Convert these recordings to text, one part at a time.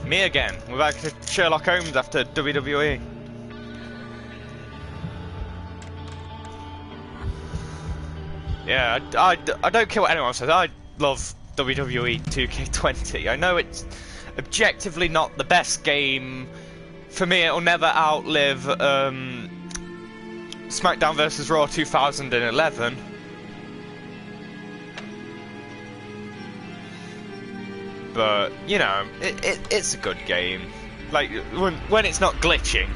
Me again. We're back to Sherlock Holmes after WWE. Yeah, I don't care what anyone says. I love WWE 2K20. I know it's objectively not the best game. For me, it'll never outlive SmackDown vs. Raw 2011. But, you know, it's a good game. Like, when it's not glitching.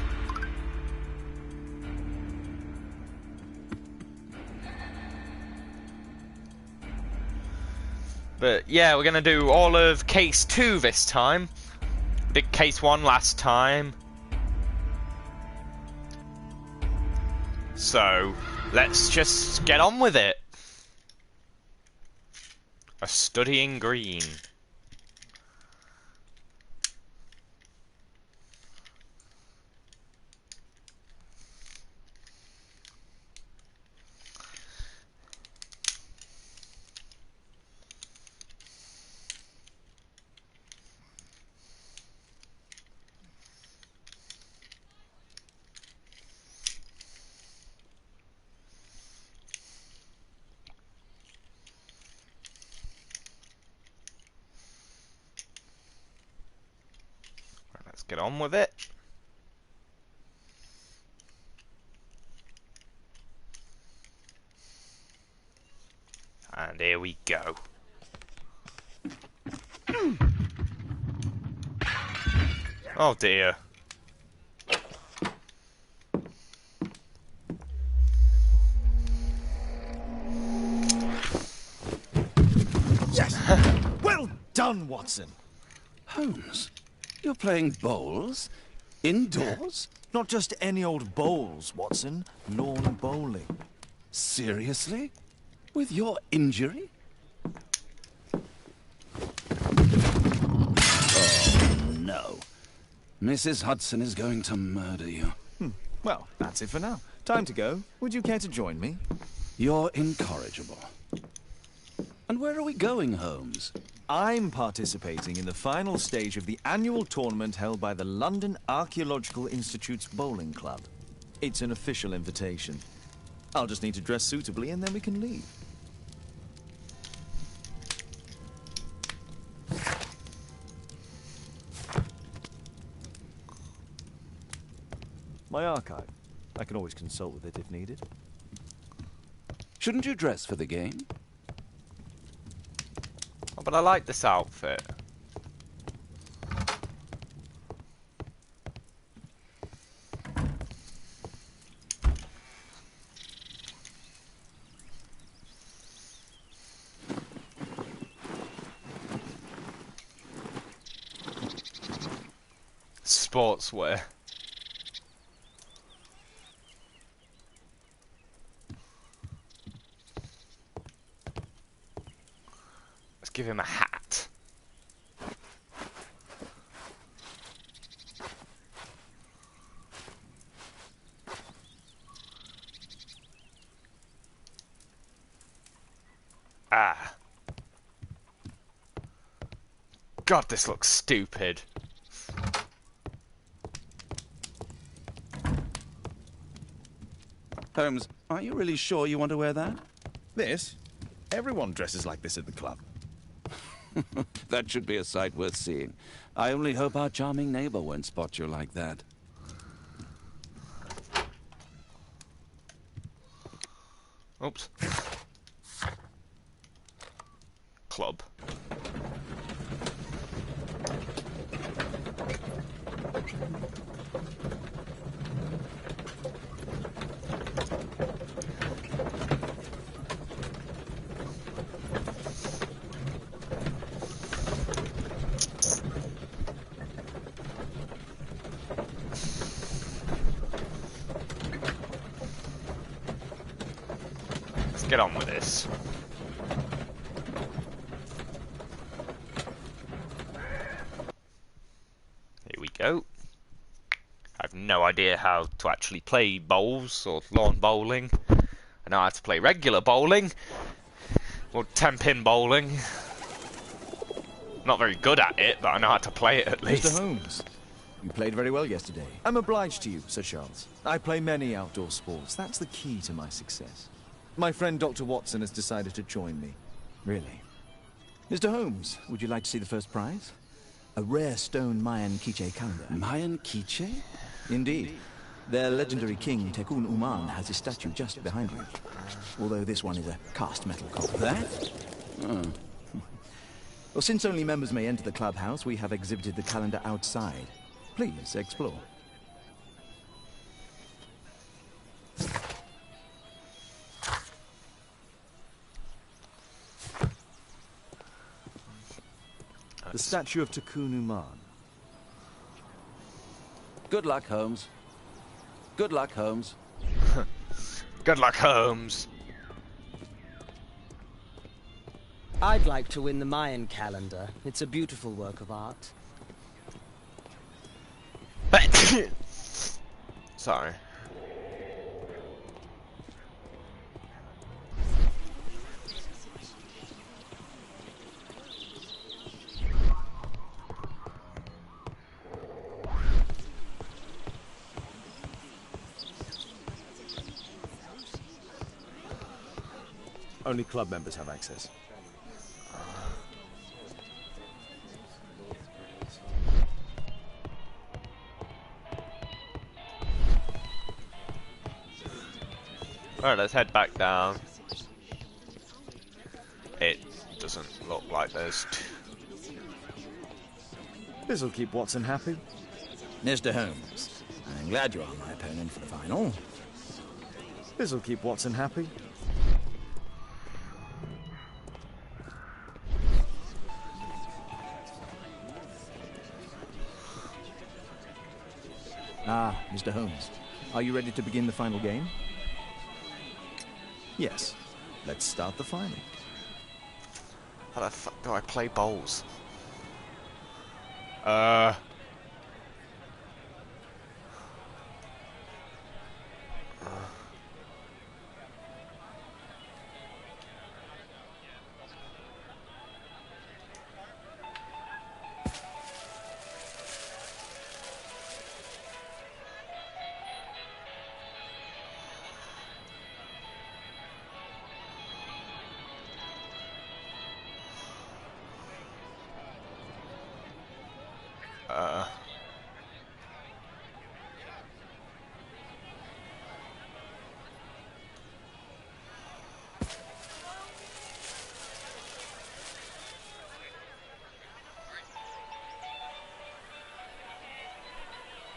But, yeah, we're going to do all of Case 2 this time. Did Case 1 last time. So, let's just get on with it. A studying green. Get on with it. And here we go. Oh dear. Yes! Well done, Watson. Holmes, you're playing bowls? Indoors? Not just any old bowls, Watson. Lawn bowling. Seriously? With your injury? Oh, no. Mrs. Hudson is going to murder you. Well, that's it for now. Time to go. Would you care to join me? You're incorrigible. And where are we going, Holmes? I'm participating in the final stage of the annual tournament held by the London Archaeological Institute's bowling club. It's an official invitation. I'll just need to dress suitably and then we can leave. My archive. I can always consult with it if needed. Shouldn't you dress for the game? Oh, but I like this outfit. Sportswear. Let's give him a hat. Ah. God, this looks stupid. Holmes, are you really sure you want to wear that? This? Everyone dresses like this at the club. That should be a sight worth seeing. I only hope our charming neighbor won't spot you like that. Oops. Club. Get on with this. Here we go. I have no idea how to actually play bowls or lawn bowling. I know how to play regular bowling or 10-pin bowling. Not very good at it, but I know how to play it at least. Mr. Holmes, you played very well yesterday. I'm obliged to you, Sir Charles. I play many outdoor sports. That's the key to my success. My friend Dr. Watson has decided to join me. Really? Mr. Holmes, would you like to see the first prize? A rare stone Mayan quiche calendar. Mayan quiche? Indeed. Their legendary king, Tekun Uman, has a statue just behind you. Although this one is a cast metal copy. That? Oh. Well, since only members may enter the clubhouse, we have exhibited the calendar outside. Please, explore. The statue of Tekun Uman. Good luck, Holmes. Good luck, Holmes. Good luck, Holmes. I'd like to win the Mayan calendar. It's a beautiful work of art. Sorry. Only club members have access. Alright, let's head back down. It doesn't look like there's... This'll keep Watson happy. Mr. Holmes, I'm glad you are my opponent for the final. This'll keep Watson happy. Ah, Mr. Holmes, are you ready to begin the final game? Yes. Let's start the final. How the fuck do I play bowls?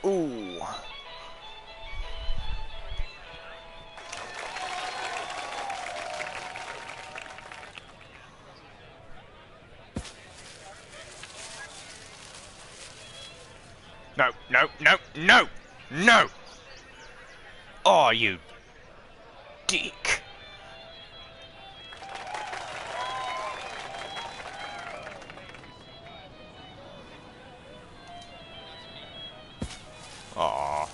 Ooh. No, no, no, no, no! Oh, you dick. Aw.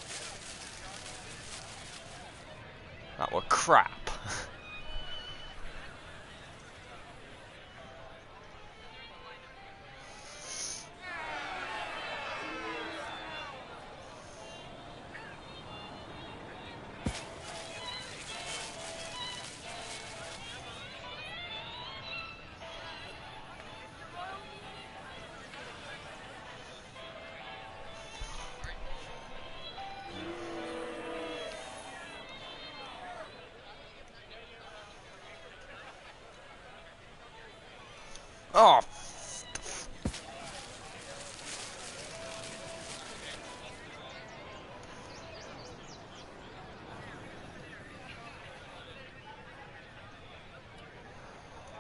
That were crap. Oh.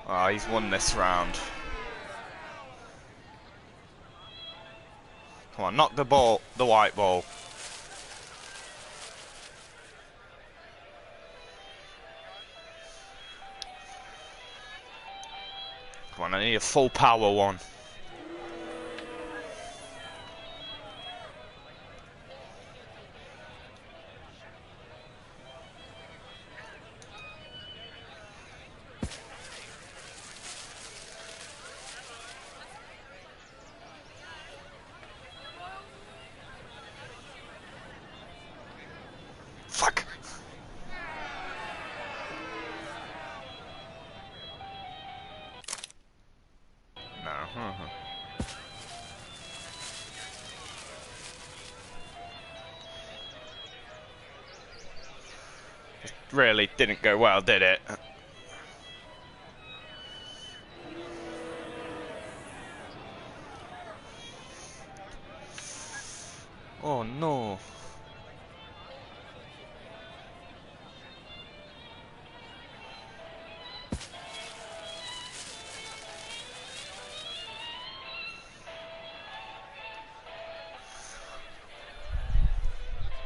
Oh, he's won this round. Come on, knock the ball, the white ball. Come on, I need a full power one. really didn't go well, did it? Oh no.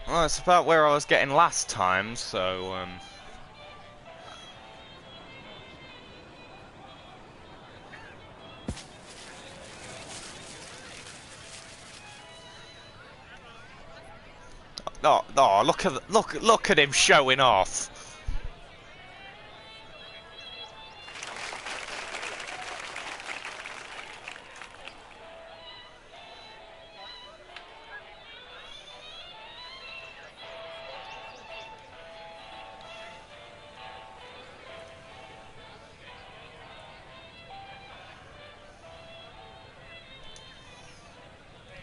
Well, it's about where I was getting last time, so oh, look at him showing off.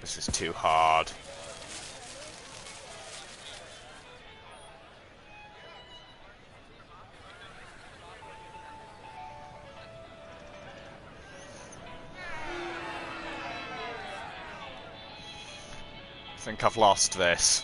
This is too hard. I think I've lost this.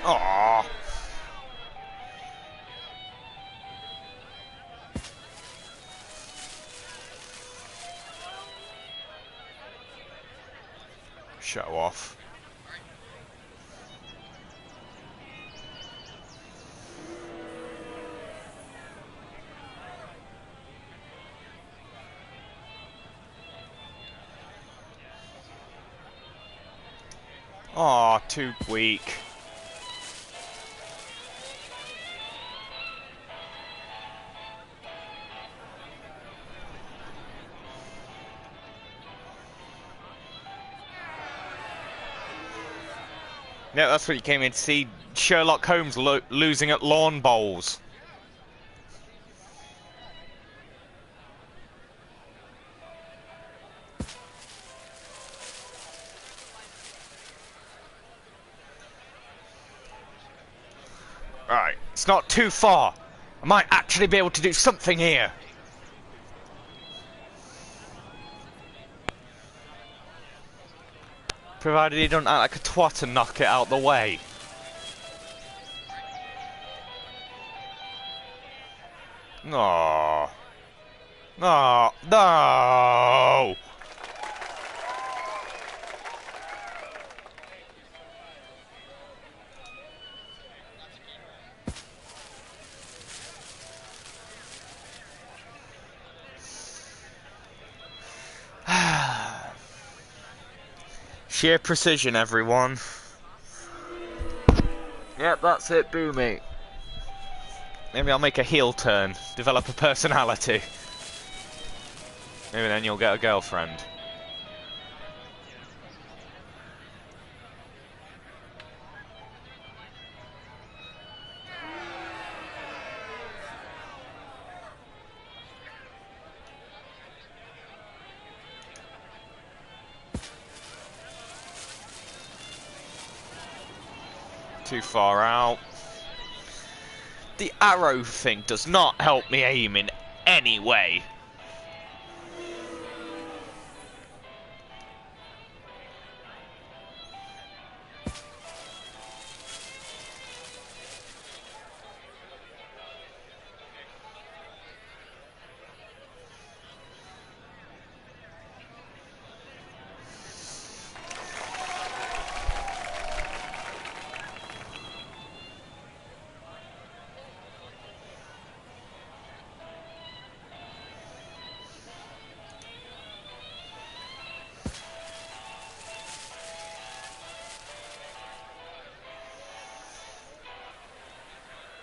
Aww. Show off. Aw, too weak. Yeah, that's what you came in to see. Sherlock Holmes losing at lawn bowls. Right, it's not too far. I might actually be able to do something here. Provided he don't act like a twat and knock it out the way. No. No. No. Sheer precision, everyone. Yep, that's it, Boomy. Maybe I'll make a heel turn, develop a personality. Maybe then you'll get a girlfriend. Too far out. The arrow thing does not help me aim in any way.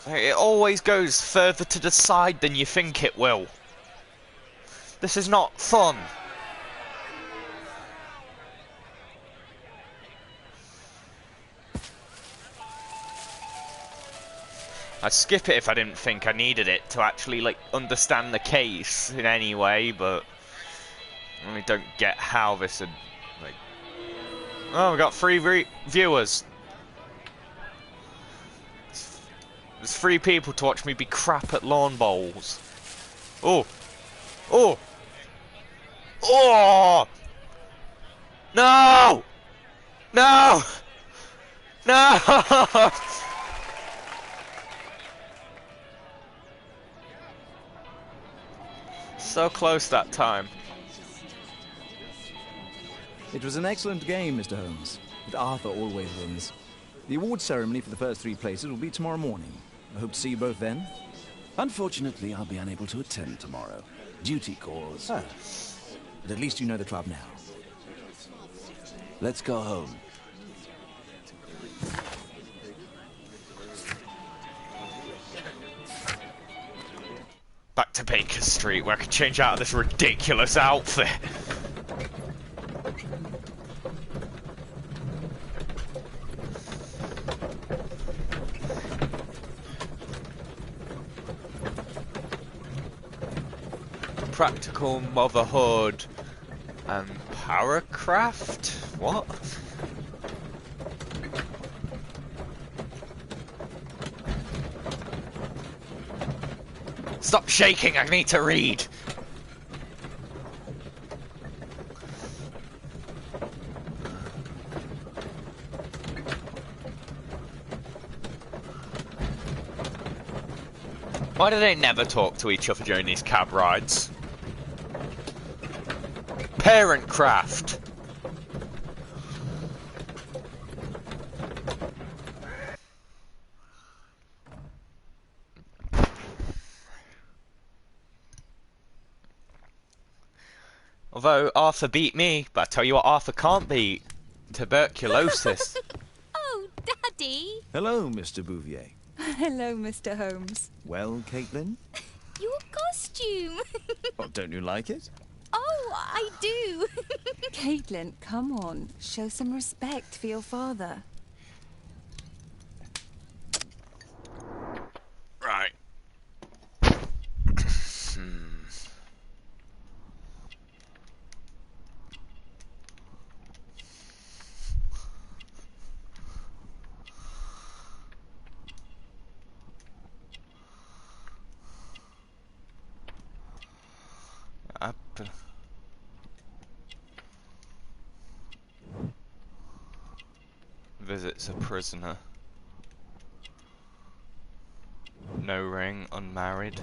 It always goes further to the side than you think it will. This is not fun. I'd skip it if I didn't think I needed it to actually, like, understand the case in any way, but I really don't get how this would, like... Oh, we got 3 viewers. There's 3 people to watch me be crap at lawn bowls. Oh! Oh! Oh! No! No! No! So close that time. It was an excellent game, Mr. Holmes, but Arthur always wins. The award ceremony for the first 3 places will be tomorrow morning. I hope to see you both then. Unfortunately, I'll be unable to attend tomorrow. Duty calls. Oh. But at least you know the club now. Let's go home. Back to Baker Street, where I can change out of this ridiculous outfit. Practical motherhood and paracraft? What? Stop shaking, I need to read. Why do they never talk to each other during these cab rides? Parent craft. Although Arthur beat me, but I tell you what Arthur can't beat. Tuberculosis. Oh, Daddy! Hello, Mr. Bouvier. Hello, Mr. Holmes. Well, Caitlin? Your costume! Oh, don't you like it? Oh, I do! Caitlin, come on. Show some respect for your father. Right. Visits a prisoner. No ring, unmarried.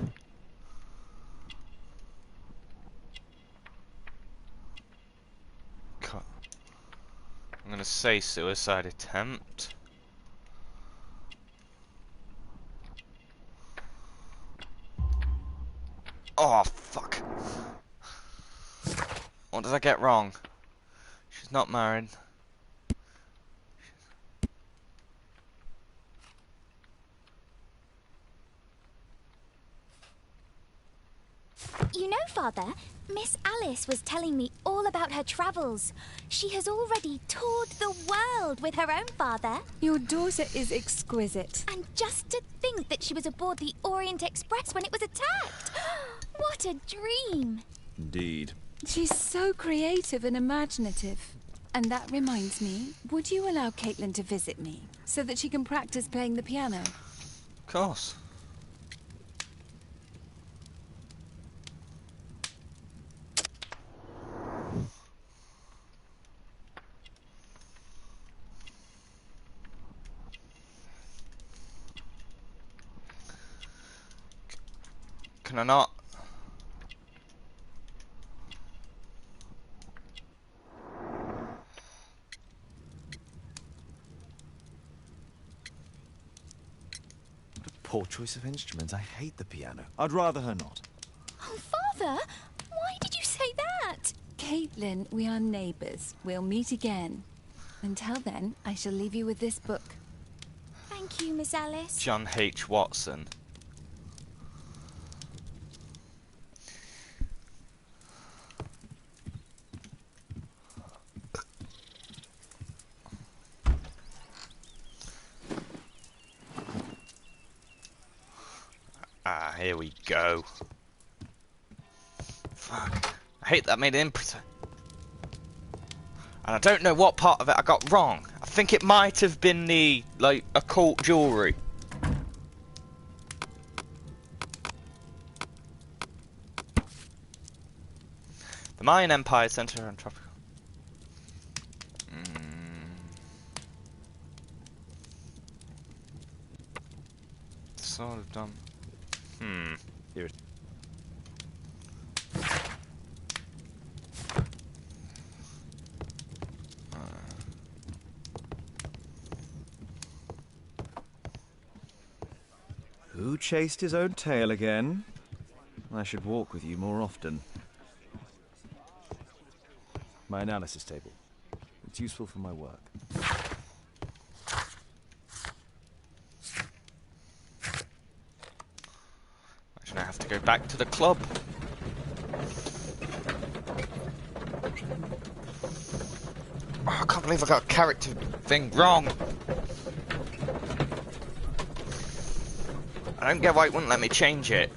I'm gonna say suicide attempt. Oh, fuck. What did I get wrong? She's not married. You know, Father, Miss Alice was telling me all about her travels. She has already toured the world with her own father. Your daughter is exquisite. And just to think that she was aboard the Orient Express when it was attacked. What a dream. Indeed. She's so creative and imaginative. And that reminds me, would you allow Caitlin to visit me so that she can practice playing the piano? Of course. Can I not? Poor choice of instruments. I hate the piano. I'd rather her not. Oh, Father, why did you say that? Caitlin, we are neighbours. We'll meet again. Until then, I shall leave you with this book. Thank you, Miss Alice. John H. Watson. Ah, here we go. Fuck. I hate that I made an input. And I don't know what part of it I got wrong. I think it might have been the, like, occult jewellery. The Mayan Empire centered on tropical. Sort of done. Here. Who chased his own tail again? I should walk with you more often. My analysis table. It's useful for my work. Actually, I have to go back to the club. Oh, I can't believe I got a character thing wrong. I don't get why it wouldn't let me change it.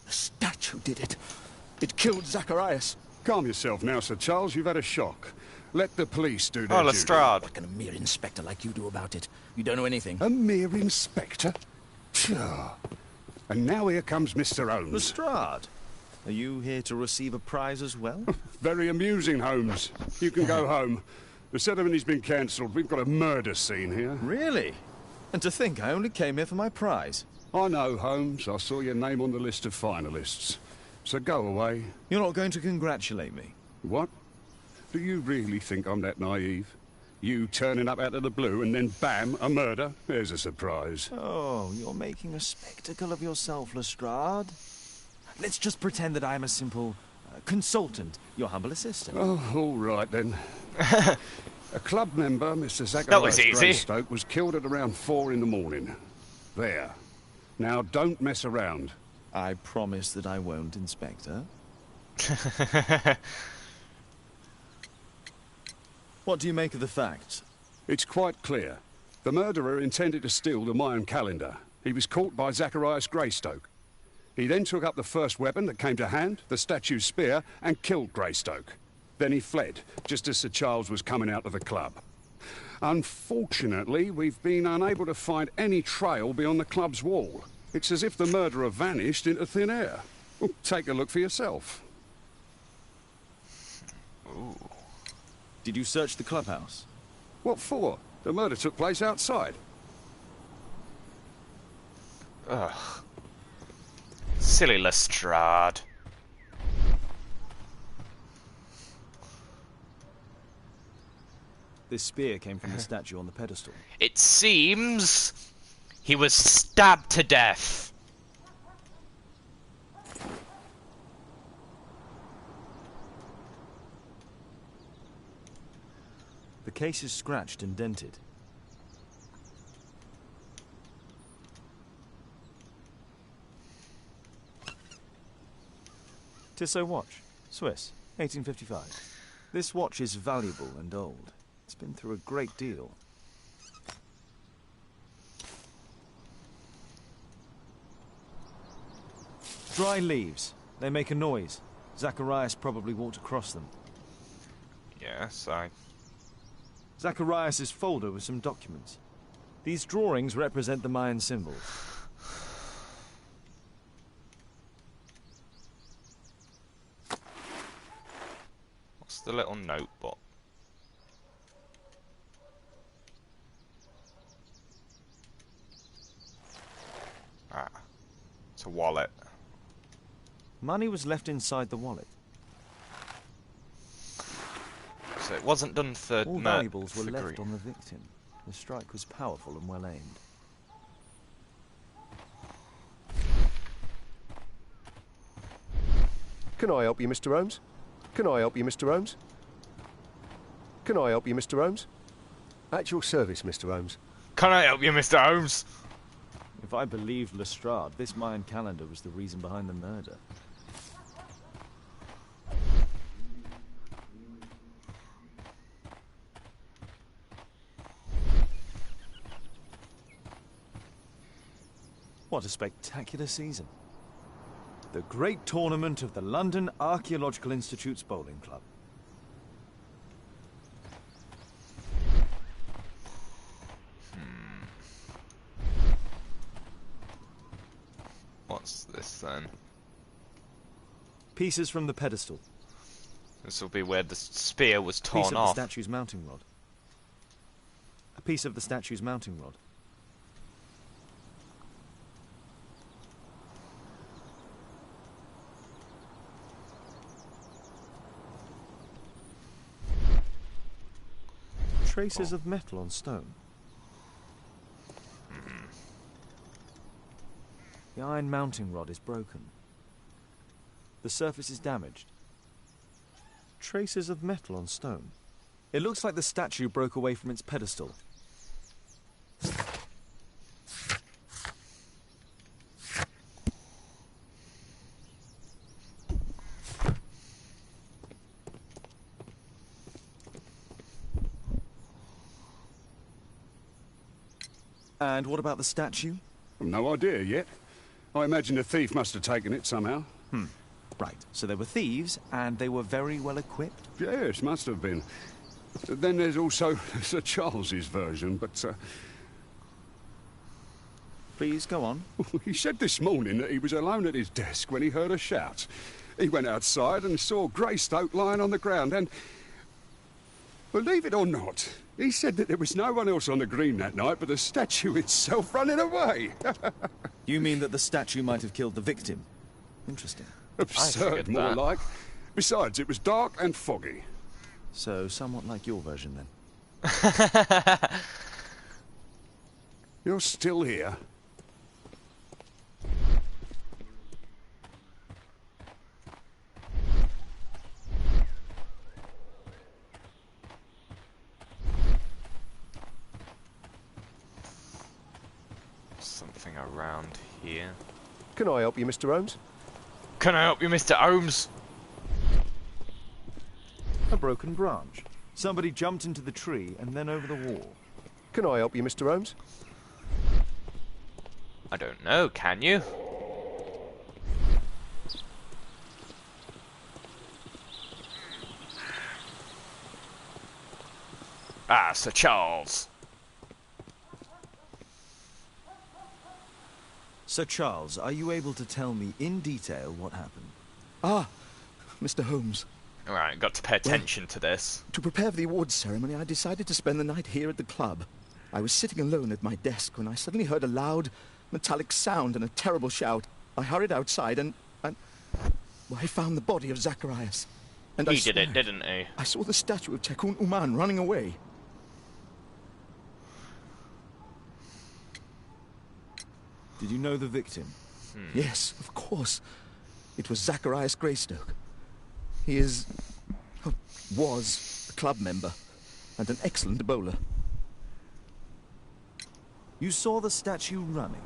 Statue did it. It killed Zacharias. Calm yourself now, Sir Charles. You've had a shock. Let the police do their Oh, duty. Lestrade. What can a mere inspector like you do about it? You don't know anything. A mere inspector? Phew. And now here comes Mr. Holmes. Lestrade, are you here to receive a prize as well? Very amusing, Holmes. You can go home. The ceremony's been cancelled. We've got a murder scene here. Really? And to think I only came here for my prize. I know, Holmes. I saw your name on the list of finalists. So go away. You're not going to congratulate me? What? Do you really think I'm that naive? You turning up out of the blue and then bam, a murder? There's a surprise. Oh, you're making a spectacle of yourself, Lestrade. Let's just pretend that I'm a simple consultant, your humble assistant. Oh, all right then. A club member, Mr. Zacharias easy. Greystoke, was killed at around 4 in the morning. There. Now, don't mess around. I promise that I won't, Inspector. What do you make of the facts? It's quite clear. The murderer intended to steal the Mayan calendar. He was caught by Zacharias Greystoke. He then took up the first weapon that came to hand, the statue's spear, and killed Greystoke. Then he fled, just as Sir Charles was coming out of the club. Unfortunately, we've been unable to find any trail beyond the club's wall. It's as if the murderer vanished into thin air. Well, take a look for yourself. Ooh. Did you search the clubhouse? What for? The murder took place outside. Ugh. Silly Lestrade. This spear came from the statue on the pedestal. It seems he was stabbed to death. The case is scratched and dented. Tissot watch, Swiss, 1855. This watch is valuable and old. It's been through a great deal. Dry leaves. They make a noise. Zacharias probably walked across them. Yes, Zacharias' folder with some documents. These drawings represent the Mayan symbols. What's the little notebook? Ah, it's a wallet. Money was left inside the wallet. So it wasn't done for All valuables were for left greed. on the victim. The strike was powerful and well aimed. Can I help you, Mr. Holmes? Can I help you, Mr. Holmes? Can I help you, Mr. Holmes? At your service, Mr. Holmes. Can I help you, Mr. Holmes? If I believed Lestrade, this Mayan calendar was the reason behind the murder. What a spectacular season. The great tournament of the London Archaeological Institute's Bowling Club. What's this then? Pieces from the pedestal. This will be where the spear was torn Piece of off. the statue's mounting rod. A piece of the statue's mounting rod. Traces of metal on stone. The iron mounting rod is broken. The surface is damaged. Traces of metal on stone. It looks like the statue broke away from its pedestal. And what about the statue? No idea yet. I imagine the thief must have taken it somehow. Right, so there were thieves, and they were very well equipped. Yes, must have been. Then there's also Sir Charles's version, but Please, go on. he said this morning that he was alone at his desk when he heard a shout. He went outside and saw Greystoke lying on the ground, and believe it or not, he said that there was no one else on the green that night but the statue itself running away. You mean that the statue might have killed the victim? Interesting. Absurd, figured more that. like. Besides, it was dark and foggy. So, somewhat like your version, then. You're still here. Something around here. Can I help you, Mr. Holmes? Can I help you, Mr. Holmes? A broken branch. Somebody jumped into the tree and then over the wall. Can I help you, Mr. Holmes? I don't know, can you? Ah, Sir Charles. Sir Charles, are you able to tell me in detail what happened? Ah, Mr. Holmes. Alright, got to pay attention to this. To prepare for the awards ceremony, I decided to spend the night here at the club. I was sitting alone at my desk when I suddenly heard a loud, metallic sound and a terrible shout. I hurried outside and well, I found the body of Zacharias. And He did it, didn't he? I saw the statue of Tekun Uman running away. Did you know the victim? Yes, of course. It was Zacharias Greystoke. He is... was a club member and an excellent bowler. You saw the statue running?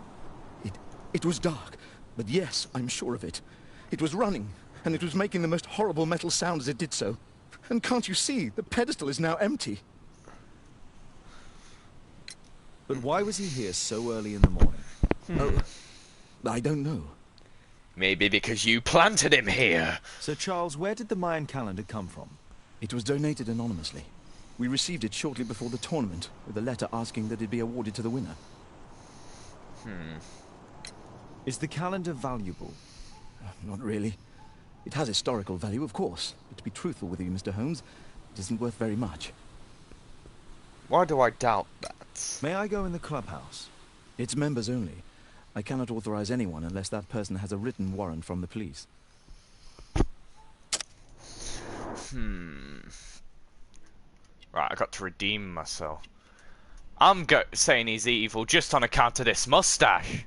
It was dark, but yes, I'm sure of it. It was running, and it was making the most horrible metal sound as it did so. And can't you see? The pedestal is now empty. But why was he here so early in the morning? Oh, I don't know. Maybe because you planted him here. Sir Charles, where did the Mayan calendar come from? It was donated anonymously. We received it shortly before the tournament, with a letter asking that it be awarded to the winner. Is the calendar valuable? Not really. It has historical value, of course. But to be truthful with you, Mr. Holmes, it isn't worth very much. Why do I doubt that? May I go in the clubhouse? It's members only. I cannot authorize anyone unless that person has a written warrant from the police. Right, I got to redeem myself. I'm saying he's evil just on account of this mustache.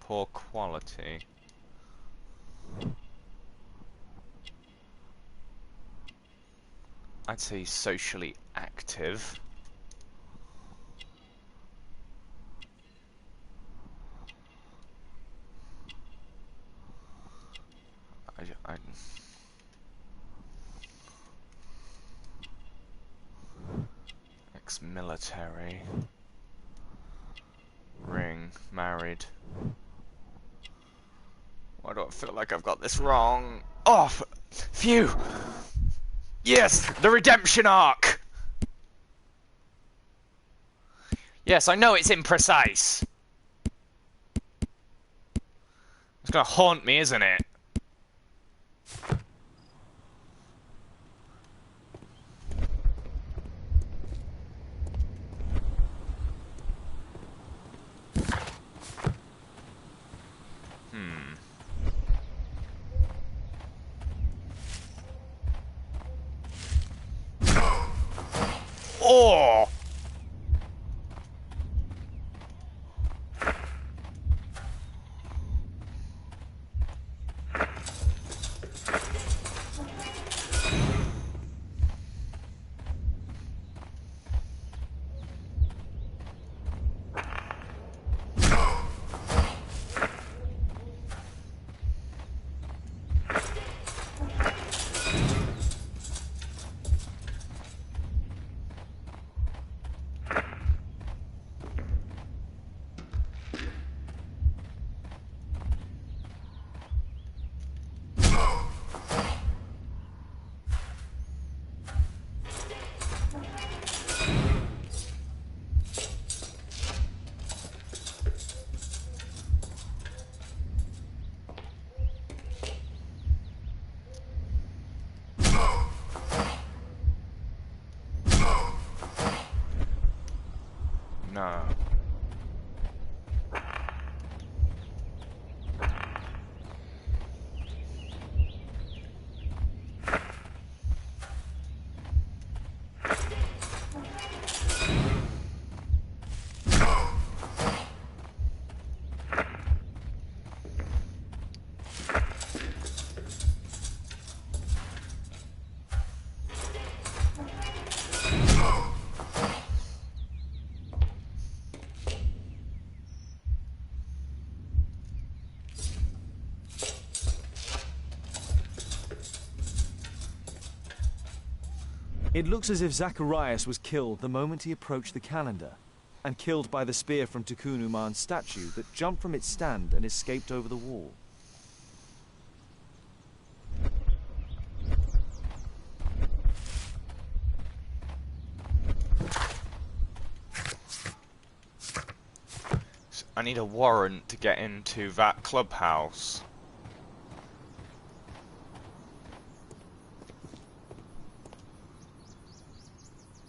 Poor quality. I'd say he's socially active. Ex-military. Ring. Married. Why do I feel like I've got this wrong? Oh, phew! Yes, the redemption arc! Yes, I know it's imprecise. It's gonna haunt me, isn't it? Oh! No. It looks as if Zacharias was killed the moment he approached the calendar, and killed by the spear from Tikkun Uman's statue that jumped from its stand and escaped over the wall. I need a warrant to get into that clubhouse.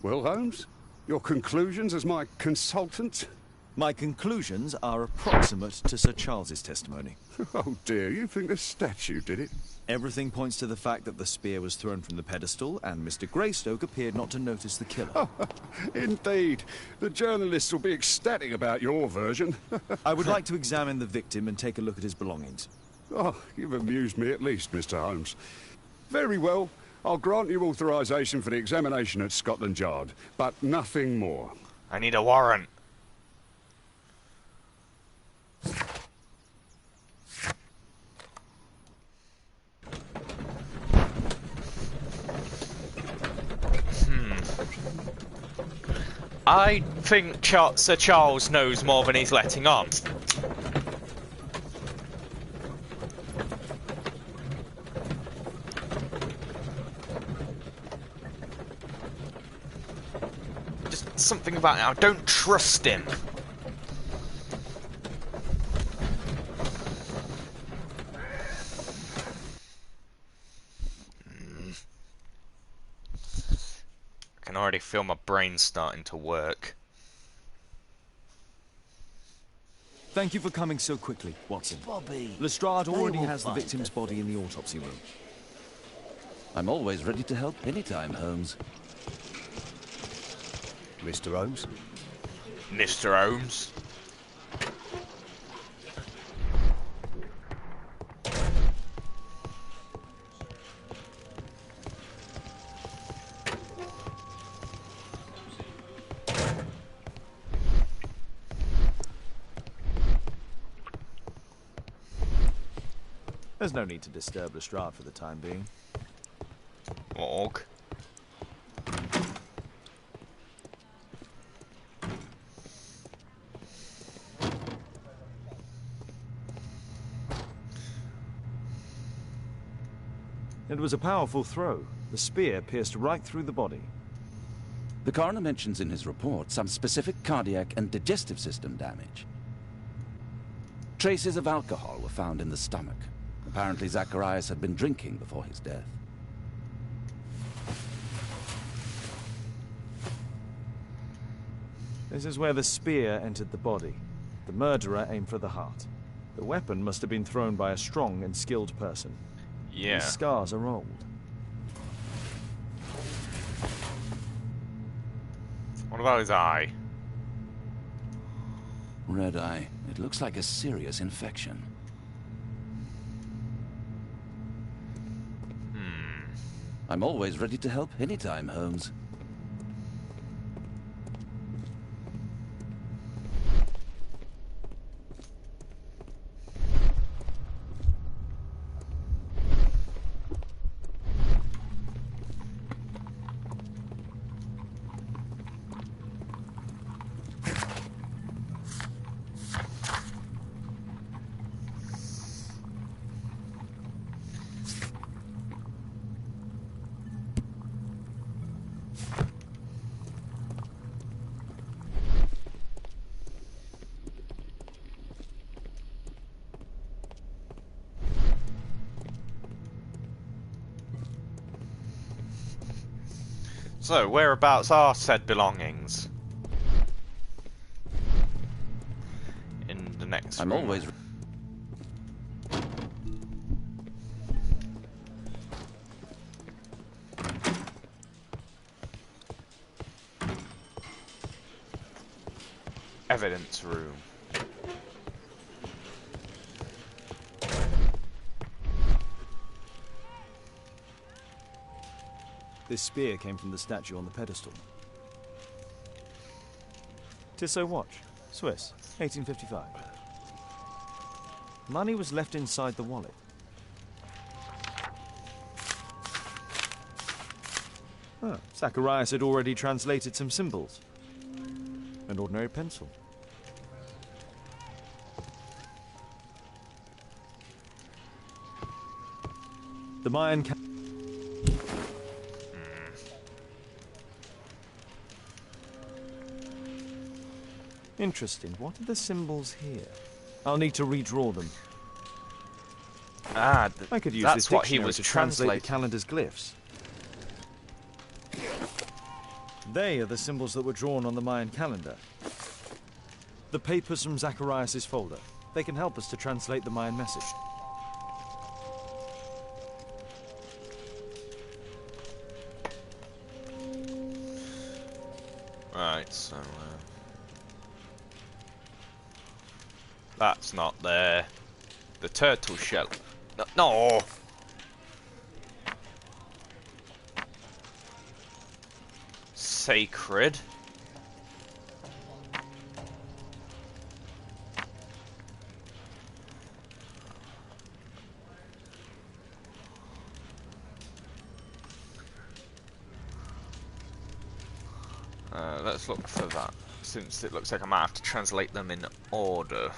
Well, Holmes, your conclusions as my consultant? My conclusions are approximate to Sir Charles's testimony. Oh dear, you think the statue did it? Everything points to the fact that the spear was thrown from the pedestal, and Mr. Greystoke appeared not to notice the killer. Indeed. The journalists will be ecstatic about your version. I would like to examine the victim and take a look at his belongings. Oh, you've amused me at least, Mr. Holmes. Very well. I'll grant you authorization for the examination at Scotland Yard, but nothing more. I need a warrant. I think Sir Charles knows more than he's letting on. something about it. I don't trust him. I can already feel my brain starting to work. Thank you for coming so quickly, Watson. Bobby, Lestrade already will has the find victim's it. body in the autopsy room. I'm always ready to help anytime, Holmes. Mr. Holmes? Mr. Holmes. There's no need to disturb Lestrade for the time being. Morgue. It was a powerful throw. The spear pierced right through the body. The coroner mentions in his report some specific cardiac and digestive system damage. Traces of alcohol were found in the stomach. Apparently Zacharias had been drinking before his death. This is where the spear entered the body. The murderer aimed for the heart. The weapon must have been thrown by a strong and skilled person. Yeah. These scars are old. What about his eye? Red eye. It looks like a serious infection. I'm always ready to help anytime, Holmes. So, whereabouts are said belongings? In the next I'm room. always... Evidence room. This spear came from the statue on the pedestal. Tissot watch, Swiss, 1855. Money was left inside the wallet. Ah, Zacharias had already translated some symbols. An ordinary pencil. The Mayan... Interesting. What are the symbols here? I'll need to redraw them. Ah, I could use that's this what he dictionary was to translate the translating. calendar's glyphs. They are the symbols that were drawn on the Mayan calendar. The papers from Zacharias' folder. They can help us to translate the Mayan message. Right, so... that's not there. The turtle shell. No! Sacred. Let's look for that, since it looks like I might have to translate them in order.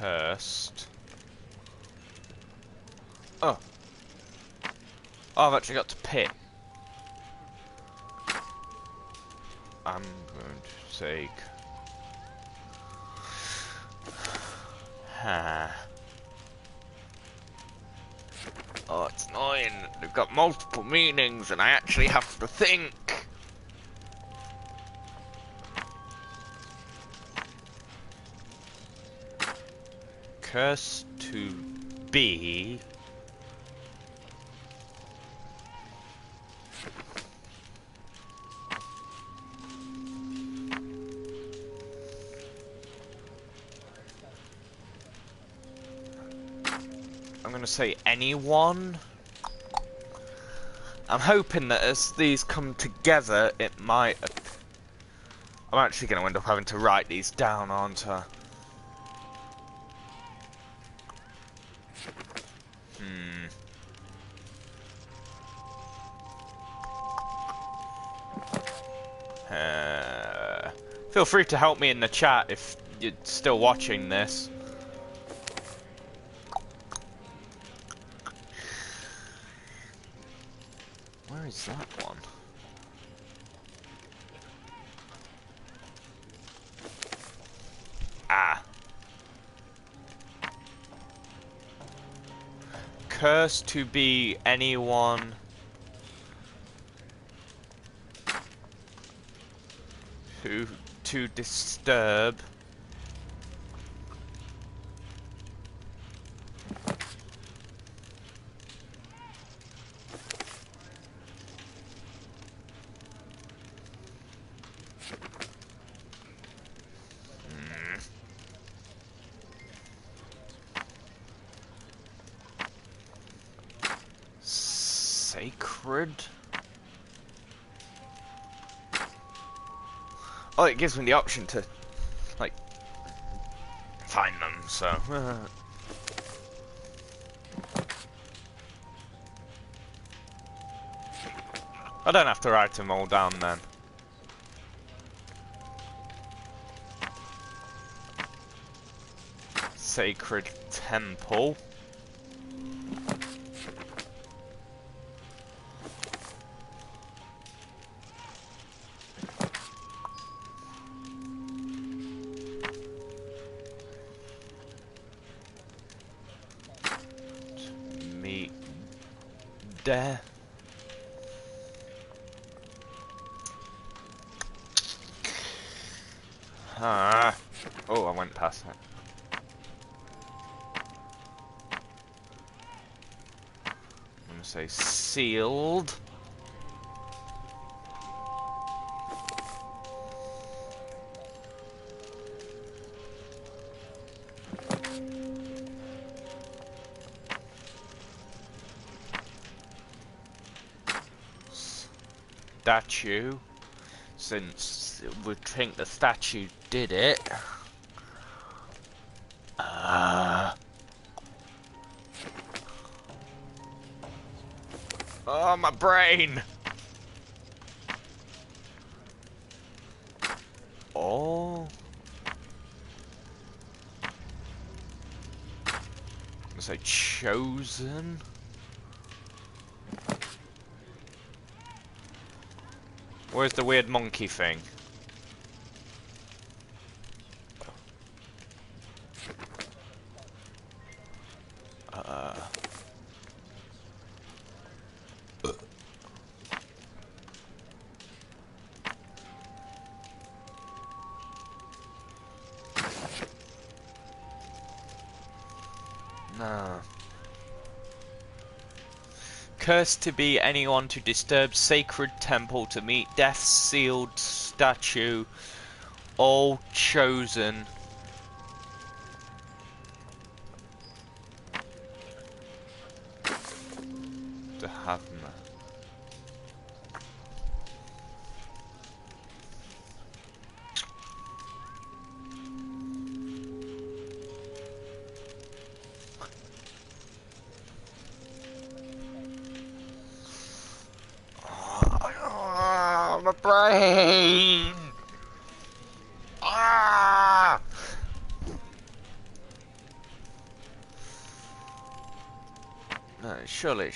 cursed. Oh. Oh, I've actually got to pick. I'm going to say... Oh, it's annoying. They've got multiple meanings and I actually have to think. Curse to be... I'm gonna say anyone. I'm hoping that as these come together, it might... I'm actually gonna end up having to write these down, aren't I? Feel free to help me in the chat if you're still watching this. Where is that one? Ah. Curse to be anyone who to disturb sacred. Oh, it gives me the option to, like, find them, so... I don't have to write them all down then. Sacred temple. There. Ah. Oh, I went past that. I'm gonna say sealed. Statue, since we think the statue did it. Oh, my brain! Oh. I'm gonna say chosen. Where's the weird monkey thing? No. Cursed to be anyone to disturb sacred temple to meet death's sealed statue, all chosen. To have them. My brain! Ah! Surely.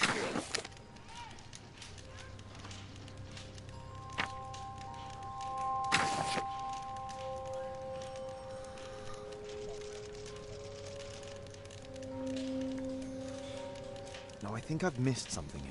No, I think I've missed something here.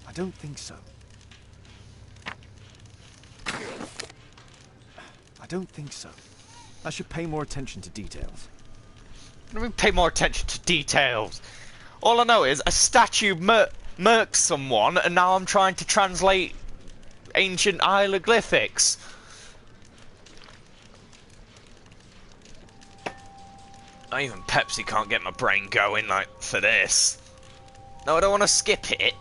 I don't think so. I don't think so. I should pay more attention to details. Let me pay more attention to details. All I know is a statue murks someone, and now I'm trying to translate ancient hieroglyphics. Not even Pepsi can't get my brain going like for this. No, I don't want to skip it.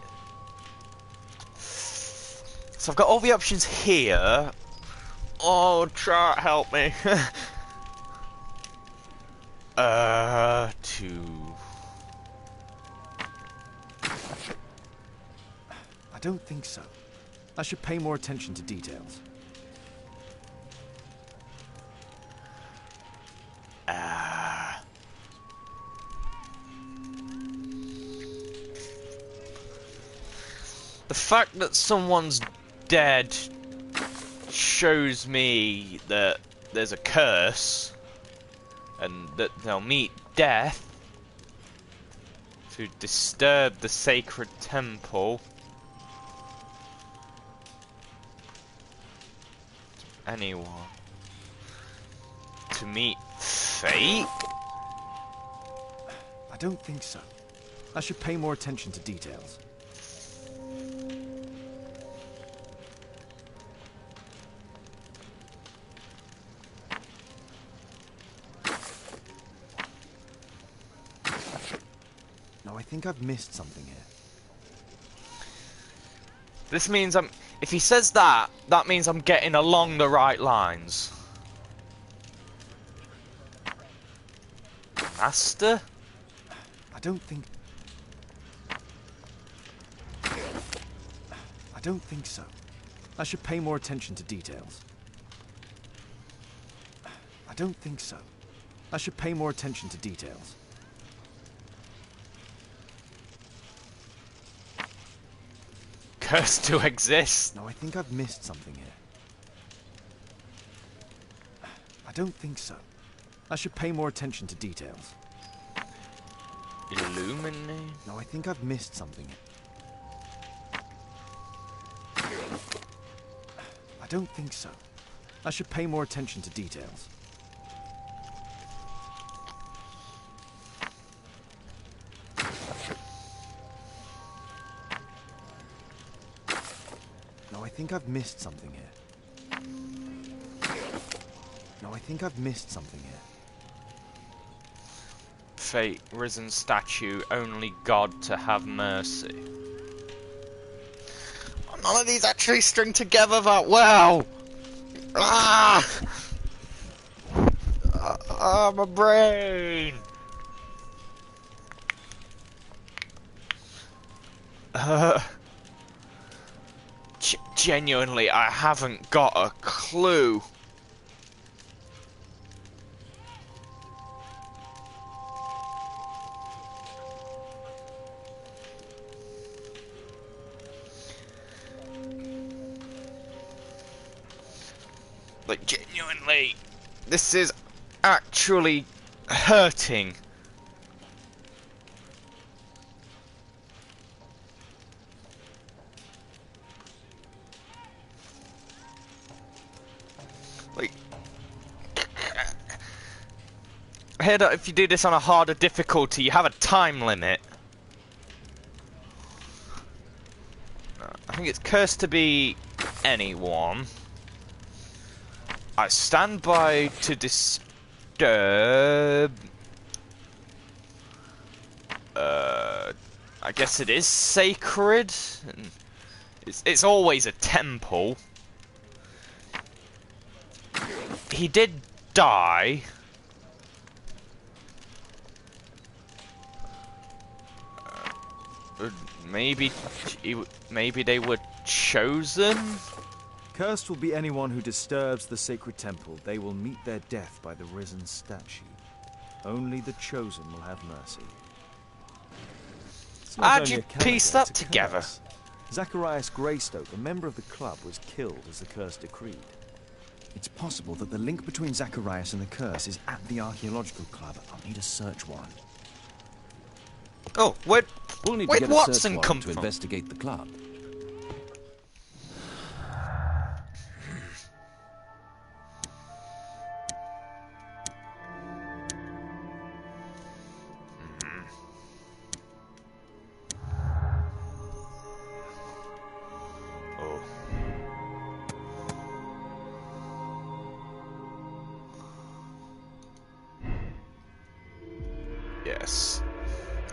So I've got all the options here. Oh, chat, help me. I don't think so. I should pay more attention to details. The fact that someone's dead shows me that there's a curse and that they'll meet death to disturb the sacred temple. Anyone to meet fate? I don't think so. I should pay more attention to details. No, I think I've missed something here. This means if he says that, that means I'm getting along the right lines. Master? I don't think so. I should pay more attention to details. I don't think so. I should pay more attention to details. Curse to exist. No, I think I've missed something here. I don't think so. I should pay more attention to details. Illuminate? No, I think I've missed something here. I don't think so. I should pay more attention to details. No, I think I've missed something here. No, I think I've missed something here. Fate, risen statue, only God to have mercy. None of these actually string together that well. Ah! My brain. Genuinely, I haven't got a clue. Like, genuinely, this is actually hurting. Like, I heard that if you do this on a harder difficulty, you have a time limit. I think it's cursed to be anyone. I stand by to disturb. I guess it is sacred. It's always a temple. He did die. Maybe they were chosen? Cursed will be anyone who disturbs the sacred temple. They will meet their death by the risen statue. Only the chosen will have mercy. It's not How'd only you a calendar, piece that it's a together? curse. Zacharias Greystoke, a member of the club, was killed as the curse decreed. It's possible that the link between Zacharias and the curse is at the archaeological club. I'll need a search warrant. Oh, We'll need to where'd get a Watson search come warrant to from? investigate the club. Oh. Yes.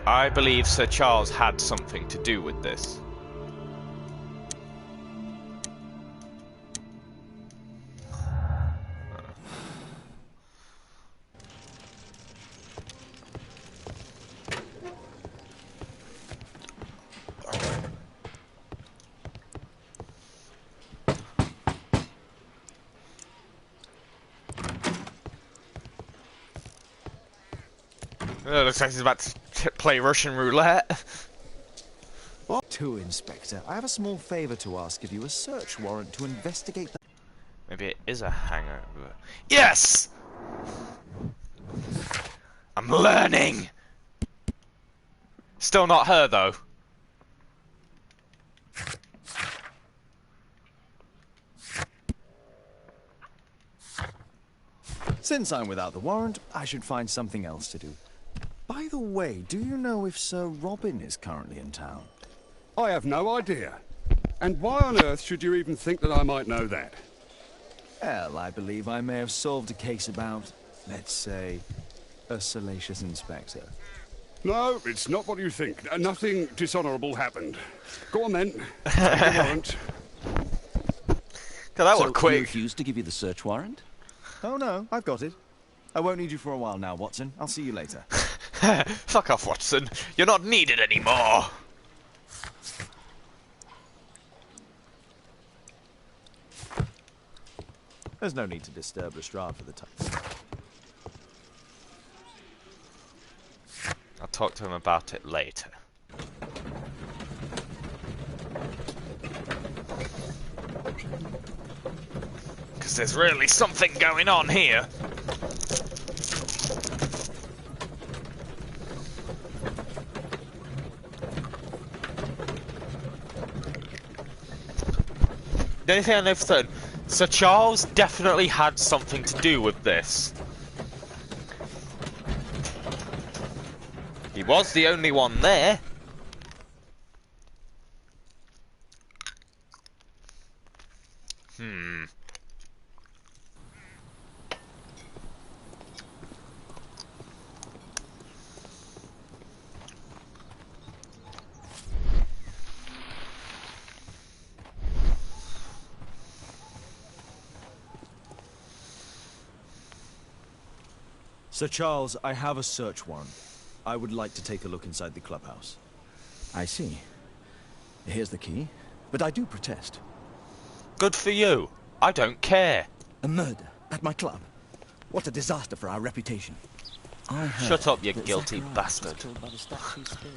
I believe Sir Charles had something to do with this. Looks like he's about to play Russian roulette. To Inspector, I have a small favor to ask of you, a search warrant to investigate the... Maybe it is a hangover. Yes! I'm learning! Still not her, though. Since I'm without the warrant, I should find something else to do. By the way, do you know if Sir Robin is currently in town? I have no idea. And why on earth should you even think that I might know that? Well, I believe I may have solved a case about, let's say, a salacious inspector. No, it's not what you think. Nothing dishonourable happened. Go on then. Take the warrant. God, that was So, quick. you refuse to give you the search warrant? Oh no, I've got it. I won't need you for a while now, Watson. I'll see you later. Fuck off, Watson. You're not needed anymore. There's no need to disturb Lestrade for the time. I'll talk to him about it later. Because there's really something going on here. The only thing I know for certain, Sir Charles definitely had something to do with this. He was the only one there. Sir Charles, I have a search warrant. I would like to take a look inside the clubhouse. I see. Here's the key. But I do protest. Good for you. I don't care. A murder at my club. What a disaster for our reputation. Shut up, you guilty bastard. Killed by the statue's spear.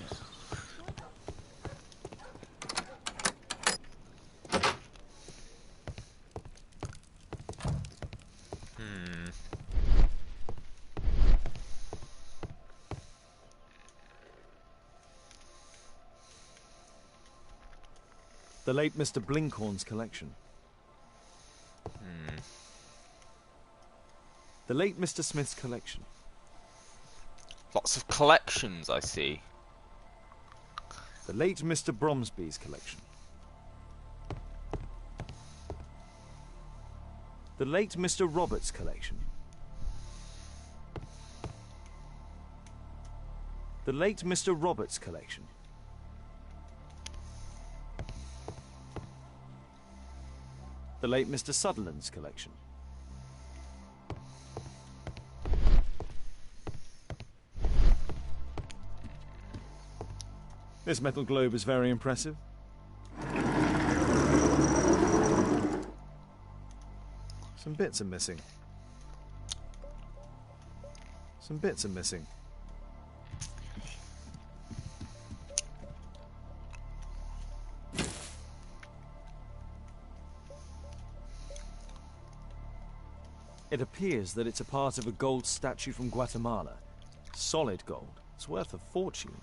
The late Mr. Blinkhorn's collection. The late Mr. Smith's collection. Lots of collections, I see. The late Mr. Bromsby's collection. The late Mr. Roberts' collection. The late Mr. Roberts' collection. the late Mr. Sutherland's collection. This metal globe is very impressive. Some bits are missing. Some bits are missing. It appears that it's a part of a gold statue from Guatemala. Solid gold. It's worth a fortune.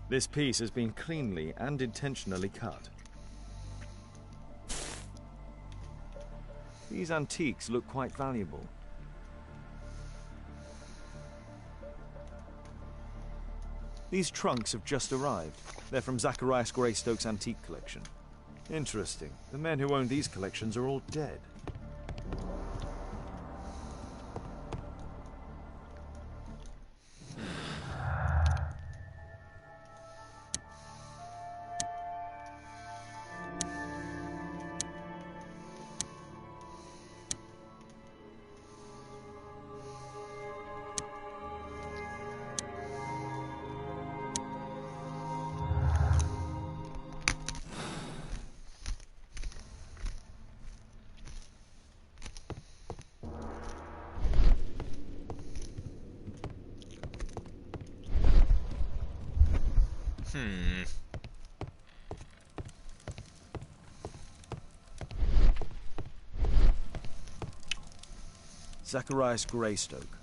This piece has been cleanly and intentionally cut. These antiques look quite valuable. These trunks have just arrived. They're from Zacharias Greystoke's antique collection. Interesting. The men who own these collections are all dead. Zacharias Greystoke.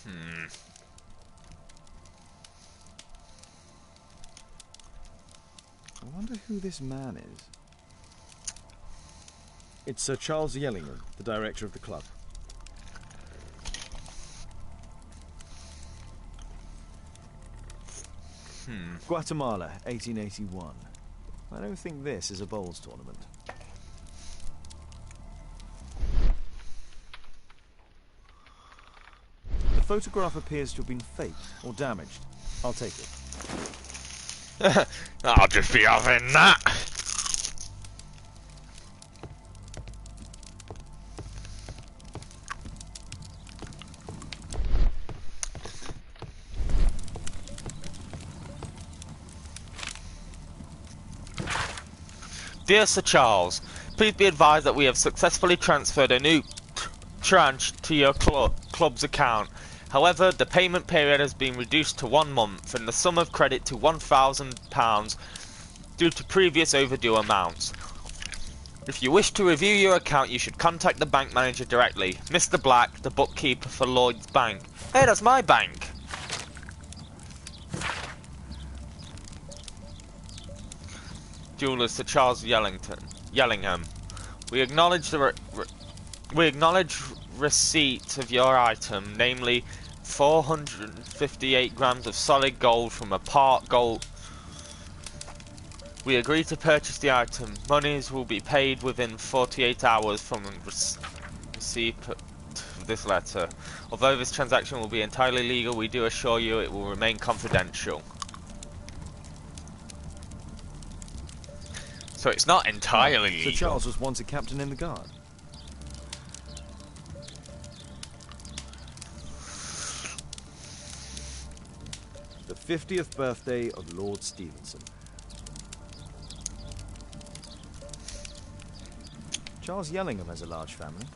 I wonder who this man is. It's Sir Charles Yellingham, the director of the club. Guatemala, 1881. I don't think this is a bowls tournament. The photograph appears to have been faked or damaged. I'll take it. I'll just be having that. Dear Sir Charles, please be advised that we have successfully transferred a new tranche to your club's account. However, the payment period has been reduced to 1 month and the sum of credit to £1,000 due to previous overdue amounts. If you wish to review your account, you should contact the bank manager directly, Mr. Black, the bookkeeper for Lloyd's Bank. Hey, that's my bank! Jeweller Sir Charles Yellingham. We acknowledge receipt of your item, namely 458 grams of solid gold from a part gold. We agree to purchase the item. Monies will be paid within 48 hours from receipt of this letter. Although this transaction will be entirely legal, we do assure you it will remain confidential. So it's not entirely legal. Sir Charles was once a captain in the guard. The 50th birthday of Lord Stevenson. Charles Yellingham has a large family.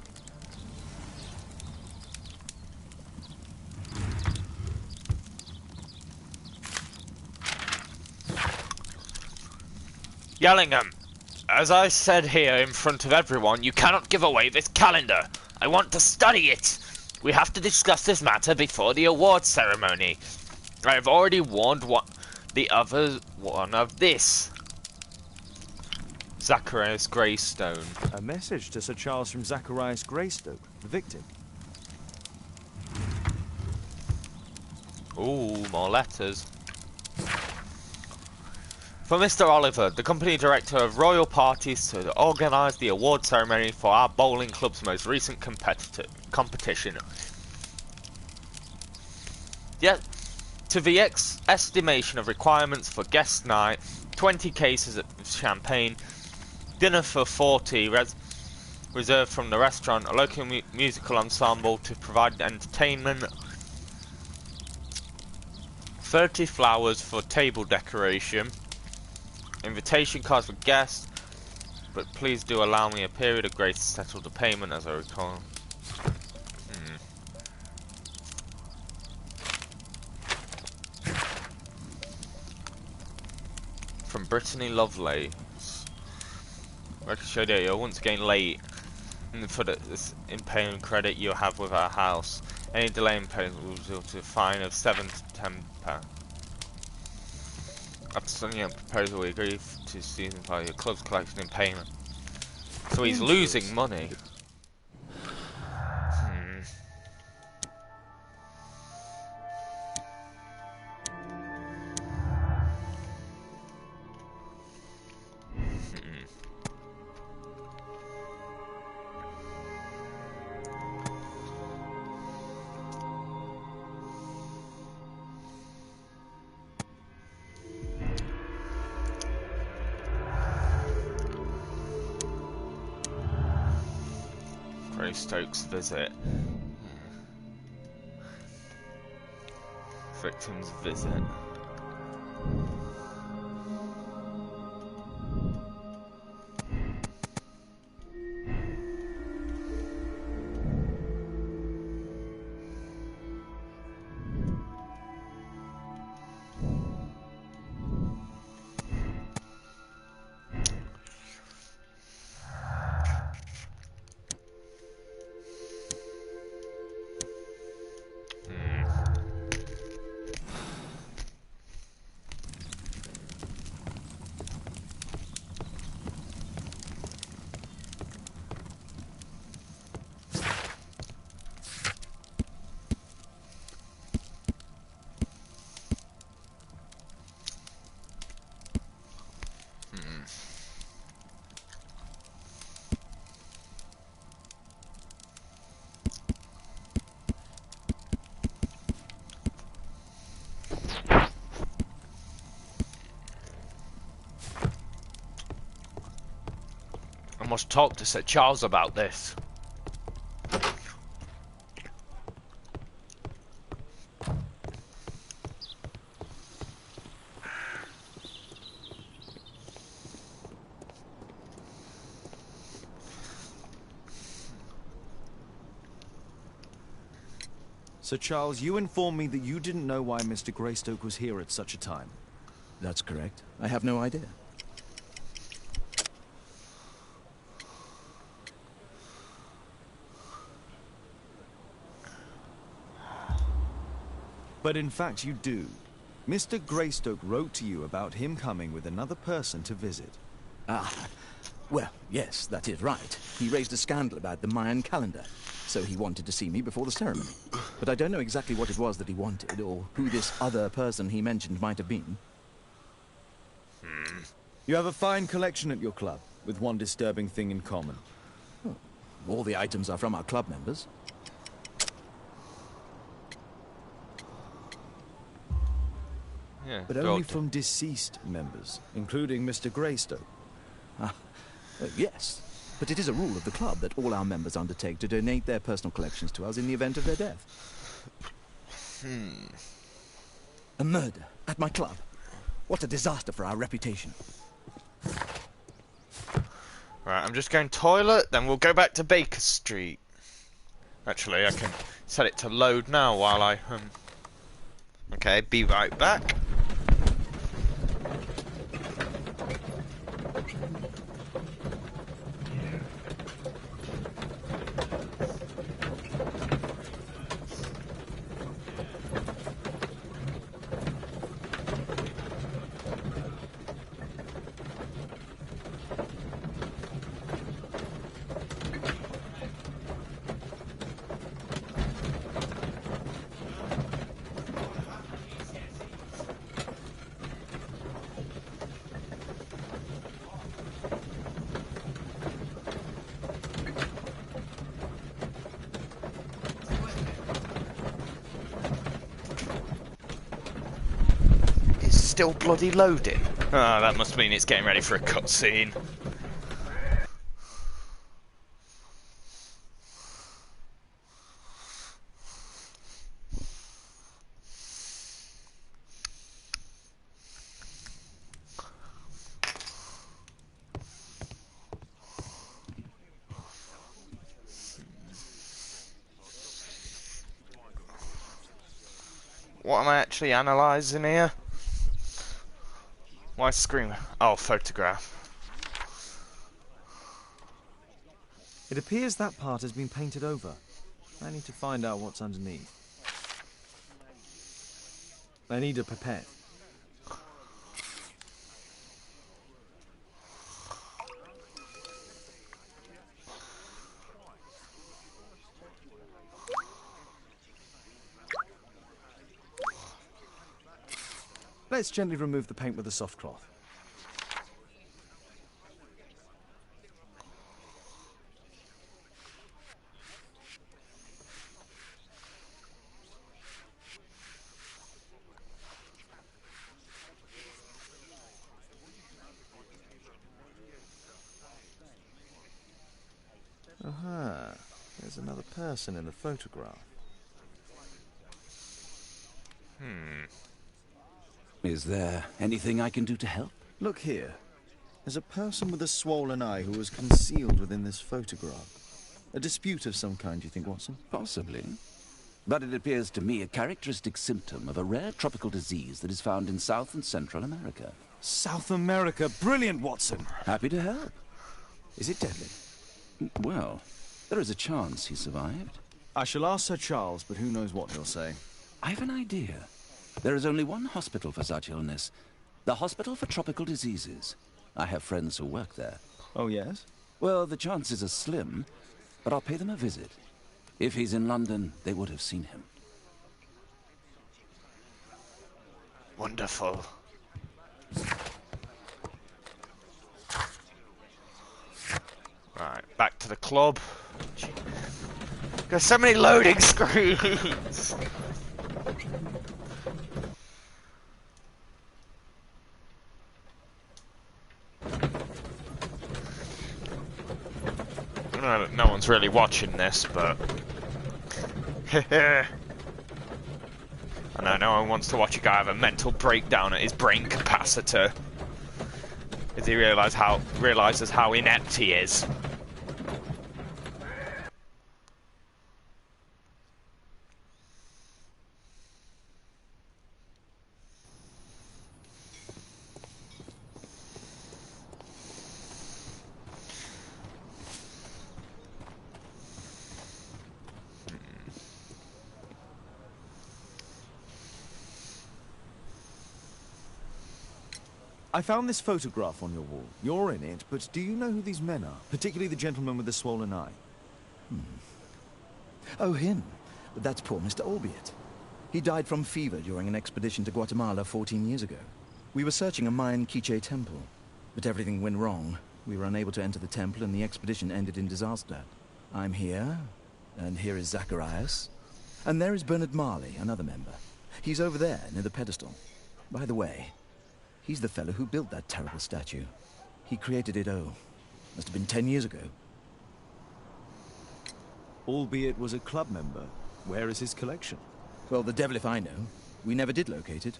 Yellingham, as I said here in front of everyone, you cannot give away this calendar. I want to study it. We have to discuss this matter before the awards ceremony. I have already warned the other one of this. Zacharias Greystone. A message to Sir Charles from Zacharias Greystoke, the victim. Ooh, more letters. For Mr. Oliver, the company director of Royal Parties, to organise the award ceremony for our bowling club's most recent competition. Yet, to the estimation of requirements for guest night, 20 cases of champagne, dinner for 40 reserved from the restaurant, a local musical ensemble to provide entertainment, 30 flowers for table decoration, invitation cards for guests, but please do allow me a period of grace to settle the payment as I recall. From Brittany Lovelace. Record show that you're once again late for this in paying credit you have with our house. Any delay in payment will result to a fine of £7 to £10. After sending out a proposal, we agree to season your club's collection in payment. So he's losing money. Stokes visit. Victim's visit. I must talk to Sir Charles about this. Sir Charles, you informed me that you didn't know why Mr. Greystoke was here at such a time. That's correct. I have no idea. But in fact you do. Mr. Greystoke wrote to you about him coming with another person to visit. Ah, well, yes, that is right. He raised a scandal about the Mayan calendar, so he wanted to see me before the ceremony. But I don't know exactly what it was that he wanted, or who this other person he mentioned might have been. You have a fine collection at your club, with one disturbing thing in common. Oh, all the items are from our club members. Yeah, But only from deceased members, including Mr. Greystoke. Yes, but it is a rule of the club that all our members undertake to donate their personal collections to us in the event of their death. A murder at my club. What a disaster for our reputation. Right, I'm just going toilet, then we'll go back to Baker Street. Actually, I can set it to load now while I Okay, be right back. still bloody loading? Ah, that must mean it's getting ready for a cutscene. What am I actually analysing here? Why screen? Oh, photograph. It appears that part has been painted over. I need to find out what's underneath. I need a pipette. Let's gently remove the paint with a soft cloth. Aha, there's another person in the photograph. Is there anything I can do to help? Look here. There's a person with a swollen eye who was concealed within this photograph. A dispute of some kind, do you think, Watson? Possibly. But it appears to me a characteristic symptom of a rare tropical disease that is found in South and Central America. South America! Brilliant, Watson! Happy to help. Is it deadly? Well, there is a chance he survived. I shall ask Sir Charles, but who knows what he'll say. I have an idea. There is only one hospital for such illness. The Hospital for Tropical Diseases. I have friends who work there. Oh, yes? Well, the chances are slim, but I'll pay them a visit. If he's in London, they would have seen him. Wonderful. Right, back to the club. There's so many loading screens. No one's really watching this, but I know no one wants to watch a guy have a mental breakdown at his brain capacitor as he realizes how inept he is. I found this photograph on your wall. You're in it, but do you know who these men are? Particularly the gentleman with the swollen eye. Oh, him. But that's poor Mr. Albeit. He died from fever during an expedition to Guatemala 14 years ago. We were searching a Mayan Quiche temple, but everything went wrong. We were unable to enter the temple, and the expedition ended in disaster. I'm here, and here is Zacharias. And there is Bernard Marley, another member. He's over there, near the pedestal. By the way, he's the fellow who built that terrible statue. He created it, must have been 10 years ago. Albeit was a club member. Where is his collection? Well, the devil if I know. We never did locate it.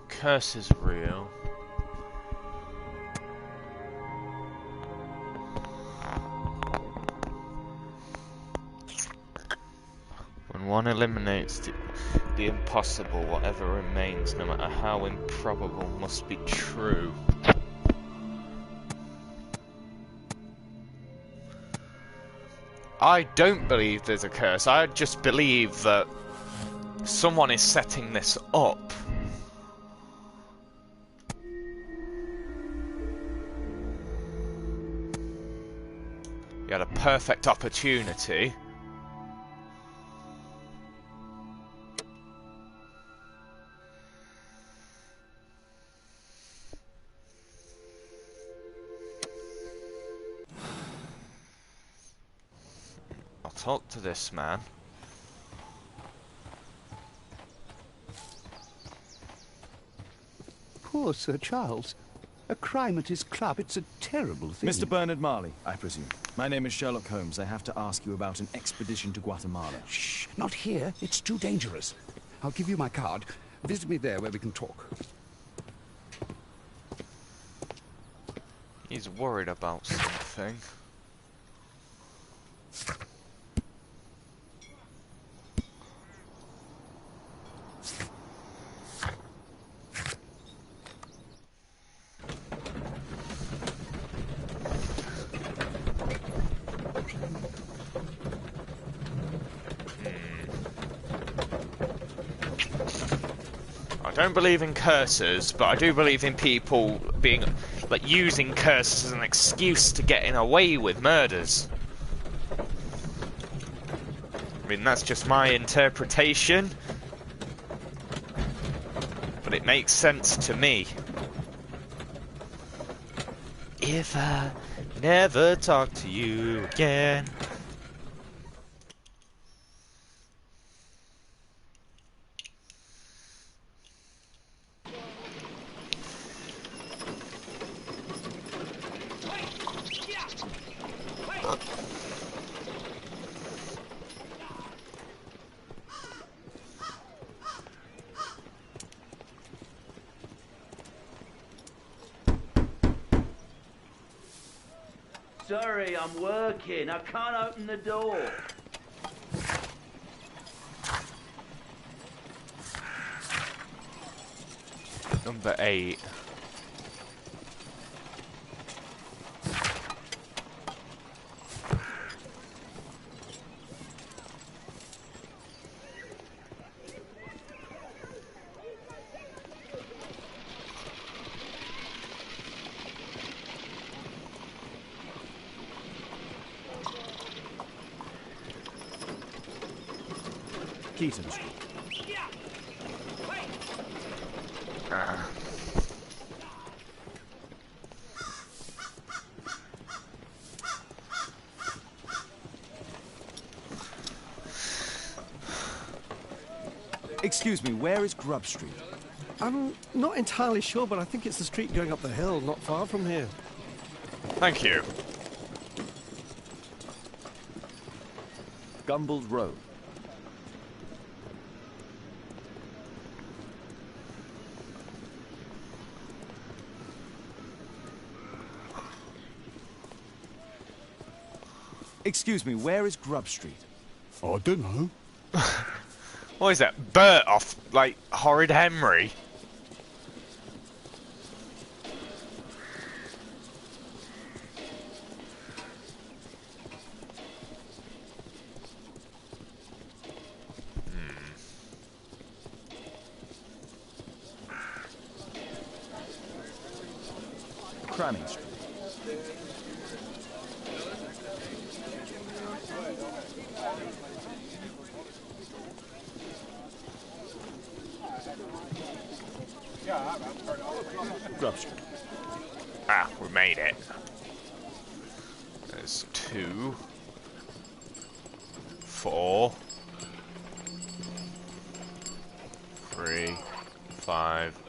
Curse is real. When one eliminates the impossible, whatever remains, no matter how improbable, must be true. I don't believe there's a curse. I just believe that someone is setting this up. You had a perfect opportunity. Talk to this man. Poor Sir Charles. A crime at his club, it's a terrible thing. Mr. Bernard Marley, I presume. My name is Sherlock Holmes. I have to ask you about an expedition to Guatemala. Shh, not here. It's too dangerous. I'll give you my card. Visit me there where we can talk. He's worried about something. I don't believe in curses, but I do believe in people being, like, using curses as an excuse to getting away with murders. I mean, that's just my interpretation, but it makes sense to me. If I never talk to you again. Sorry, I'm working. I can't open the door. Number 8. Keaton Street. Excuse me, where is Grub Street? I'm not entirely sure, but I think it's the street going up the hill, not far from here. Thank you. Gumballs Road. Excuse me, where is Grub Street? I don't know. What is that? Bert off, like, Horrid Henry? Cramming Street. Grub Street. Ah, we made it. There's 2, 4, 3, 5.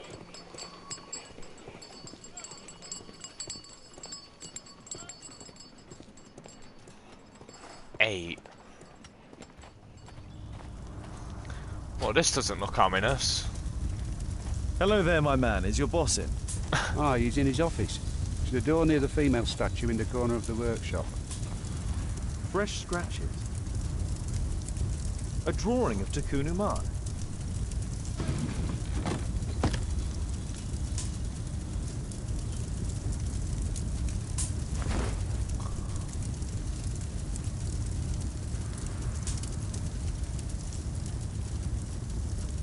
Eight. Well, this doesn't look ominous. Hello there, my man. Is your boss in? Ah, he's in his office. It's the door near the female statue in the corner of the workshop. Fresh scratches. A drawing of Takunu Man.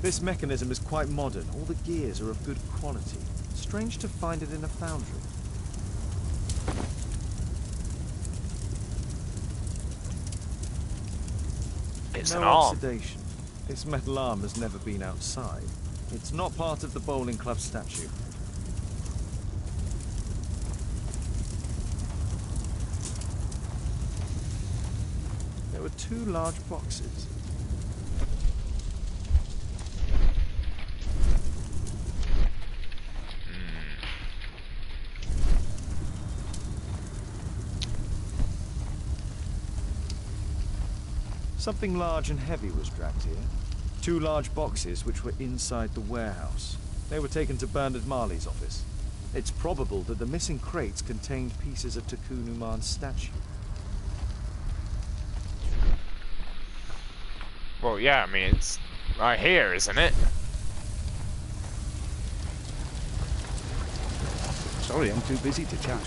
This mechanism is quite modern. All the gears are of good quality. Strange to find it in a foundry. It's no an arm. oxidation. This metal arm has never been outside. It's not part of the bowling club statue. there were 2 large boxes. Something large and heavy was dragged here. 2 large boxes which were inside the warehouse. They were taken to Bernard Marley's office. It's probable that the missing crates contained pieces of Tikkun Uman's statue. Well, yeah, I mean, it's right here, isn't it? Sorry, I'm too busy to chat.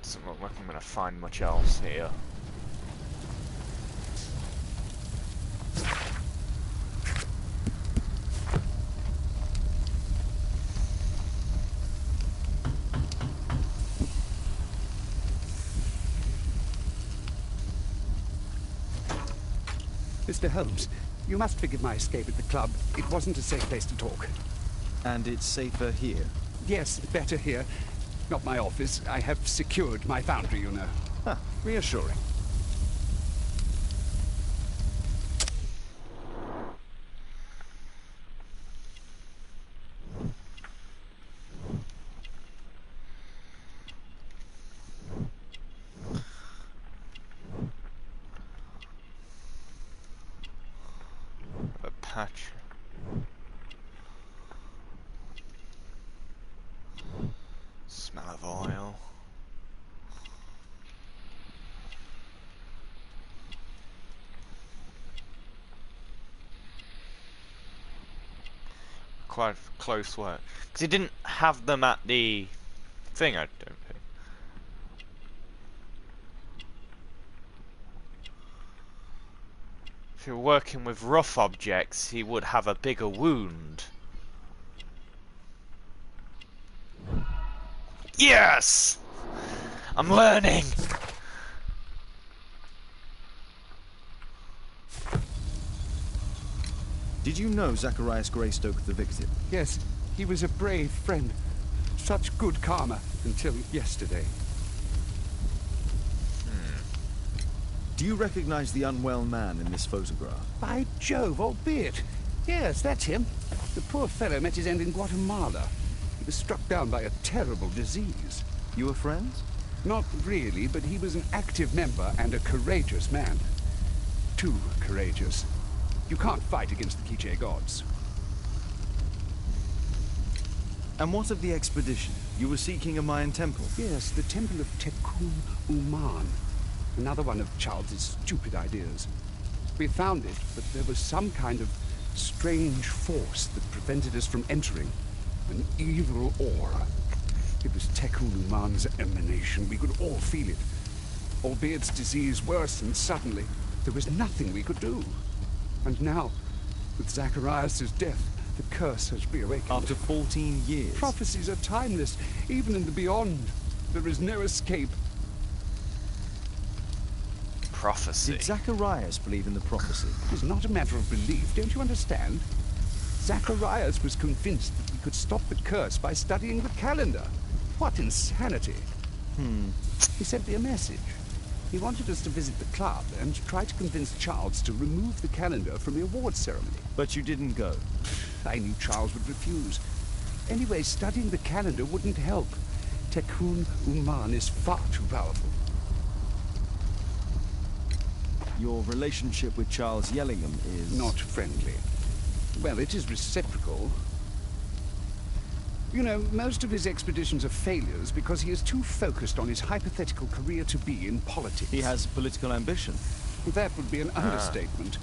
Doesn't look like I'm gonna find much else here. Mr. Holmes, you must forgive my escape at the club. It wasn't a safe place to talk. And it's safer here? Yes, better here. Not my office. I have secured my foundry, you know. Ah, reassuring. A patch. Smell of oil. Quite close work. Because he didn't have them at the thing, I don't think. If you're working with rough objects, he would have a bigger wound. Yes! I'm learning! Did you know Zacharias Greystoke, the victim? Yes, he was a brave friend. Such good karma until yesterday. Do you recognize the unwell man in this photograph? By Jove, albeit. Yes, that's him. The poor fellow met his end in Guatemala. He was struck down by a terrible disease. You were friends? Not really, but he was an active member and a courageous man. Too courageous. You can't fight against the Quiche gods. And what of the expedition? You were seeking a Mayan temple? Yes, the temple of Tikkun Uman. Another one of Charles's stupid ideas. We found it, but there was some kind of strange force that prevented us from entering. An evil aura. It was Tikkun Uman's emanation. We could all feel it. Albeit its disease worsened suddenly, there was nothing we could do. And now, with Zacharias' death, the curse has reawakened. After 14 years? Prophecies are timeless, even in the beyond. There is no escape. Prophecy. Did Zacharias believe in the prophecy? It was not a matter of belief, don't you understand? Zacharias was convinced that we could stop the curse by studying the calendar. What insanity! He sent me a message. He wanted us to visit the club and try to convince Charles to remove the calendar from the awards ceremony. But you didn't go? I knew Charles would refuse. Anyway, studying the calendar wouldn't help. Tikkun Uman is far too powerful. Your relationship with Charles Yellingham is... Not friendly. Well, it is reciprocal. You know, most of his expeditions are failures because he is too focused on his hypothetical career to be in politics. He has political ambition. That would be an understatement.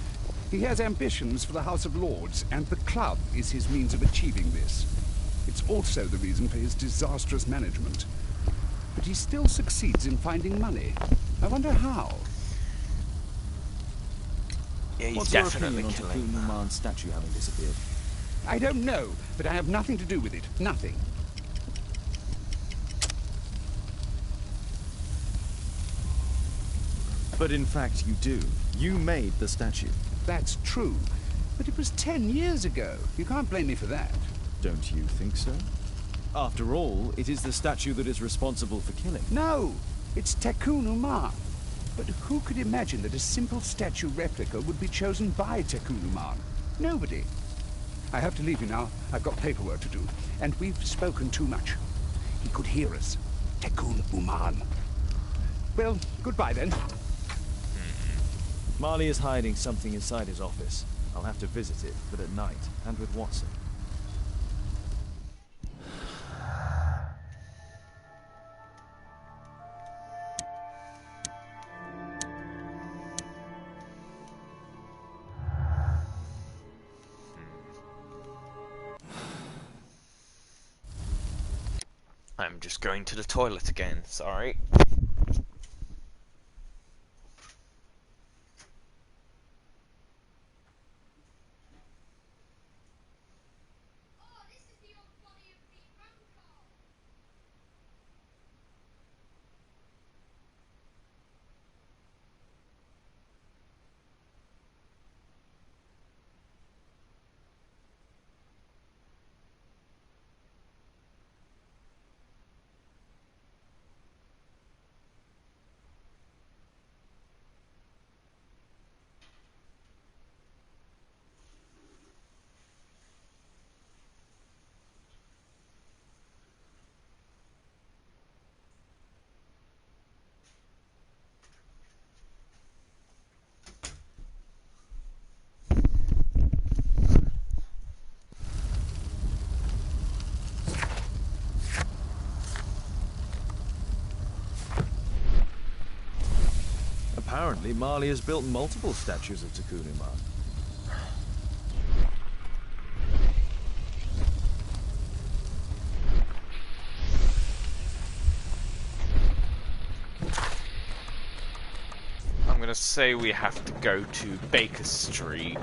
He has ambitions for the House of Lords, and the club is his means of achieving this. It's also the reason for his disastrous management. But he still succeeds in finding money. I wonder how. Yeah, he's What's your definitely opinion on killing. Tikkun Uman's statue having disappeared? I don't know, but I have nothing to do with it. Nothing. But in fact you do. You made the statue. That's true. But it was 10 years ago. You can't blame me for that. Don't you think so? After all, it is the statue that is responsible for killing. No, it's Tekun Uman. But who could imagine that a simple statue replica would be chosen by Tekun Uman? Nobody. I have to leave you now. I've got paperwork to do. And we've spoken too much. He could hear us. Tekun Uman. Well, goodbye then. Marley is hiding something inside his office. I'll have to visit it, but at night, and with Watson. I'm just going to the toilet again, sorry. Apparently, Marley has built multiple statues of Tekun Uman. I'm gonna say we have to go to Baker Street.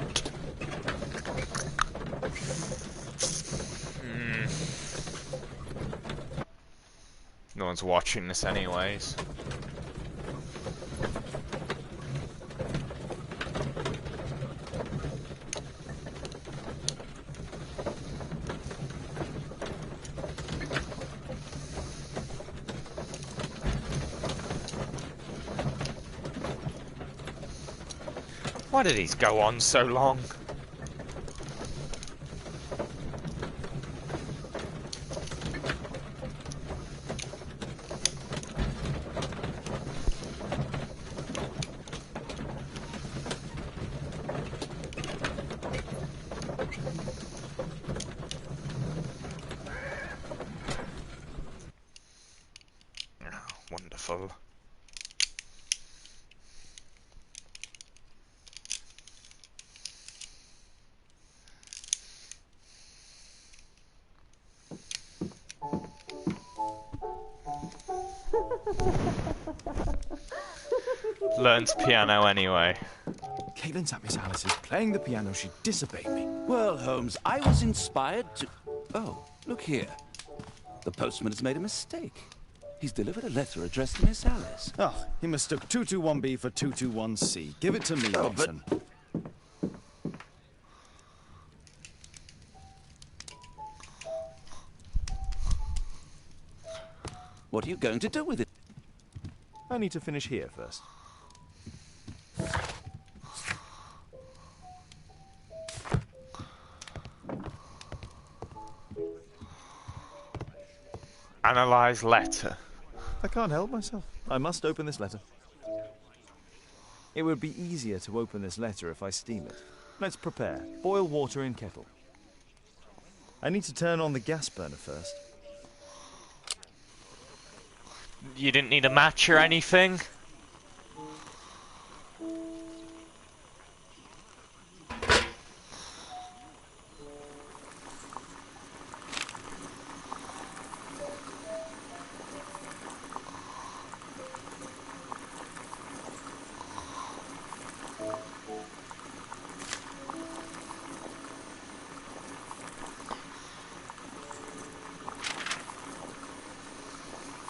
No one's watching this anyways. Why did these go on so long? Oh, wonderful. Learns piano anyway. Caitlin's at Miss Alice's playing the piano. She'd disobeyed me. Well, Holmes, I was inspired to... Oh, look here. The postman has made a mistake. He's delivered a letter addressed to Miss Alice. Oh, he mistook 221B for 221C. Give it to me, Watson. What are you going to do with it? I need to finish here first. Analyze letter. I can't help myself. I must open this letter. It would be easier to open this letter if I steam it. Let's prepare. Boil water in kettle. I need to turn on the gas burner first. You didn't need a match or anything?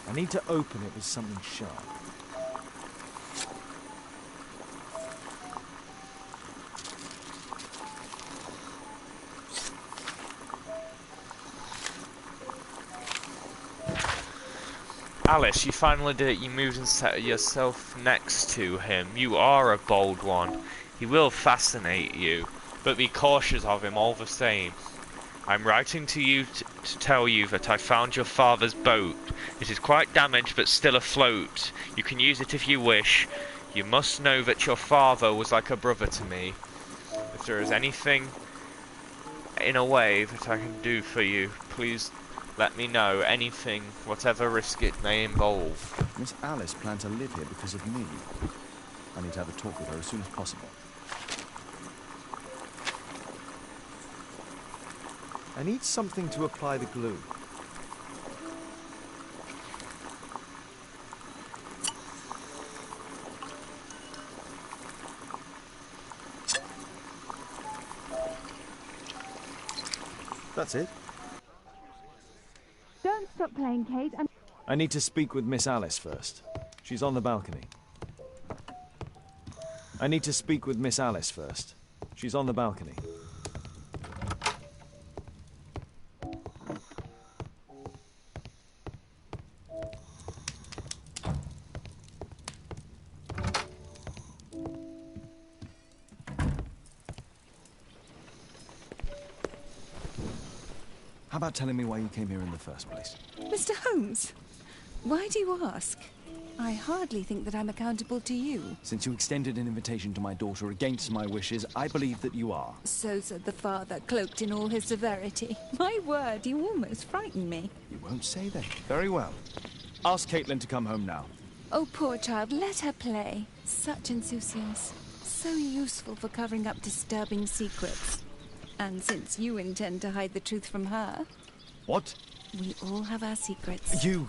I need to open it with something sharp. Alice, you finally did it. You moved and set yourself next to him. You are a bold one. He will fascinate you, but be cautious of him all the same. I'm writing to you to tell you that I found your father's boat. It is quite damaged, but still afloat. You can use it if you wish. You must know that your father was like a brother to me. If there is anything in a way that I can do for you, please let me know. Anything, whatever risk it may involve. Miss Alice planned to live here because of me. I need to have a talk with her as soon as possible. I need something to apply the glue. That's it. Don't stop playing, Kate. I need to speak with Miss Alice first. She's on the balcony. I need to speak with Miss Alice first. She's on the balcony. How about telling me why you came here in the first place? Mr. Holmes, why do you ask? I hardly think that I'm accountable to you. Since you extended an invitation to my daughter against my wishes, I believe that you are. So said the father, cloaked in all his severity. My word, you almost frightened me. You won't say that. Very well. Ask Caitlin to come home now. Oh, poor child, let her play. Such insouciance. So useful for covering up disturbing secrets. And since you intend to hide the truth from her... What? We all have our secrets. You...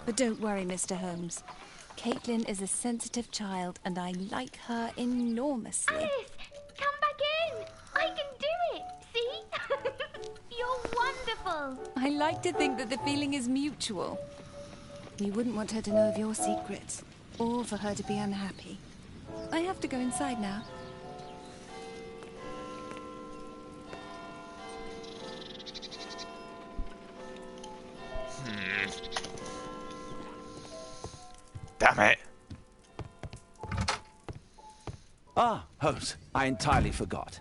But don't worry, Mr. Holmes. Caitlin is a sensitive child, and I like her enormously. Alice, come back in. I can do it. See? You're wonderful. I like to think that the feeling is mutual. You wouldn't want her to know of your secrets, or for her to be unhappy. I have to go inside now. Damn it. Ah, Holmes, I entirely forgot.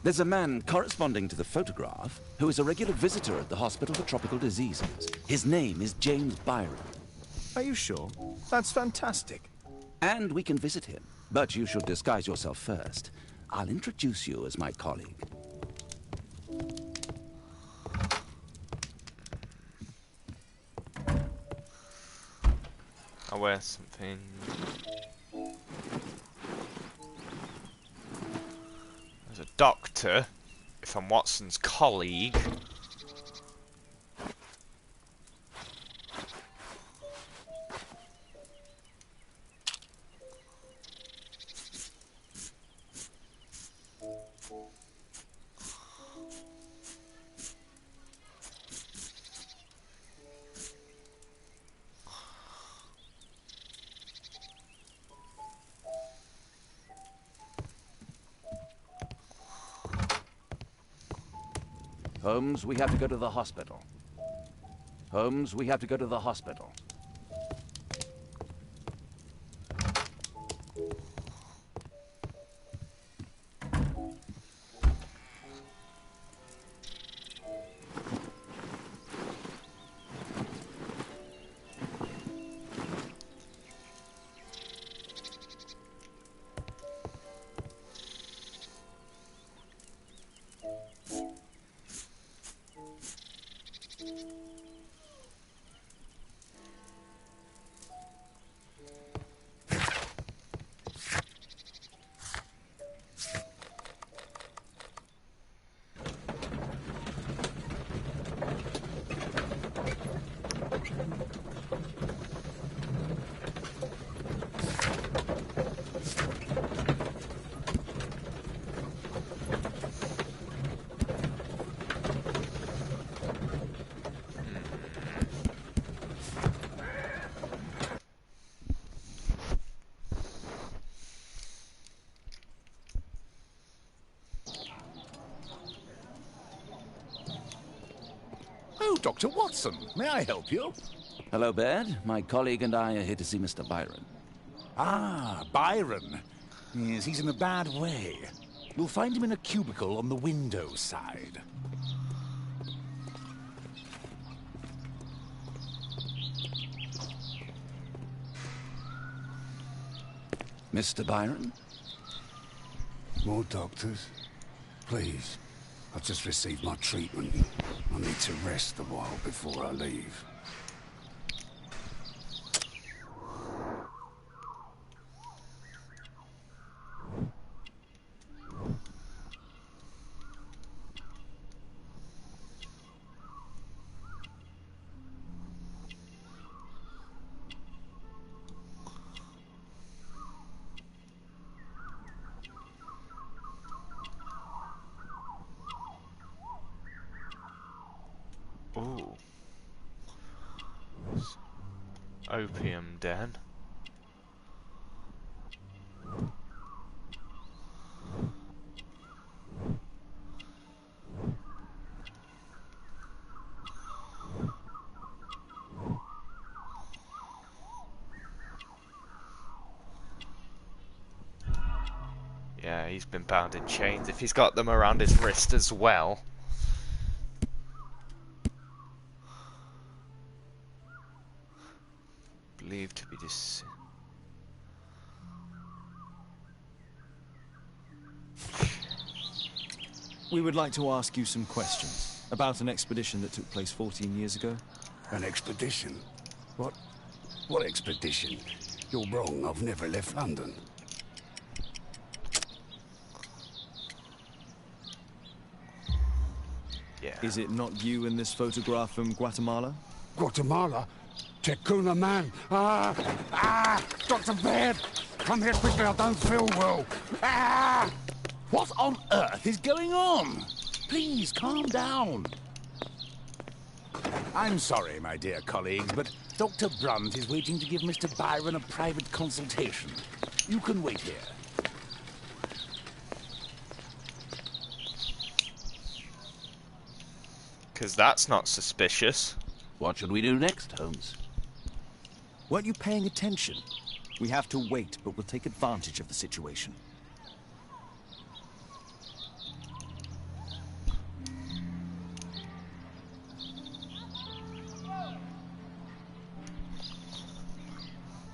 There's a man corresponding to the photograph who is a regular visitor at the Hospital for Tropical Diseases. His name is James Byron. Are you sure? That's fantastic. And we can visit him, but you should disguise yourself first. I'll introduce you as my colleague. I'll wear something. As a doctor, if I'm Watson's colleague. Holmes, we have to go to the hospital. Holmes, we have to go to the hospital. Oh, Dr. Watson, may I help you? Hello, Baird. My colleague and I are here to see Mr. Byron. Ah, Byron. Yes, he's in a bad way. You'll find him in a cubicle on the window side. Mr. Byron? More doctors? Please. I've just received my treatment. I need to rest a while before I leave. Ooh. Opium den. Yeah, he's been bound in chains if he's got them around his wrist as well. Believed to be this. We would like to ask you some questions about an expedition that took place 14 years ago. An expedition? What expedition? You're wrong, I've never left London. Yeah. Is it not you in this photograph from Guatemala? Guatemala? Tecuna man! Dr. Baird! Come here quickly, I don't feel well! What on earth is going on? Please, calm down. I'm sorry, my dear colleagues, but Dr. Brunt is waiting to give Mr. Byron a private consultation. You can wait here. Because that's not suspicious. What should we do next, Holmes? Weren't you paying attention? We have to wait, but we'll take advantage of the situation.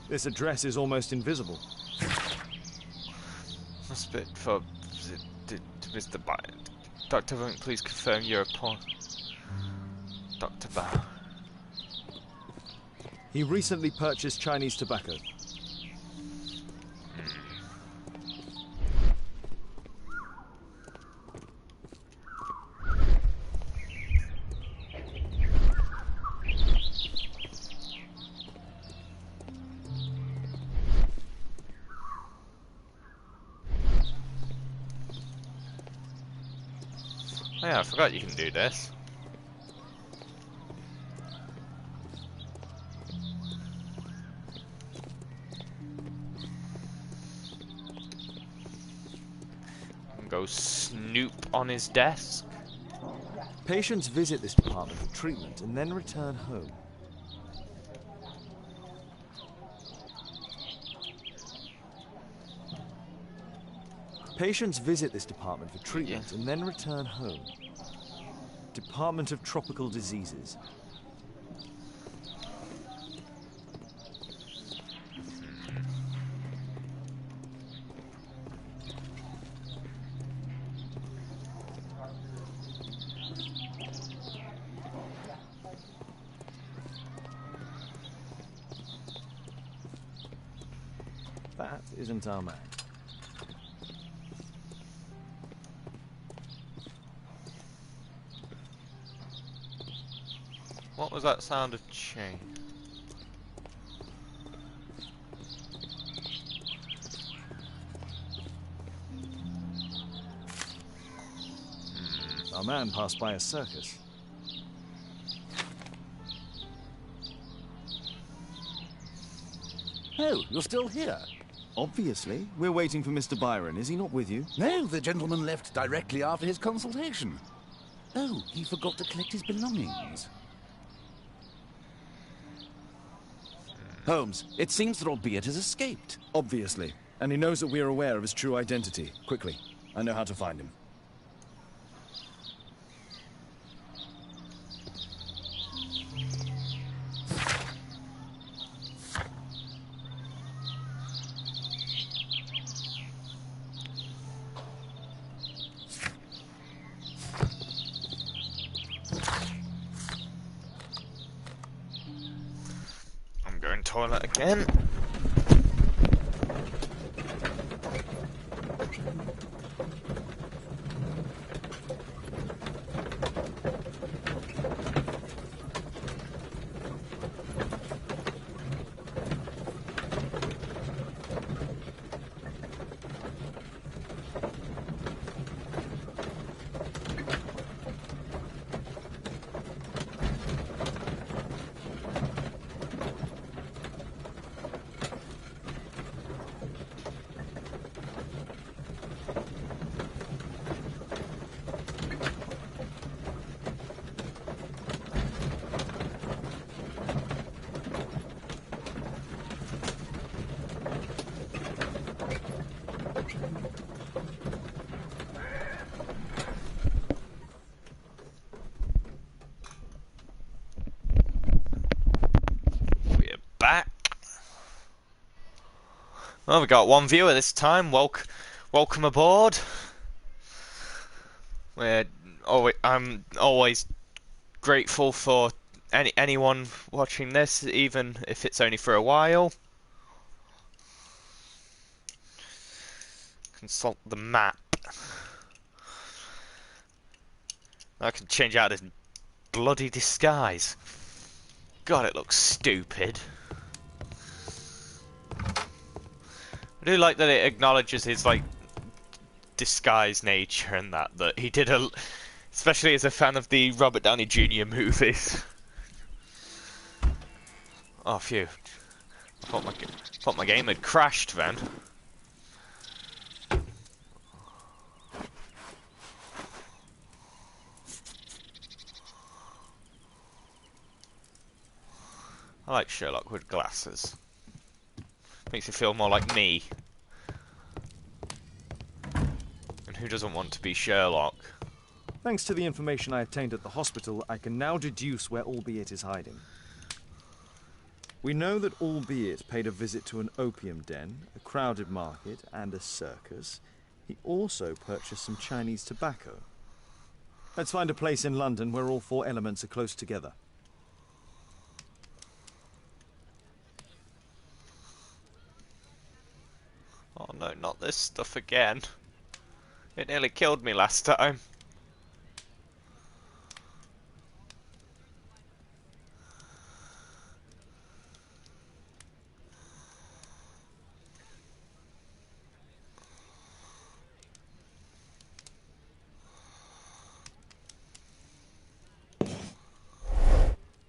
This address is almost invisible. That's a bit for Mr. Byron. Dr. Byron, please confirm your appointment. Dr. Byron. He recently purchased Chinese tobacco. Oh yeah, I forgot you can do this. Go snoop on his desk. Patients visit this department for treatment and then return home. Patients visit this department for treatment and then return home. Department of Tropical Diseases. That isn't our man. What was that sound of chain? Our man passed by a circus. Oh, you're still here? Obviously. We're waiting for Mr. Byron. Is he not with you? No, the gentleman left directly after his consultation. Oh, he forgot to collect his belongings. Holmes, it seems that Albeit has escaped. Obviously. And he knows that we are aware of his true identity. Quickly, I know how to find him. I'm going toilet again. Back. Well, we got one viewer this time. Welcome aboard. I'm always grateful for anyone watching this, even if it's only for a while. Consult the map. I can change out this bloody disguise. God, it looks stupid. I do like that it acknowledges his, like, disguise nature and that he did especially as a fan of the Robert Downey Jr. movies. Oh, phew. I thought my game had crashed then. I like Sherlock with glasses. Makes you feel more like me. And who doesn't want to be Sherlock? Thanks to the information I obtained at the hospital, I can now deduce where Albeit is hiding. We know that Albeit paid a visit to an opium den, a crowded market, and a circus. He also purchased some Chinese tobacco. Let's find a place in London where all four elements are close together. Oh no, not this stuff again. It nearly killed me last time.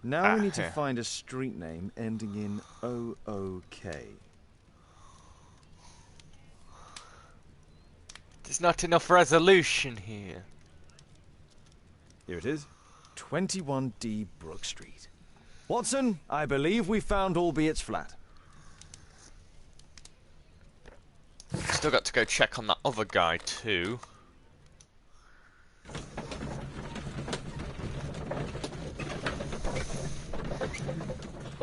Now we need to find a street name ending in OOK. There's not enough resolution here. Here it is. 21D Brook Street. Watson, I believe we found Albeit's flat. Still got to go check on that other guy too.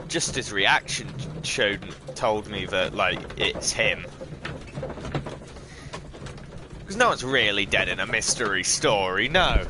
Just his reaction told me that, like, it's him. Because no one's really dead in a mystery story, no.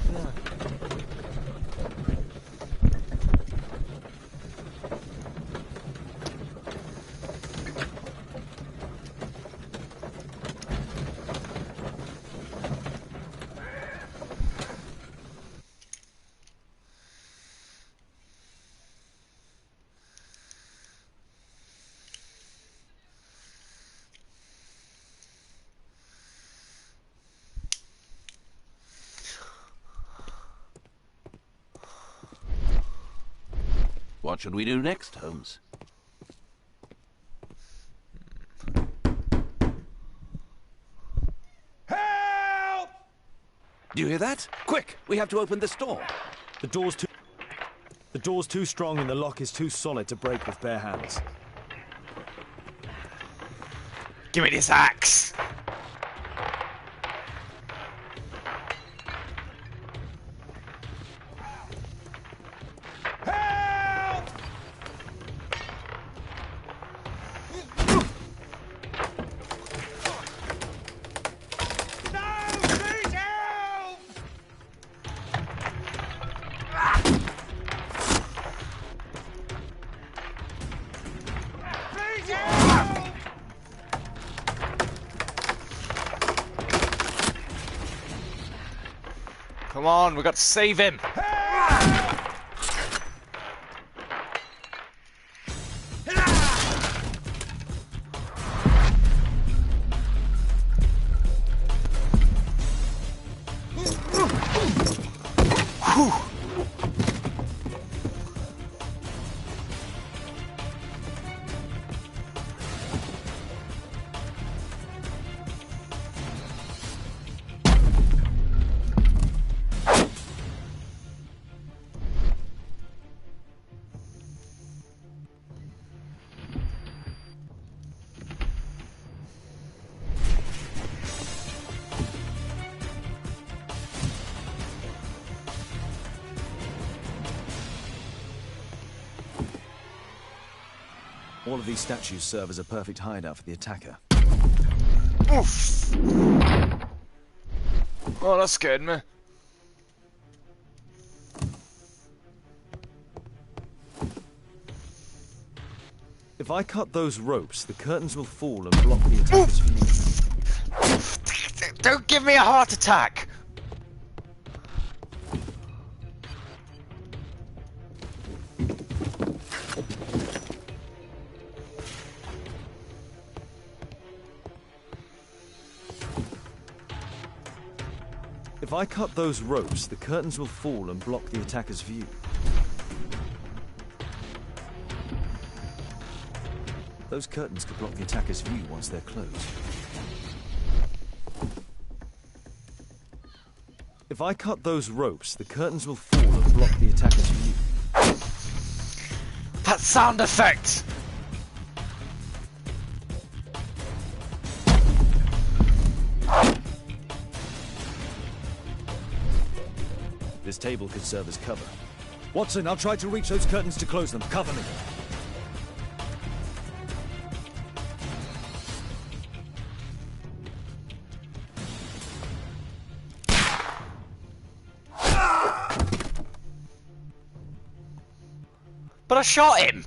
What should we do next, Holmes? Help! Do you hear that? Quick! We have to open this door. The door's too strong and the lock is too solid to break with bare hands. Give me this axe. Come on, we got to save him. All of these statues serve as a perfect hideout for the attacker. Oof. Oh, that scared me. If I cut those ropes, the curtains will fall and block the attacker's view. Don't give me a heart attack. If I cut those ropes, the curtains will fall and block the attacker's view. Those curtains could block the attacker's view once they're closed. If I cut those ropes, the curtains will fall and block the attacker's view. That sound effect! This table could serve as cover. Watson, I'll try to reach those curtains to close them. Cover me. But I shot him!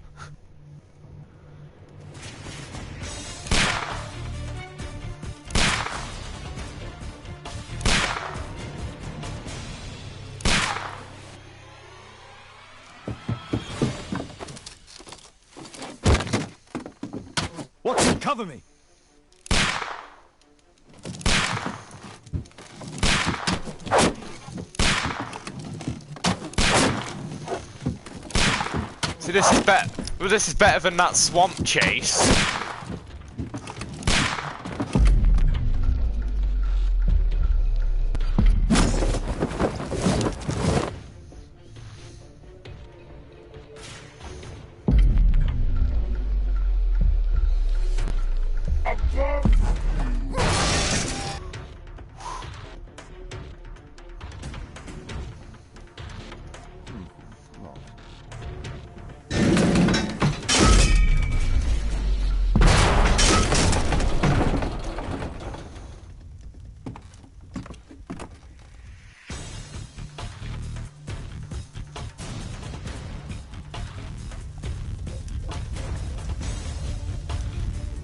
Watson, cover me! See, this is better. Well, this is better than that swamp chase.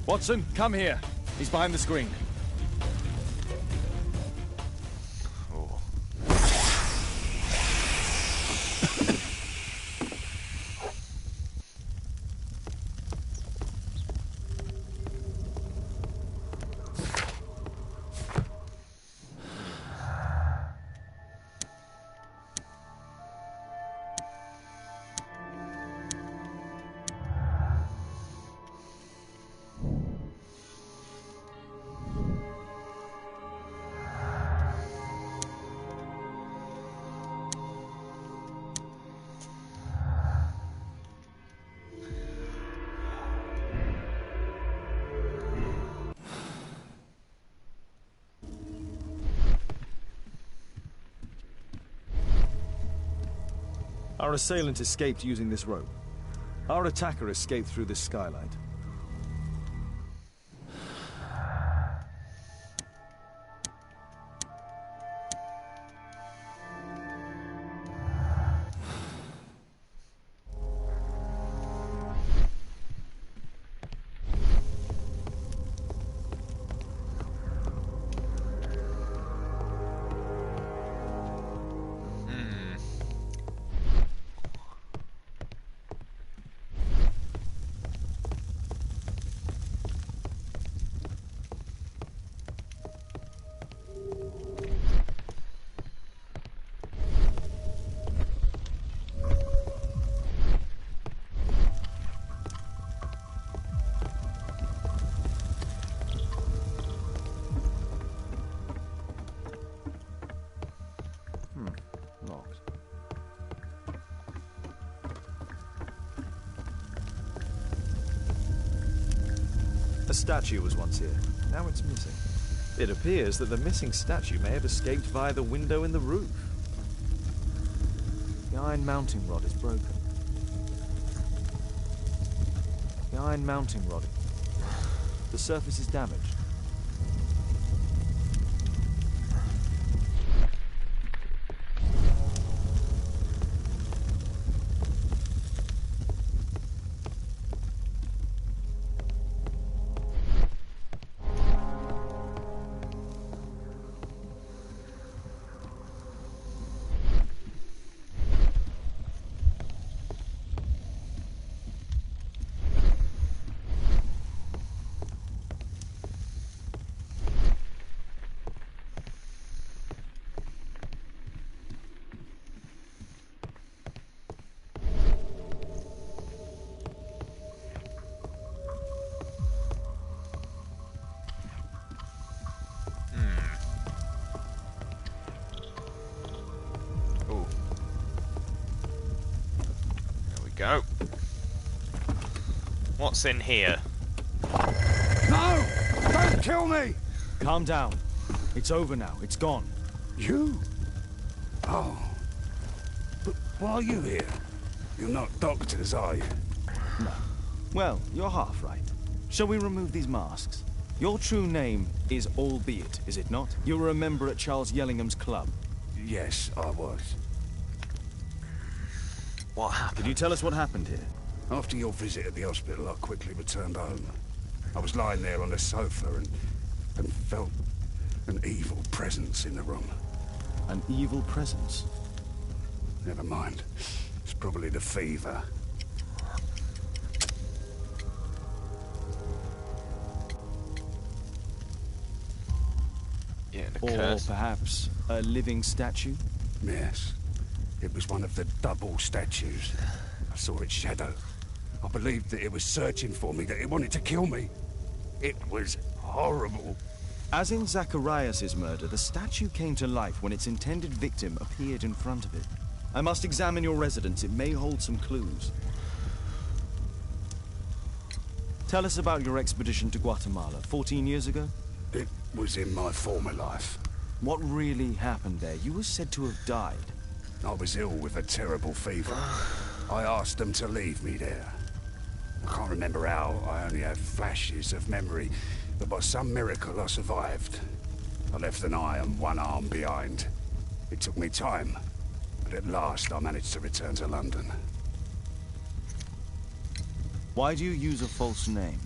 Watson, come here. He's behind the screen. Our assailant escaped using this rope. Our attacker escaped through this skylight. Locked. A statue was once here. Now it's missing. It appears that the missing statue may have escaped via the window in the roof. The iron mounting rod is broken. The iron mounting rod. The surface is damaged. Go. What's in here? No! Don't kill me! Calm down. It's over now. It's gone. You? Oh. But why are you here? You're not doctors, are you? No. Well, you're half right. Shall we remove these masks? Your true name is Albeit, is it not? You were a member at Charles Yellingham's club. Yes, I was. What happened? Could you tell us what happened here? After your visit at the hospital, I quickly returned home. I was lying there on the sofa and felt an evil presence in the room. An evil presence? Never mind. It's probably the fever. Yeah, the or curse. Perhaps a living statue? Yes. It was one of the double statues. I saw its shadow. I believed that it was searching for me, that it wanted to kill me. It was horrible. As in Zacharias' murder, the statue came to life when its intended victim appeared in front of it. I must examine your residence. It may hold some clues. Tell us about your expedition to Guatemala 14 years ago. It was in my former life. What really happened there? You were said to have died. I was ill with a terrible fever. I asked them to leave me there. I can't remember how. I only have flashes of memory. But by some miracle, I survived. I left an eye and one arm behind. It took me time. But at last, I managed to return to London. Why do you use a false name?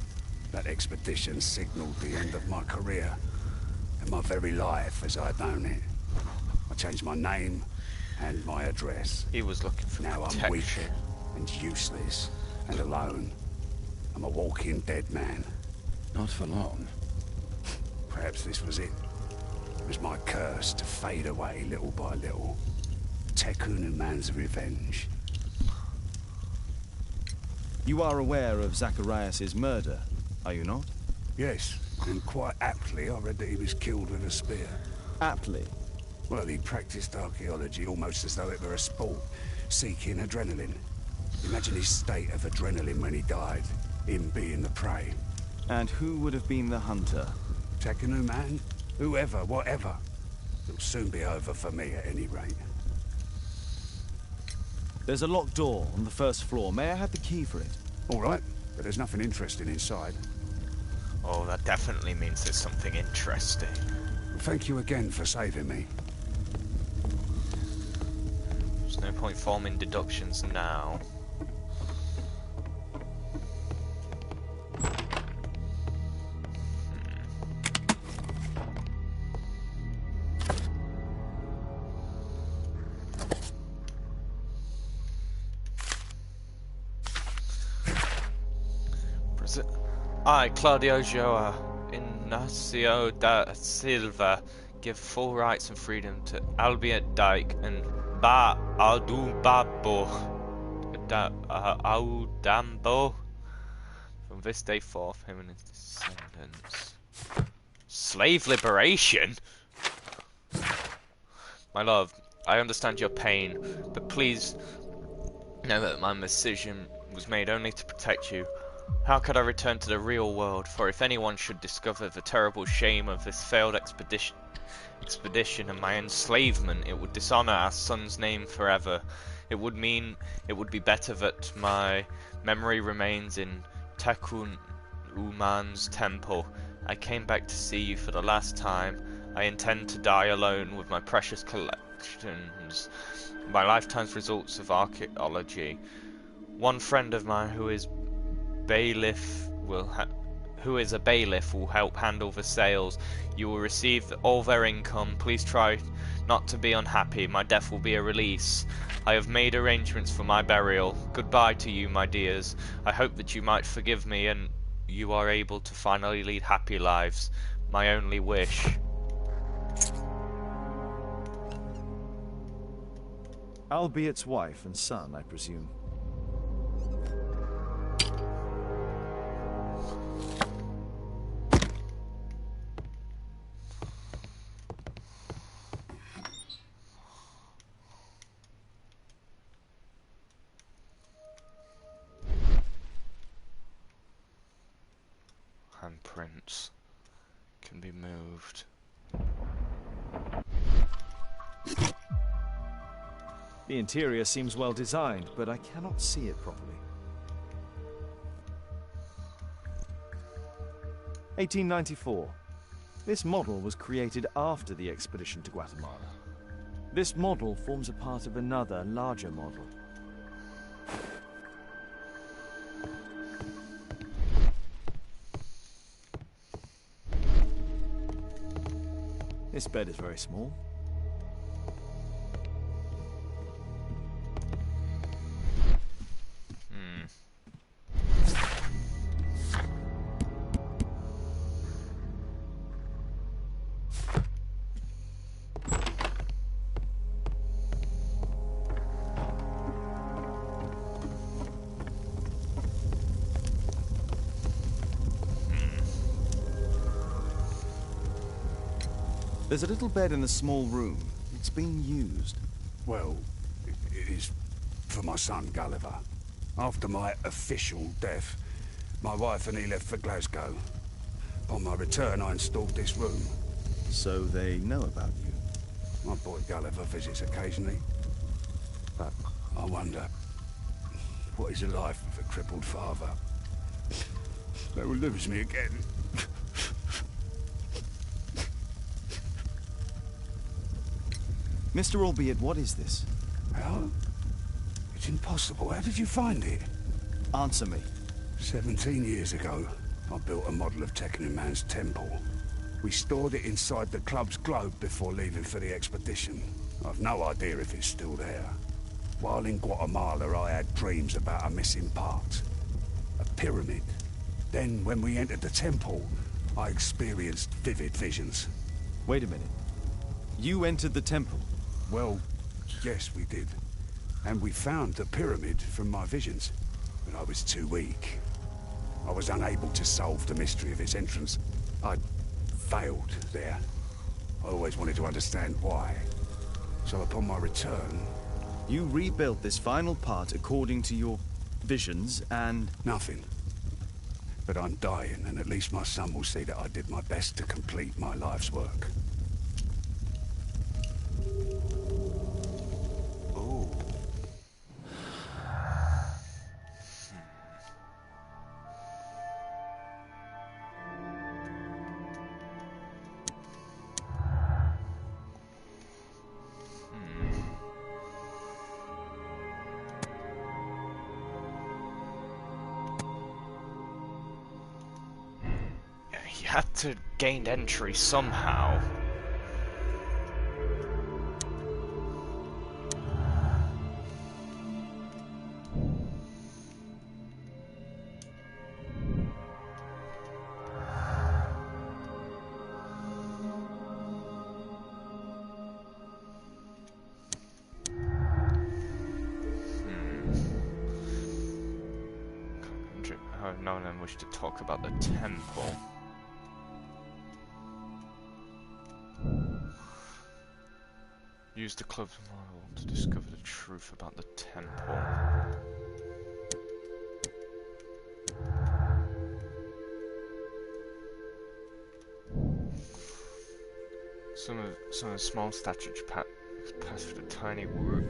That expedition signaled the end of my career. And my very life as I'd known it. I changed my name and my address. He was looking for now protection. I'm weak and useless and alone. I'm a walking dead man. Not for long. Perhaps this was it. It was my curse to fade away little by little. Tekunu man's revenge. You are aware of Zacharias' murder, are you not? Yes, and quite aptly I read that he was killed with a spear. Aptly? Well, he practiced archaeology almost as though it were a sport, seeking adrenaline. Imagine his state of adrenaline when he died, him being the prey. And who would have been the hunter? Tekunu man? Whoever, whatever. It'll soon be over for me at any rate. There's a locked door on the first floor. May I have the key for it? All right, but there's nothing interesting inside. Oh, that definitely means there's something interesting. Thank you again for saving me. There's no point forming deductions now. I, Claudio Joa Ignacio da Silva, give full rights and freedom to Albiot Dyke and Ba Aldubabo Audambo from this day forth, him and his descendants. Slave liberation? My love, I understand your pain, but please know that my decision was made only to protect you. How could I return to the real world? For if anyone should discover the terrible shame of this failed expedition and my enslavement, it would dishonor our son's name forever. It would mean it would be better that my memory remains in Tekun Uman's temple. I came back to see you for the last time. I intend to die alone with my precious collections, my lifetime's results of archaeology. One friend of mine who is a bailiff will help handle the sales. You will receive all their income. Please try not to be unhappy. My death will be a release. I have made arrangements for my burial. Goodbye to you, my dears. I hope that you might forgive me and you are able to finally lead happy lives. My only wish. Albiot's wife and son, I presume. Handprints can be moved. The interior seems well designed, but I cannot see it properly. 1894. This model was created after the expedition to Guatemala. This model forms a part of another, larger model. This bed is very small. There's a little bed in the small room. It's being used. Well, it is for my son, Gulliver. After my official death, my wife and he left for Glasgow. On my return, I installed this room. So they know about you? My boy Gulliver visits occasionally. But I wonder, what is the life of a crippled father? They will lose me again. Mr. Albiot, what is this? How? It's impossible. How did you find it? Answer me. 17 years ago, I built a model of Tekun Man's temple. We stored it inside the club's globe before leaving for the expedition. I've no idea if it's still there. While in Guatemala, I had dreams about a missing part. A pyramid. Then, when we entered the temple, I experienced vivid visions. Wait a minute. You entered the temple? Well, yes, we did. And we found the pyramid from my visions. But I was too weak. I was unable to solve the mystery of its entrance. I'd failed there. I always wanted to understand why. So upon my return... You rebuilt this final part according to your visions and... Nothing. But I'm dying, and at least my son will see that I did my best to complete my life's work. You had to gain entry somehow. No one wished to talk about the temple. Use the club's model to discover the truth about the temple. Some of the small statues pass through the tiny root.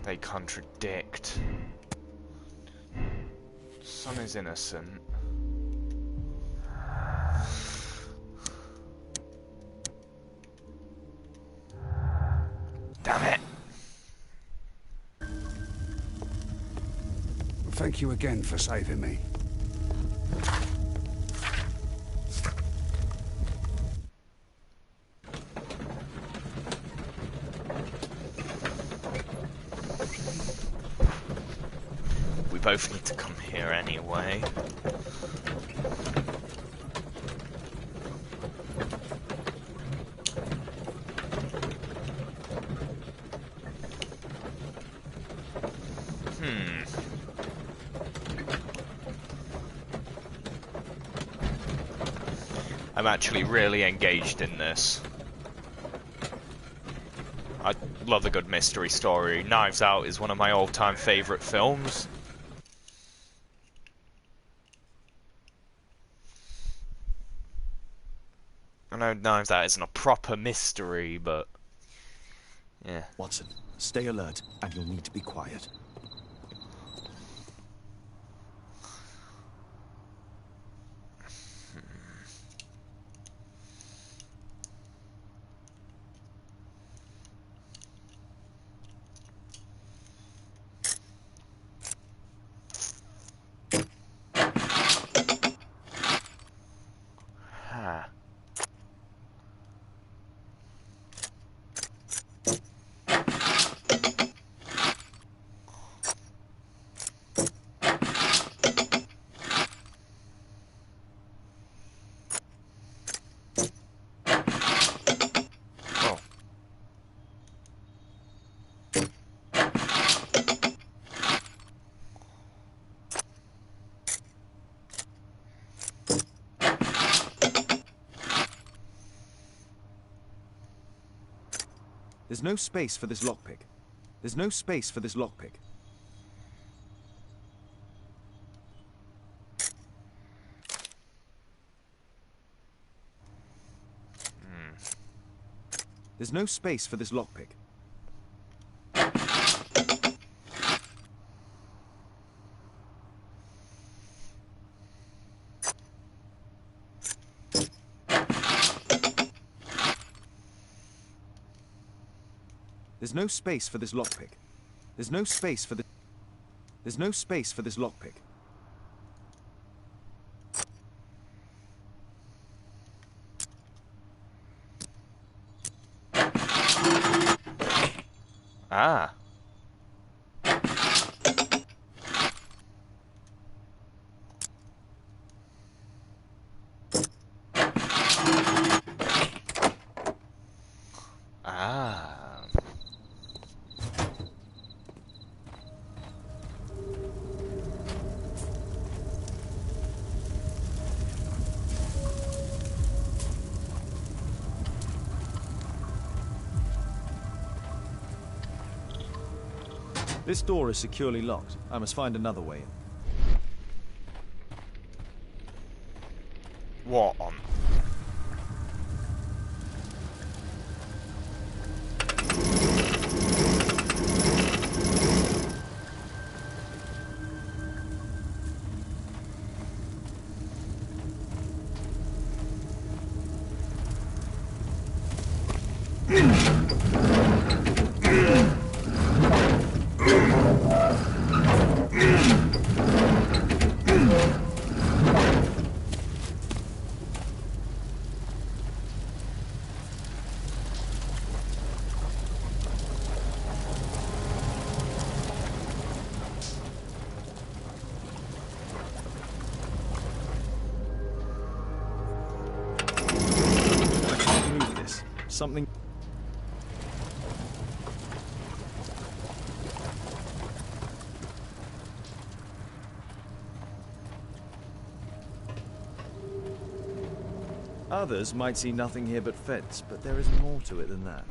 They contradict. Son is innocent. Damn it! Thank you again for saving me. We both need to come here anyway. I'm actually really engaged in this. I love a good mystery story. Knives Out is one of my all-time favourite films. I know Knives Out isn't a proper mystery, but yeah. Watson, stay alert, and you'll need to be quiet. There's no space for this lockpick. There's no space for this lockpick. There's no space for this lockpick. There's no space for this lockpick. There's no space for the... There's no space for this lockpick. Ah. Ah. This door is securely locked. I must find another way in. What on? Move this. Something. Others might see nothing here but fence, but there is more to it than that.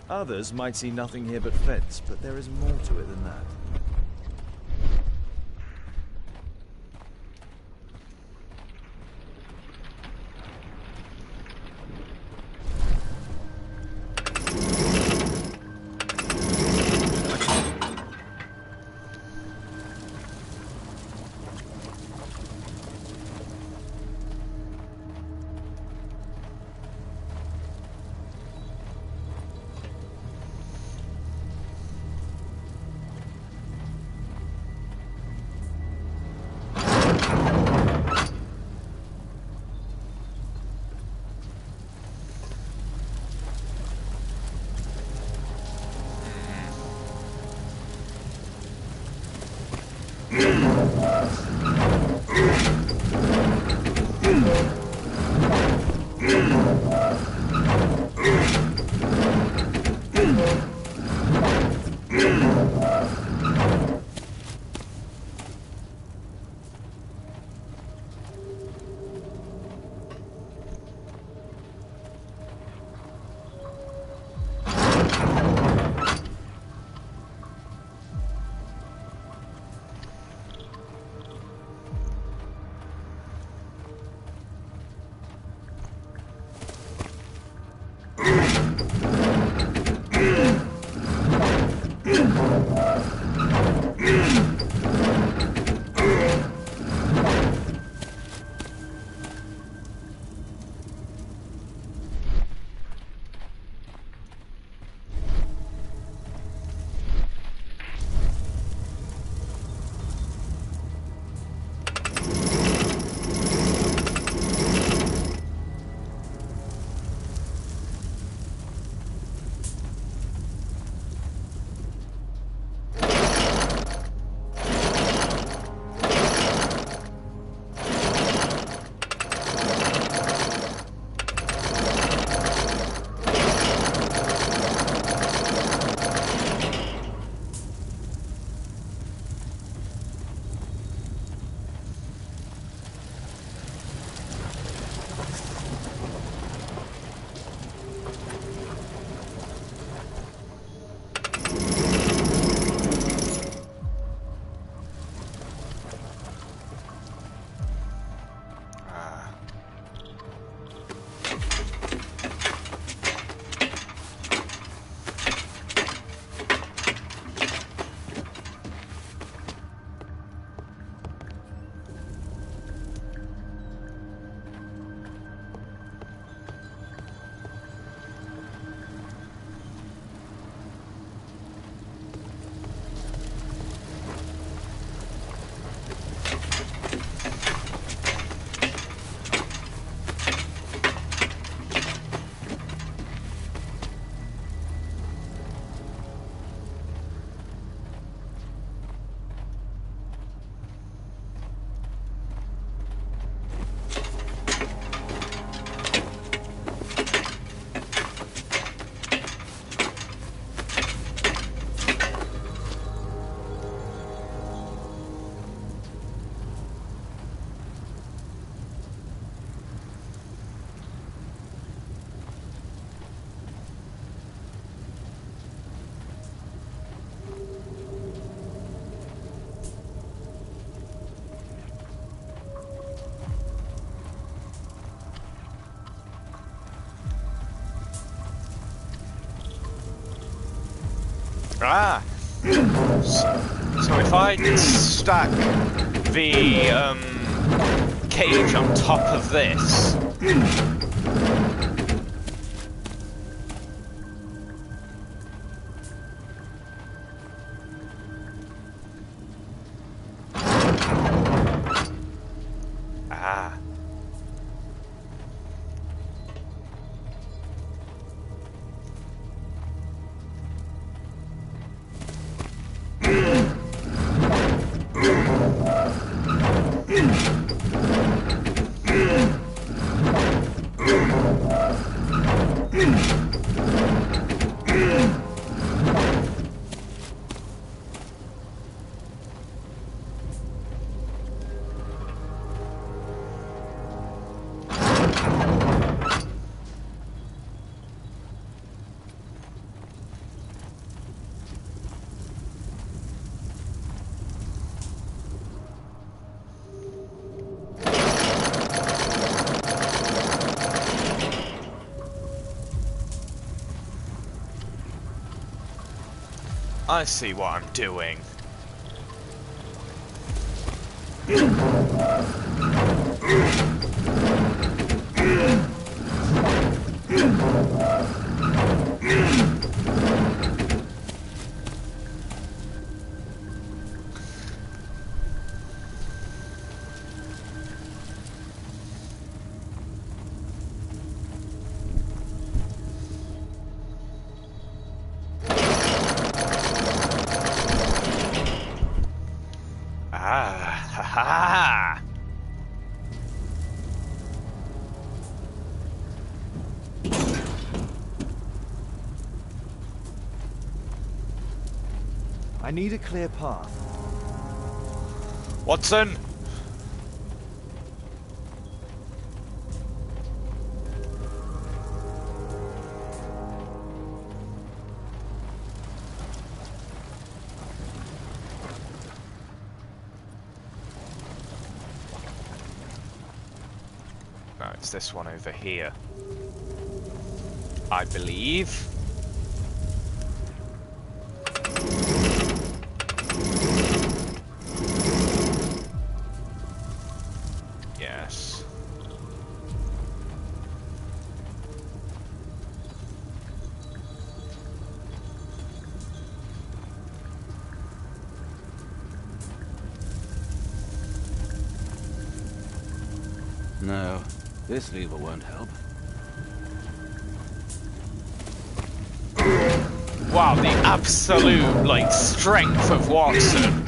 Others might see nothing here but fence, but there is more to it than that. Ah! So if I stack the cage on top of this. Ah. I see what I'm doing. Ah, ha ha! I need a clear path. Watson! No, it's this one over here. I believe. Yes. No, this lever won't help. Wow, the absolute, like, strength of Watson.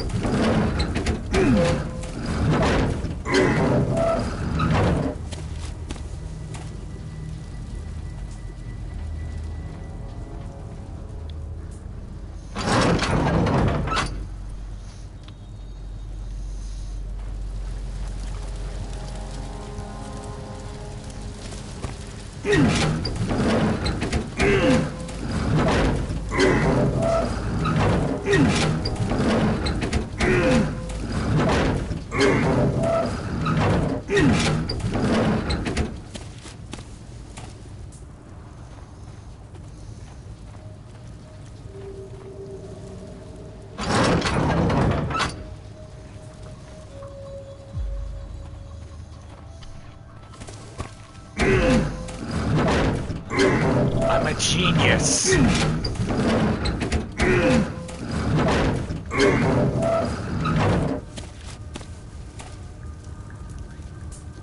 I'm a genius.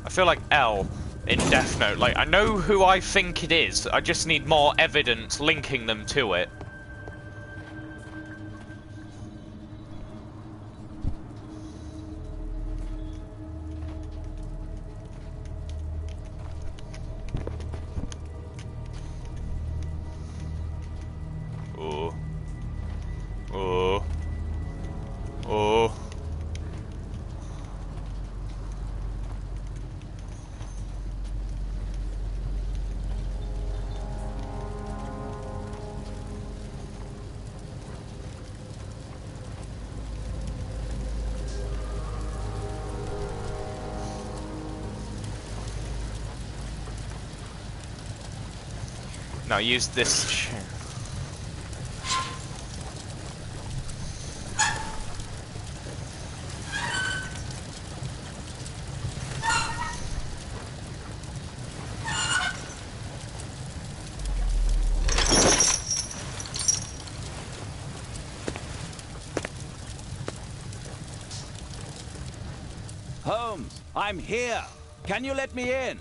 I feel like L in Death Note. Like, I know who I think it is. I just need more evidence linking them to it. Oh. Oh. Oh. Now use this. Holmes, I'm here. Can you let me in?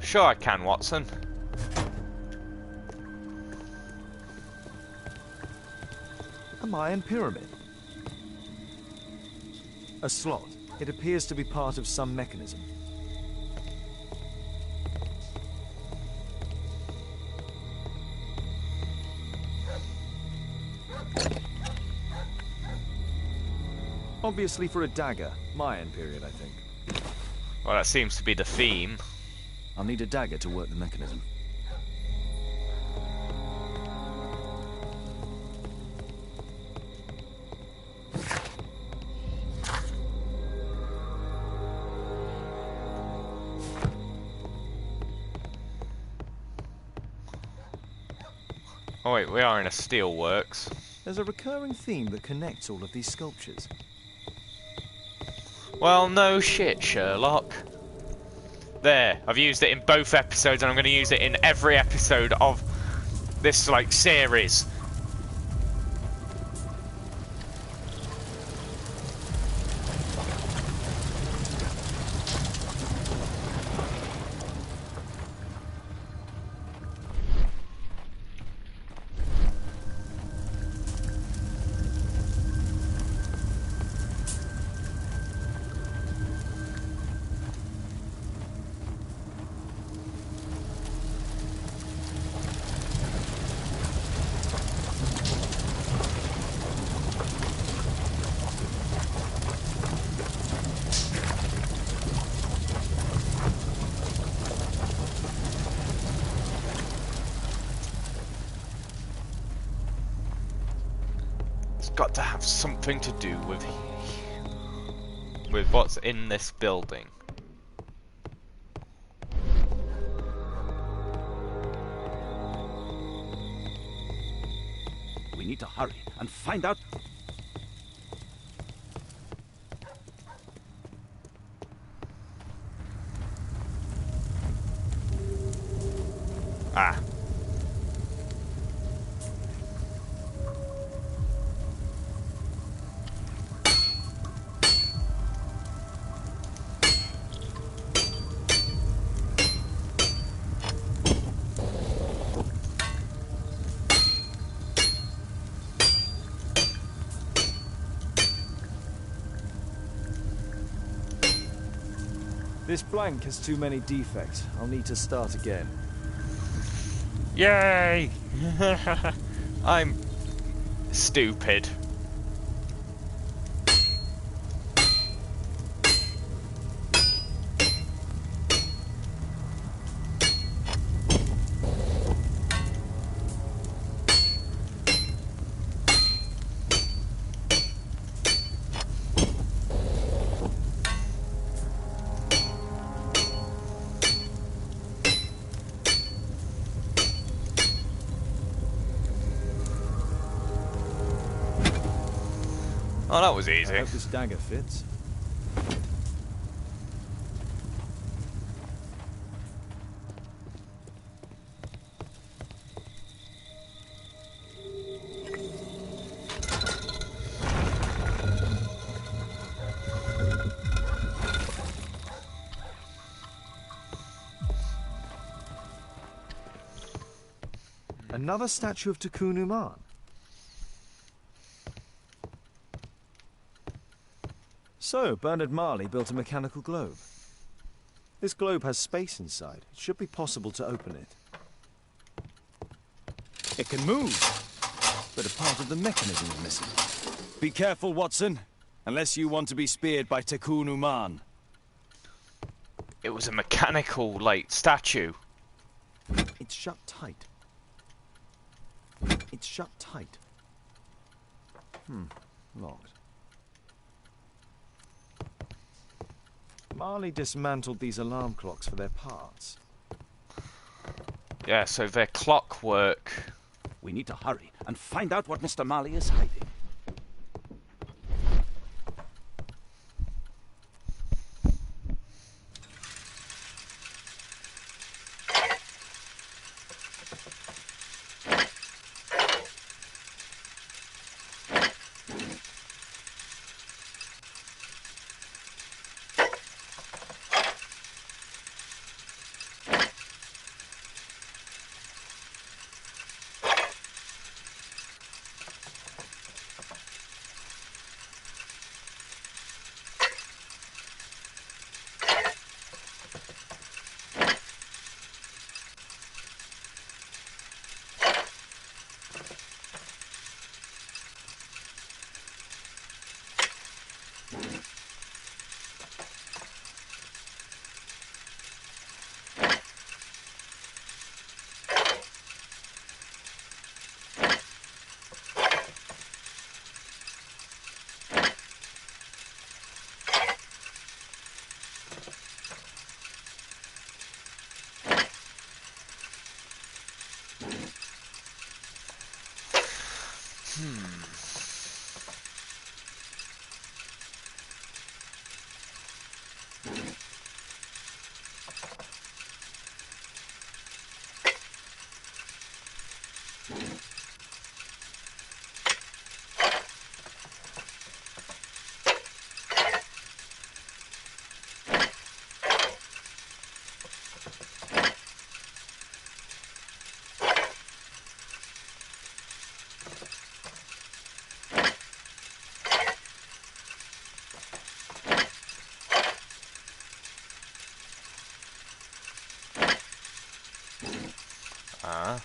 Sure I can, Watson. A Mayan pyramid. A slot. It appears to be part of some mechanism. Obviously for a dagger. Mayan period, I think. Well, that seems to be the theme. I'll need a dagger to work the mechanism. Oh wait, we are in a steelworks. There's a recurring theme that connects all of these sculptures. Well, no shit, Sherlock. There, I've used it in both episodes, and I'm going to use it in every episode of this, like, series. Got to have something to do with what's in this building. We need to hurry and find out. Ah. This blank has too many defects. I'll need to start again. Yay! I'm stupid. Oh, that was easy. I hope this dagger fits. Another statue of Tikkun Uman. So, Bernard Marley built a mechanical globe. This globe has space inside. It should be possible to open it. It can move, but a part of the mechanism is missing. Be careful, Watson, unless you want to be speared by Tikkun Uman. It was a mechanical, like, statue. It's shut tight. It's shut tight. Locked. Marley dismantled these alarm clocks for their parts. Yeah, so they're clockwork. We need to hurry and find out what Mr. Marley is hiding. Ah.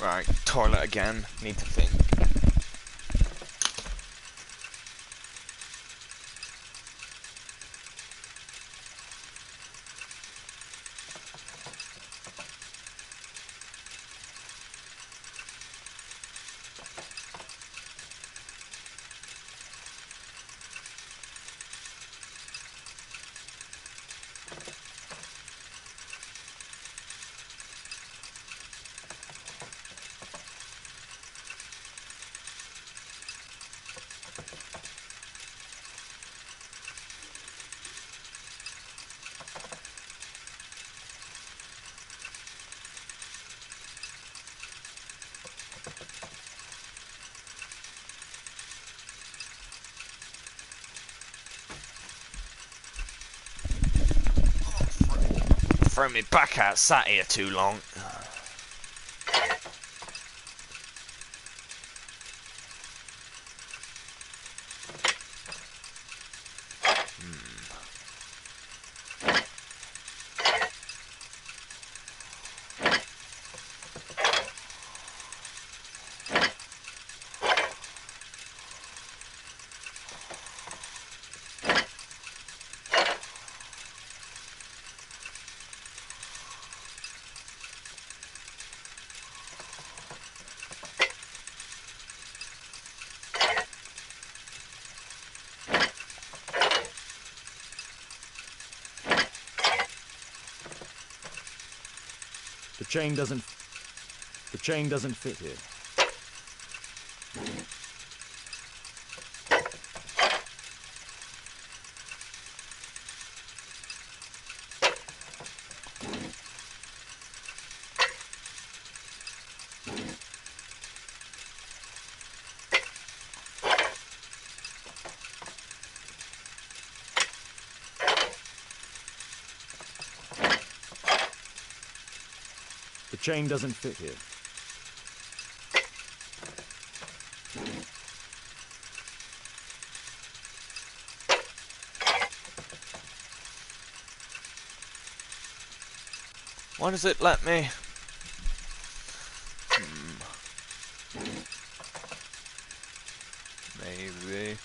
Right, toilet again. Need to think. Throw me back out, sat here too long. chain doesn't fit here. The chain doesn't fit here. Why does it let me? Maybe.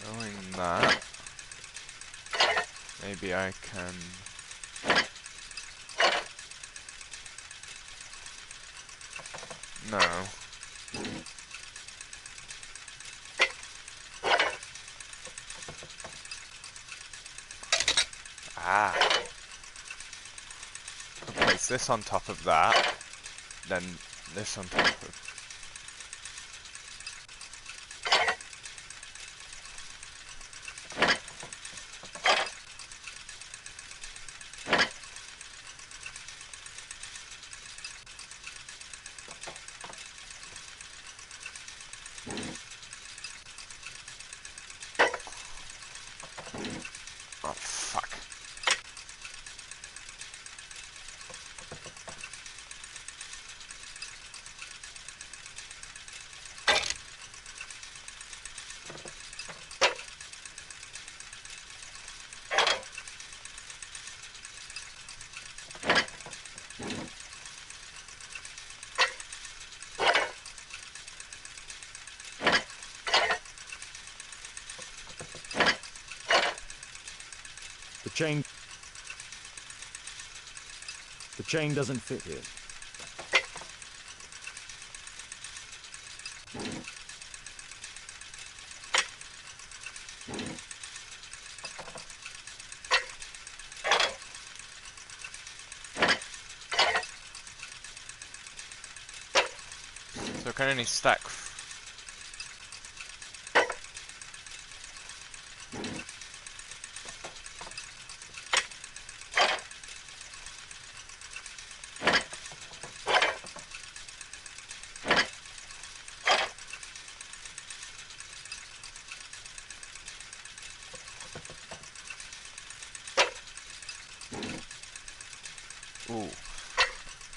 Knowing that, maybe I can... No. Ah. I'll place this on top of that, then this on top of... Oh, fuck. The chain doesn't fit here. So I can only stack... Ooh.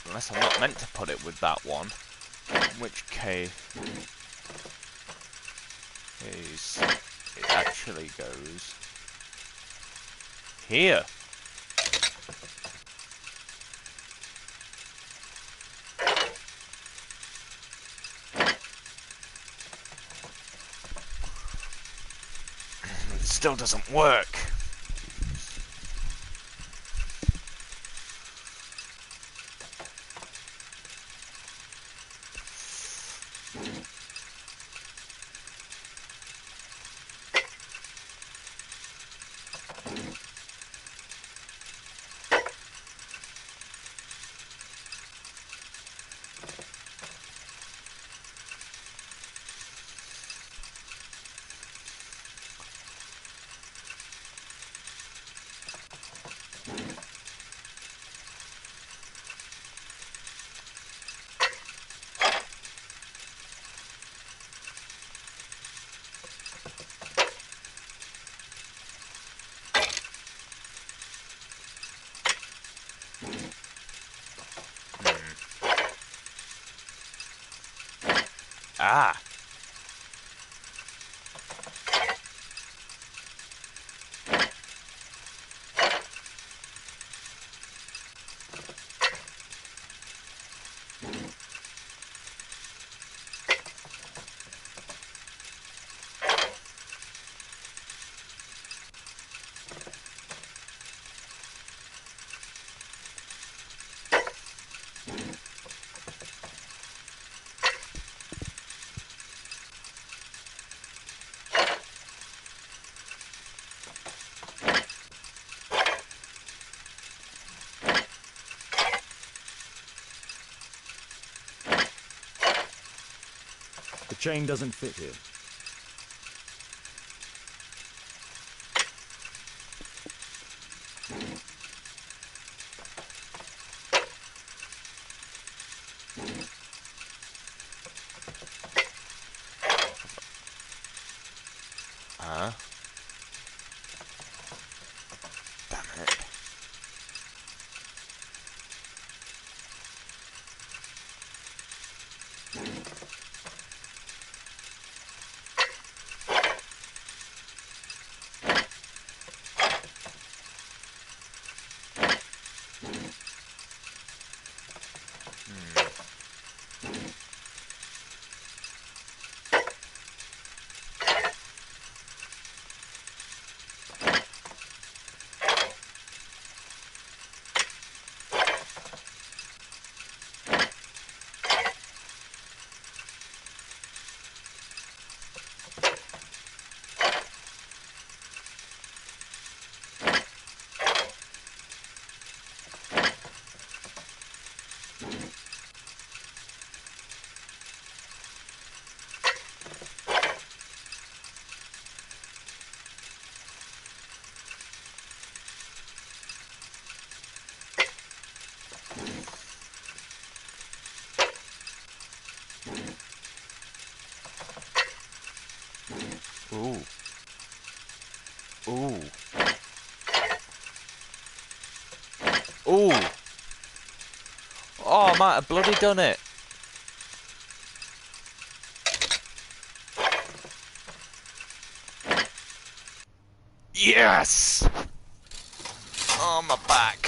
Unless I'm not meant to put it with that one. In which case... it actually goes... here! It still doesn't work. Ah. The chain doesn't fit here. Damn it. Ooh. Ooh. Ooh. Oh, I might have bloody done it. Yes! Oh, my back.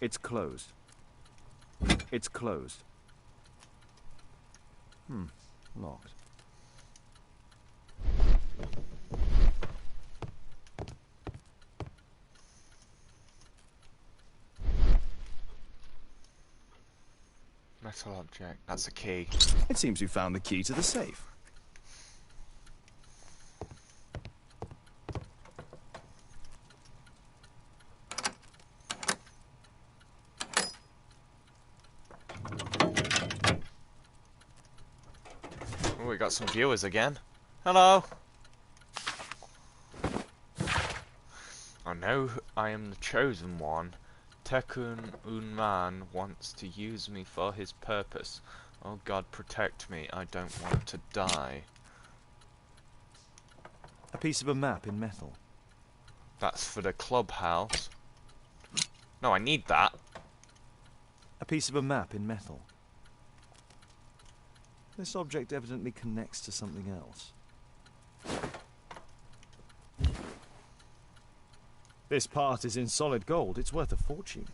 It's closed. It's closed. Locked. Metal object. That's a key. It seems we found the key to the safe. Oh, we got some viewers again. Hello. I know I am the chosen one. Tekun Unman wants to use me for his purpose. Oh God, protect me. I don't want to die. A piece of a map in metal. That's for the clubhouse. No, I need that. A piece of a map in metal. This object evidently connects to something else. This part is in solid gold. It's worth a fortune.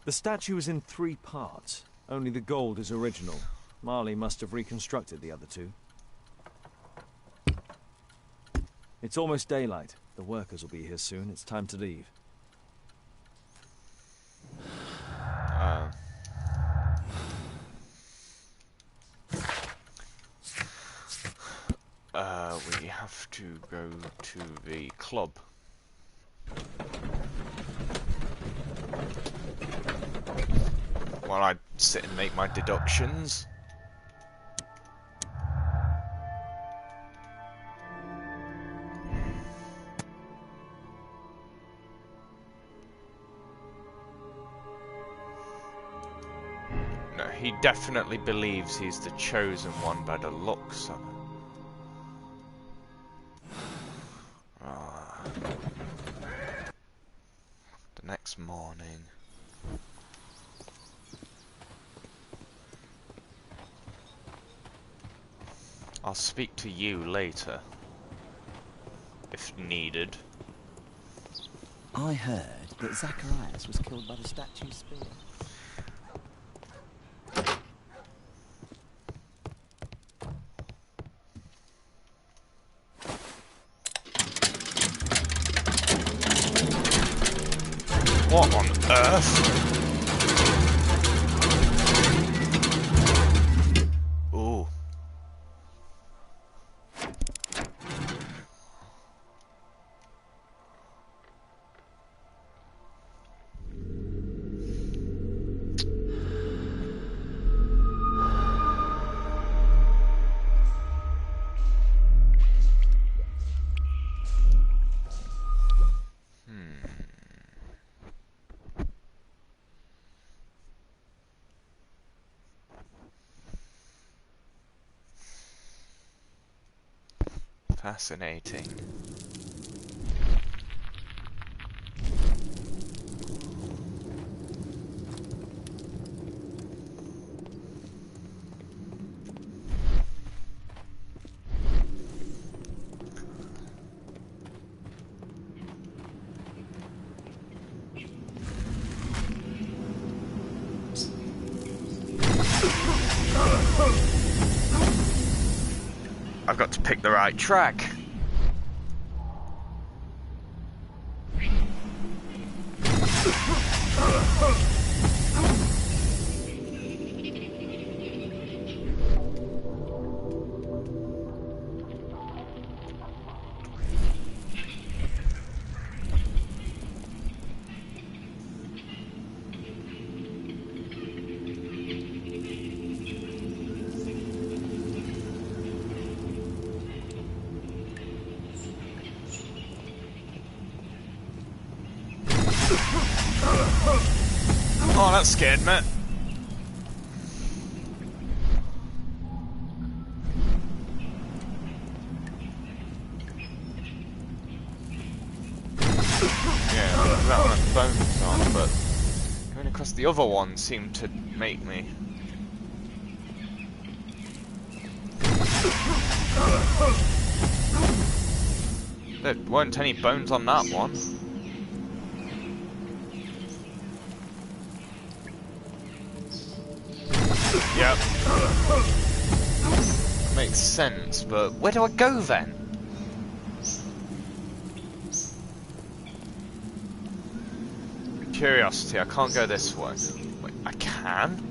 The statue is in 3 parts. Only the gold is original. Marley must have reconstructed the other 2. It's almost daylight. The workers will be here soon. It's time to leave. We have to go to the club. While I sit and make my deductions. No, he definitely believes he's the chosen one by the looks of it. The next morning. I'll speak to you later, if needed. I heard that Zacharias was killed by the statue's spear. What on earth? Ooh. Fascinating. I've got to pick the right track. Oh, that scared me. Yeah, that one had bones on, but going across the other one seemed to make me. There weren't any bones on that one. Yep. Makes sense, but where do I go then? Curiosity, I can't go this way. Wait, I can?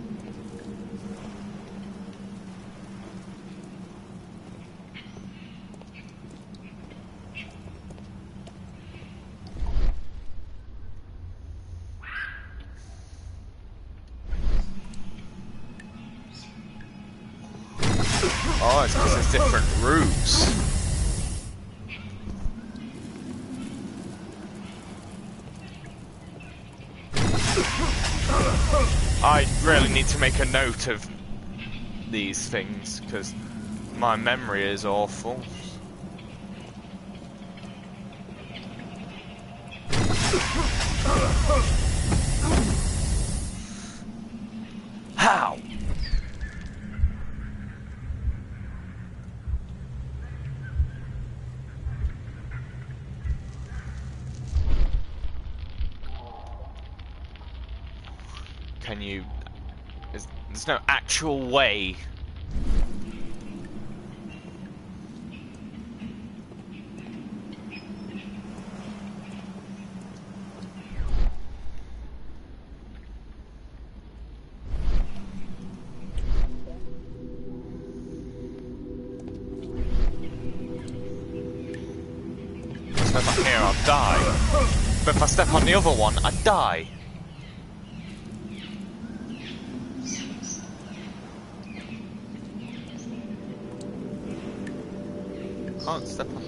Oh, it's because there's different routes. I really need to make a note of these things, because my memory is awful. How? Can you... There's no actual way. Step up here, I'll die. But if I step on the other one, I die. Can't step on.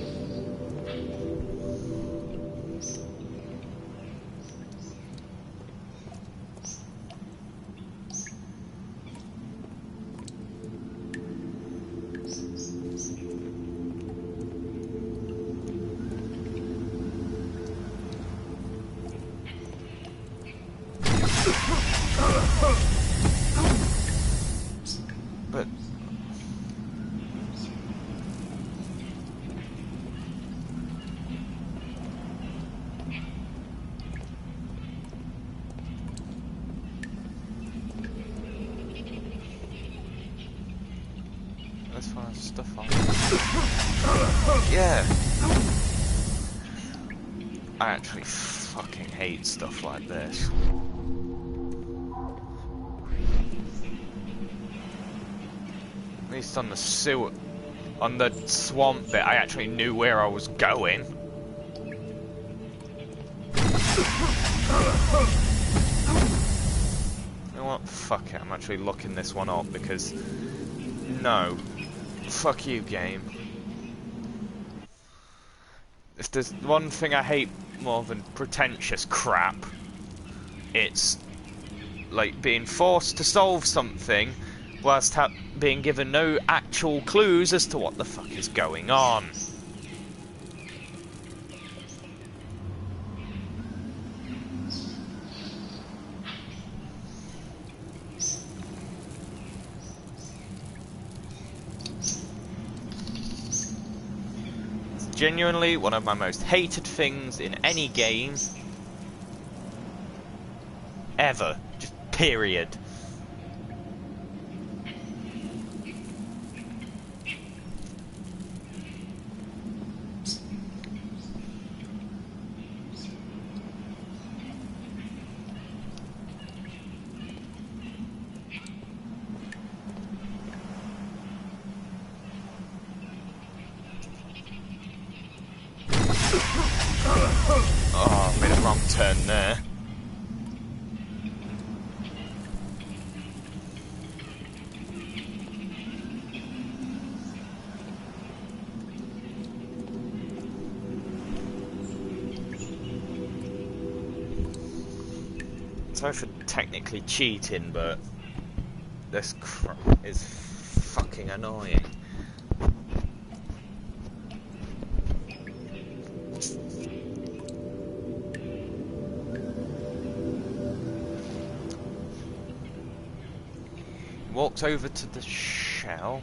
But let's find stuff on. Yeah. I actually fucking hate stuff like this. At least on the sewer, on the swamp bit, I actually knew where I was going. You know what? Fuck it. I'm actually looking this one up because no, fuck you, game. If there's one thing I hate more than pretentious crap, it's like being forced to solve something whilst being given no actual clues as to what the fuck is going on. It's genuinely one of my most hated things in any game ever. Just period. Oh, I made a wrong turn there. Sorry for technically cheating, but this crap is fucking annoying. Walked over to the shell.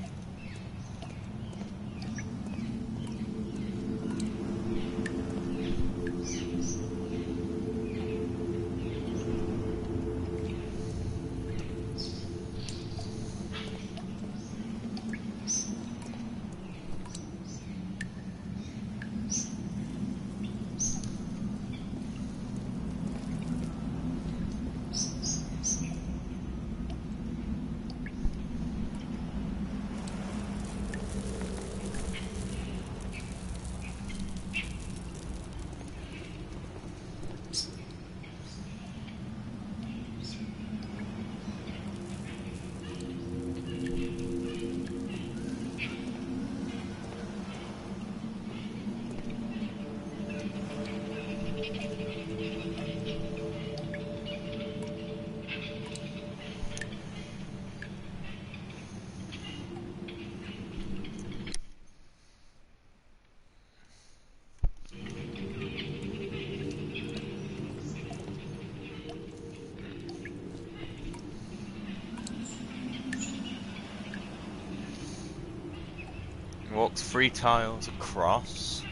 It's 3 tiles across.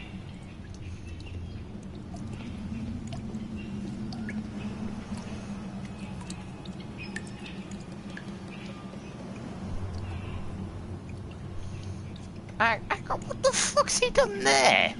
What the fuck's he done there?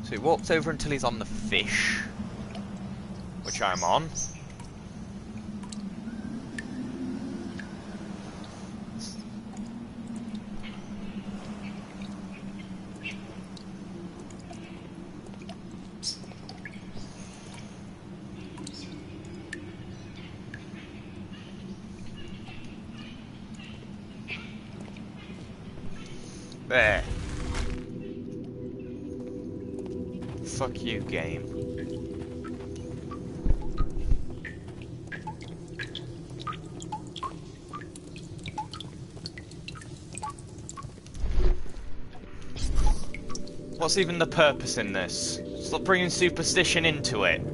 So he walks over until he's on the fish, which I'm on. There. Fuck you, game. What's even the purpose in this? Stop bringing superstition into it.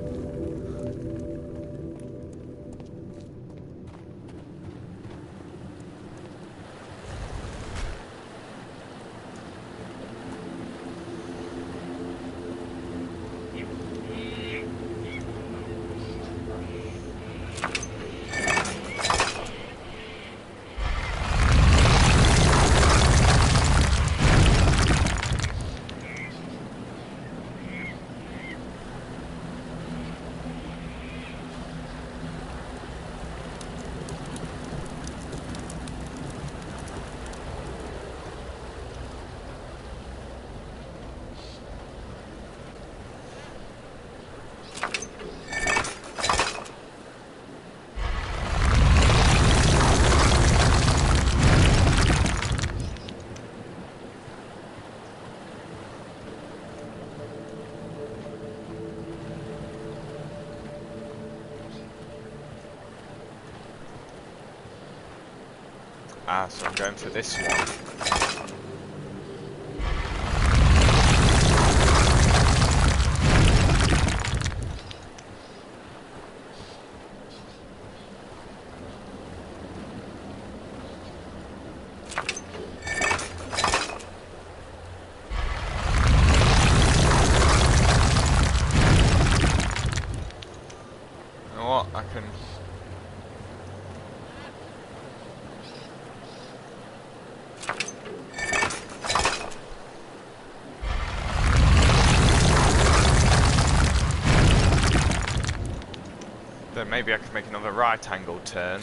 Ah, so I'm going for this one. You know what? I can. Then maybe I could make another right angle turn.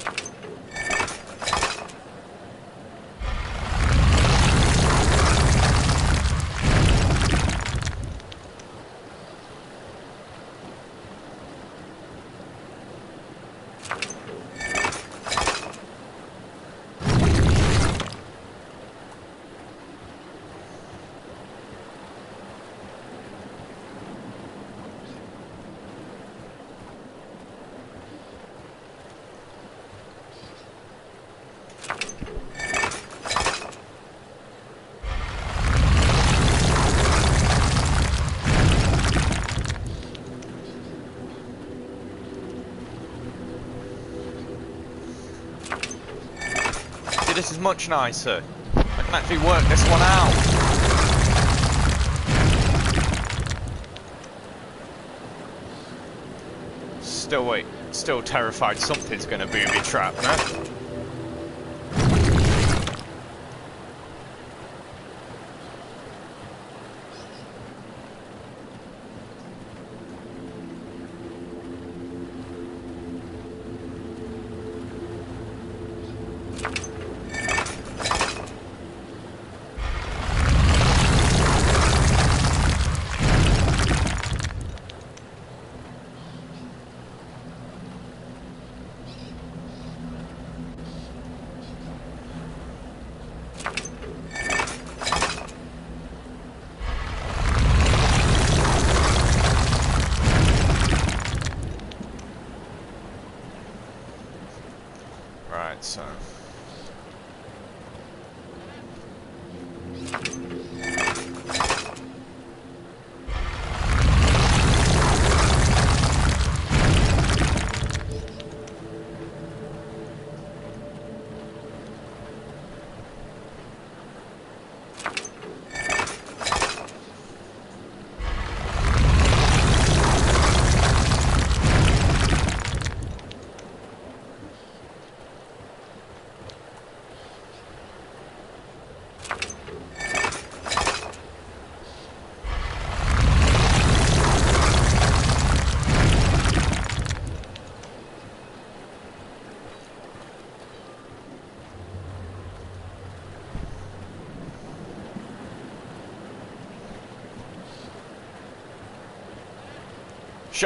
This is much nicer. I can actually work this one out. Still wait. Still terrified something's gonna booby trap me. Right, so...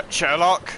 Sherlock?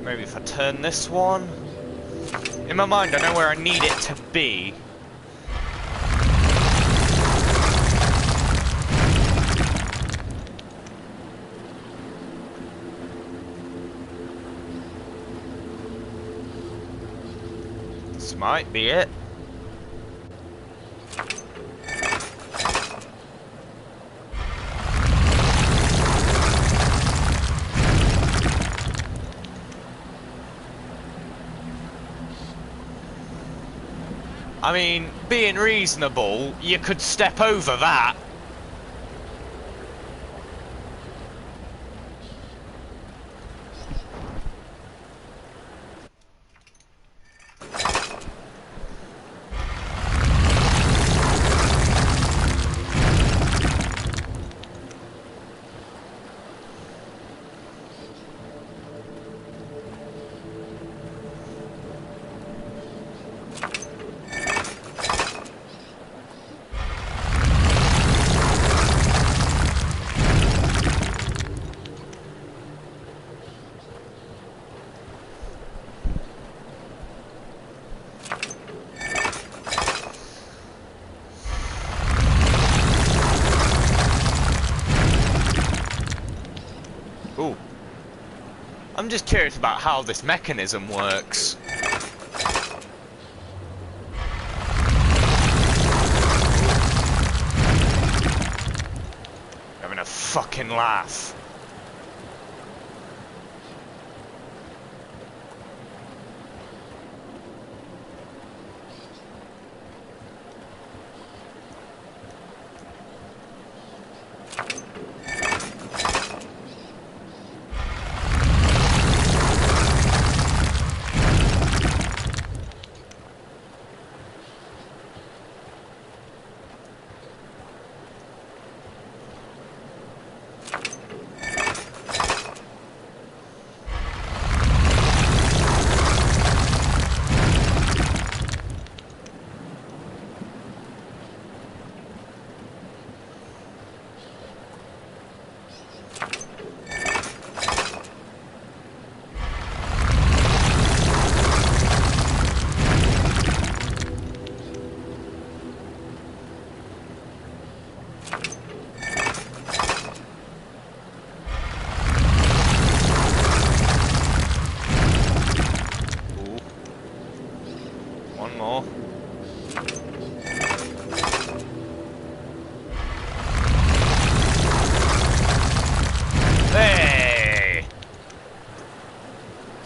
Maybe if I turn this one... In my mind, I know where I need it to be. This might be it. I mean, being reasonable, you could step over that. Ooh. I'm just curious about how this mechanism works. Having a fucking laugh.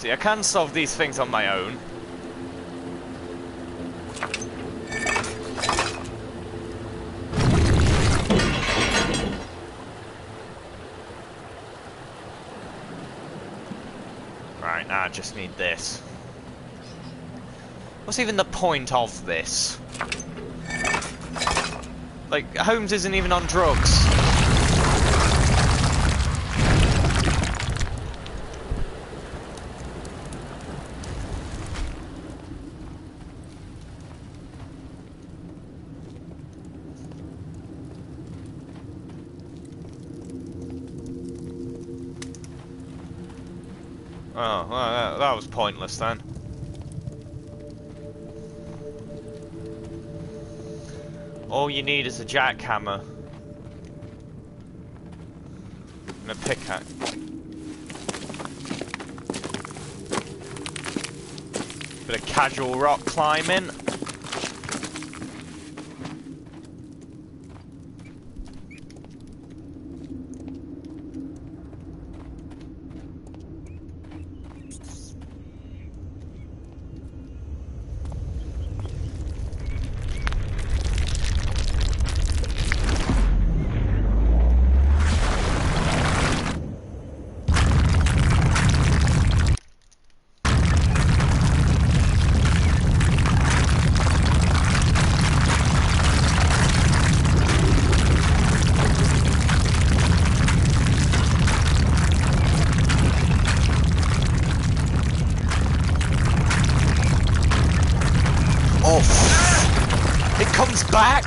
See, I can solve these things on my own. Right, now I just need this. What's even the point of this? Like, Holmes isn't even on drugs. Oh, well, that was pointless then. All you need is a jackhammer. And a pickaxe. Bit of casual rock climbing. Oh, it comes back.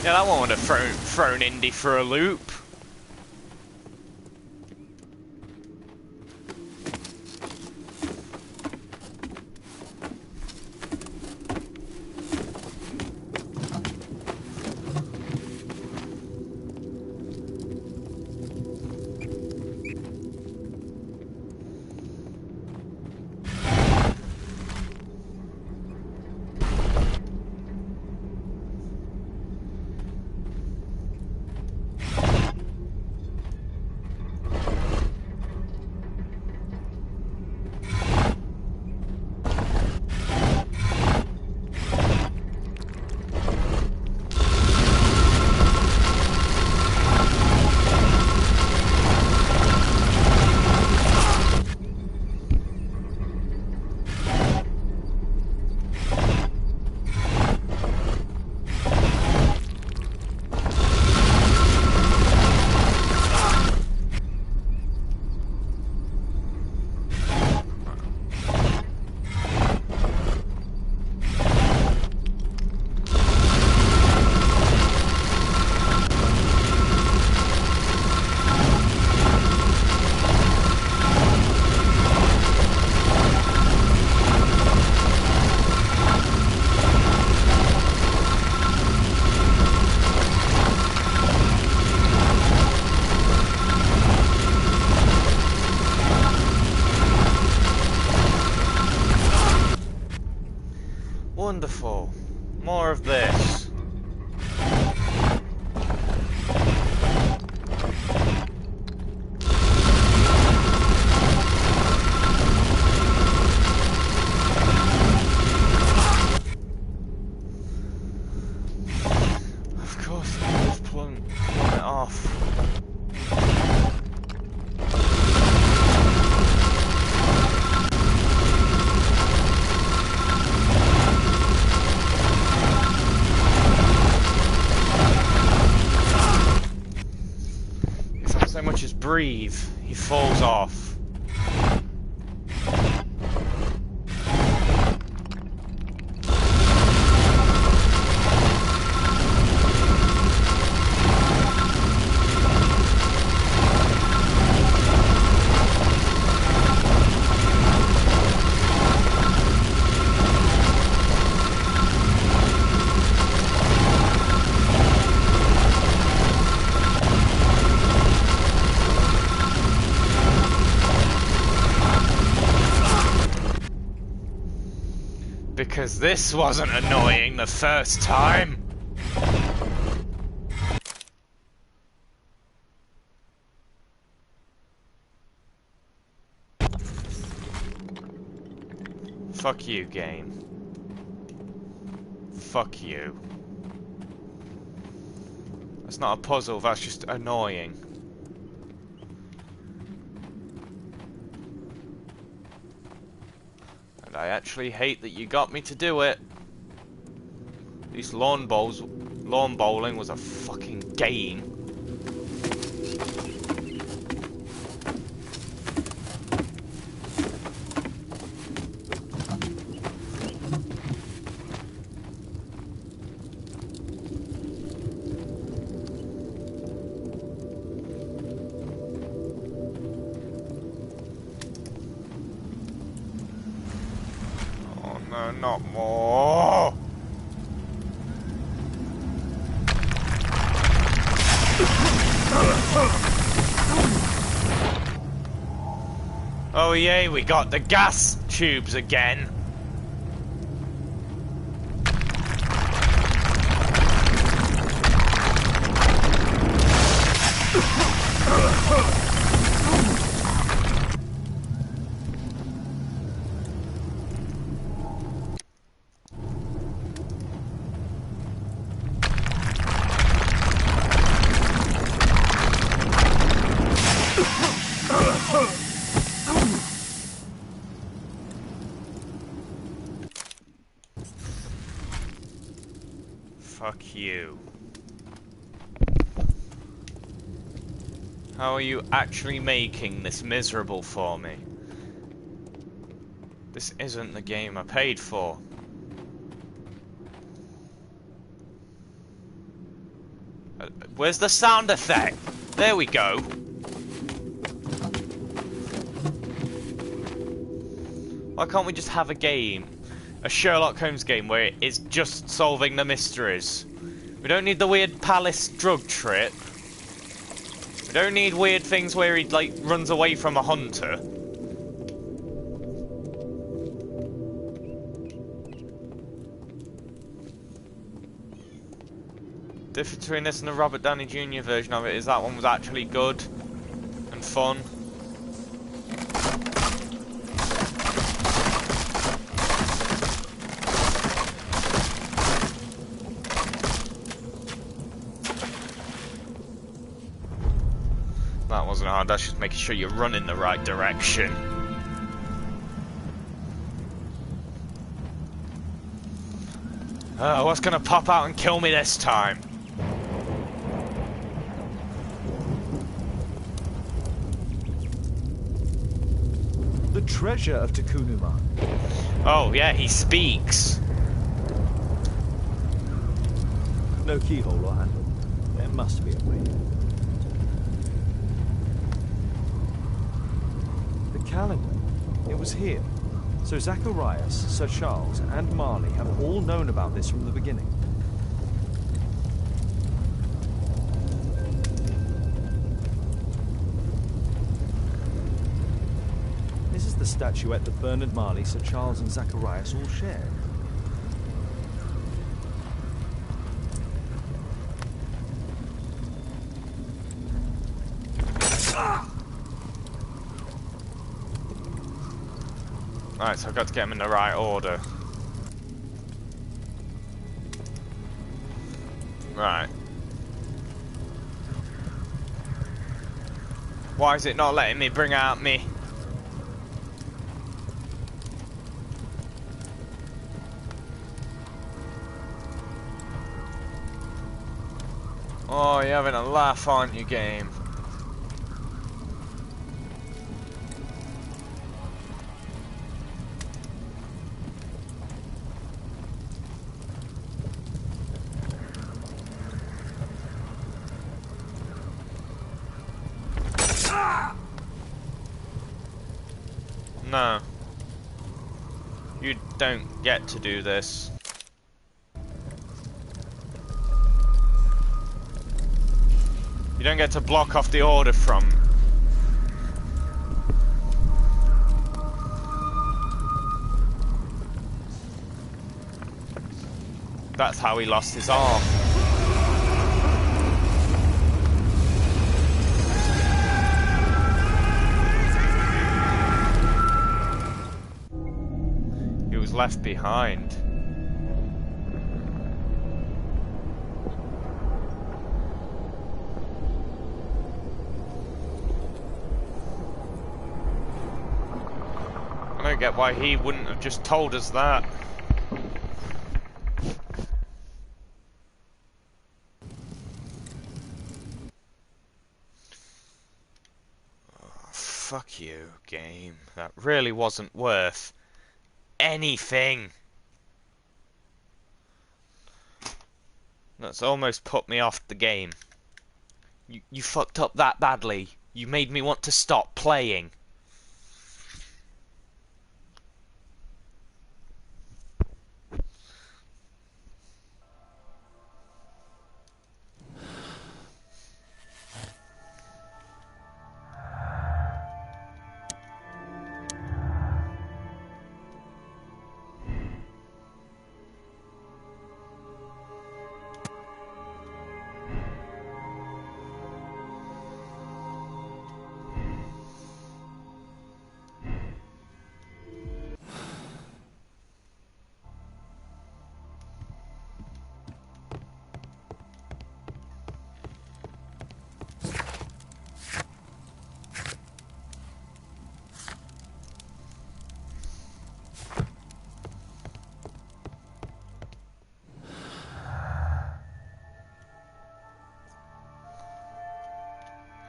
Yeah, that one would have thrown Indy for a loop. Wonderful. More of this. Of course, just plummet it off. So so much as breathe, he falls off. Because this wasn't annoying the first time. Fuck you, game. Fuck you. That's not a puzzle, that's just annoying. And I actually hate that you got me to do it. At least lawn bowling was a fucking game. No, not more. Oh yay, we got the gas tubes again. Fuck you. How are you actually making this miserable for me? This isn't the game I paid for. Where's the sound effect? There we go. Why can't we just have a game? A Sherlock Holmes game where it is just solving the mysteries. We don't need the weird palace drug trip. We don't need weird things where he, like, runs away from a hunter. The difference between this and the Robert Downey Jr. version of it is that one was actually good and fun. That wasn't hard, that's just making sure you run in the right direction. What's gonna pop out and kill me this time? The treasure of Takunuma. Oh yeah, he speaks. No keyhole or handle. There must be a way. Calendar. It was here. So Zacharias, Sir Charles, and Marley have all known about this from the beginning. This is the statuette that Bernard Marley, Sir Charles, and Zacharias all shared. Right, so I've got to get them in the right order. Right. Why is it not letting me bring out me? Oh, you're having a laugh, aren't you, game? No. You don't get to do this. You don't get to block off the order from... That's how he lost his arm. He was left behind. I don't get why he wouldn't have just told us that. Fuck you, game. That really wasn't worth anything. That's almost put me off the game. You fucked up that badly. You made me want to stop playing.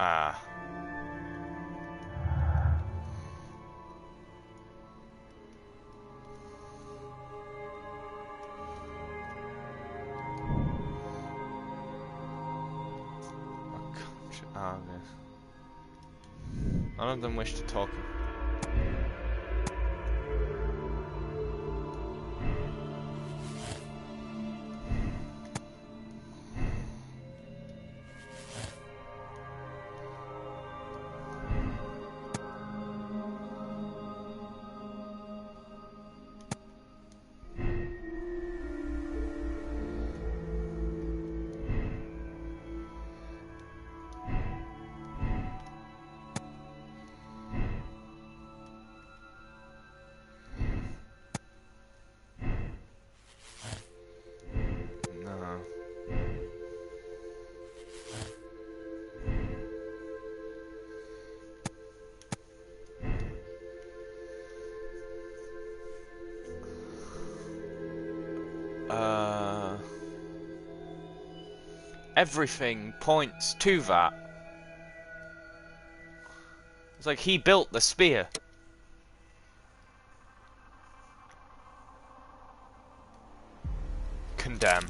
Ah. None of them wish to talk. Everything points to that. It's like he built the spear. Condemn.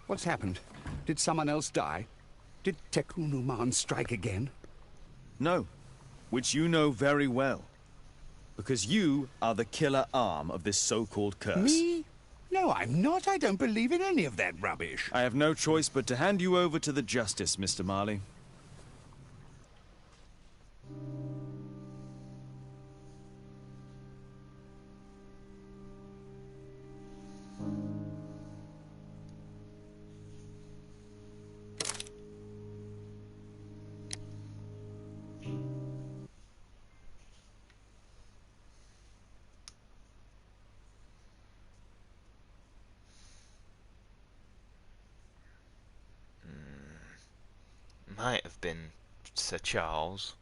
What's happened? Did someone else die? Did Tekun Uman strike again? No, which you know very well. Because you are the killer arm of this so-called curse. Me? No, I'm not. I don't believe in any of that rubbish. I have no choice but to hand you over to the justice, Mr. Marley. Might have been Sir Charles.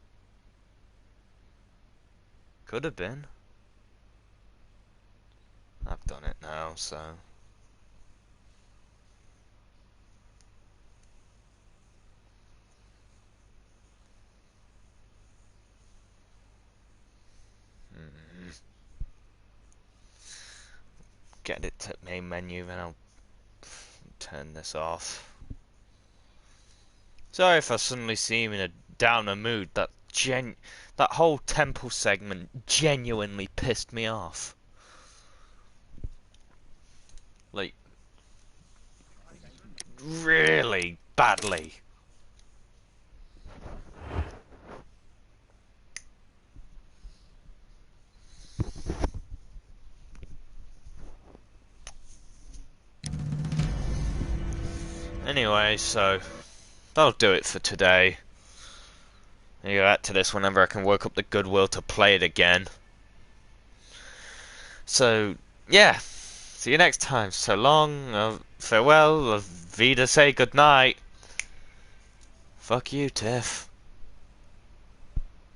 Could have been. I've done it now, so... Get it to main menu, then I'll turn this off. Sorry if I suddenly seem in a downer mood. That whole temple segment genuinely pissed me off. Like, really badly. Anyway, so that'll do it for today. I'll go back to this whenever I can work up the goodwill to play it again. So, yeah. See you next time. So long. Farewell. Vida say goodnight. Fuck you, Tiff.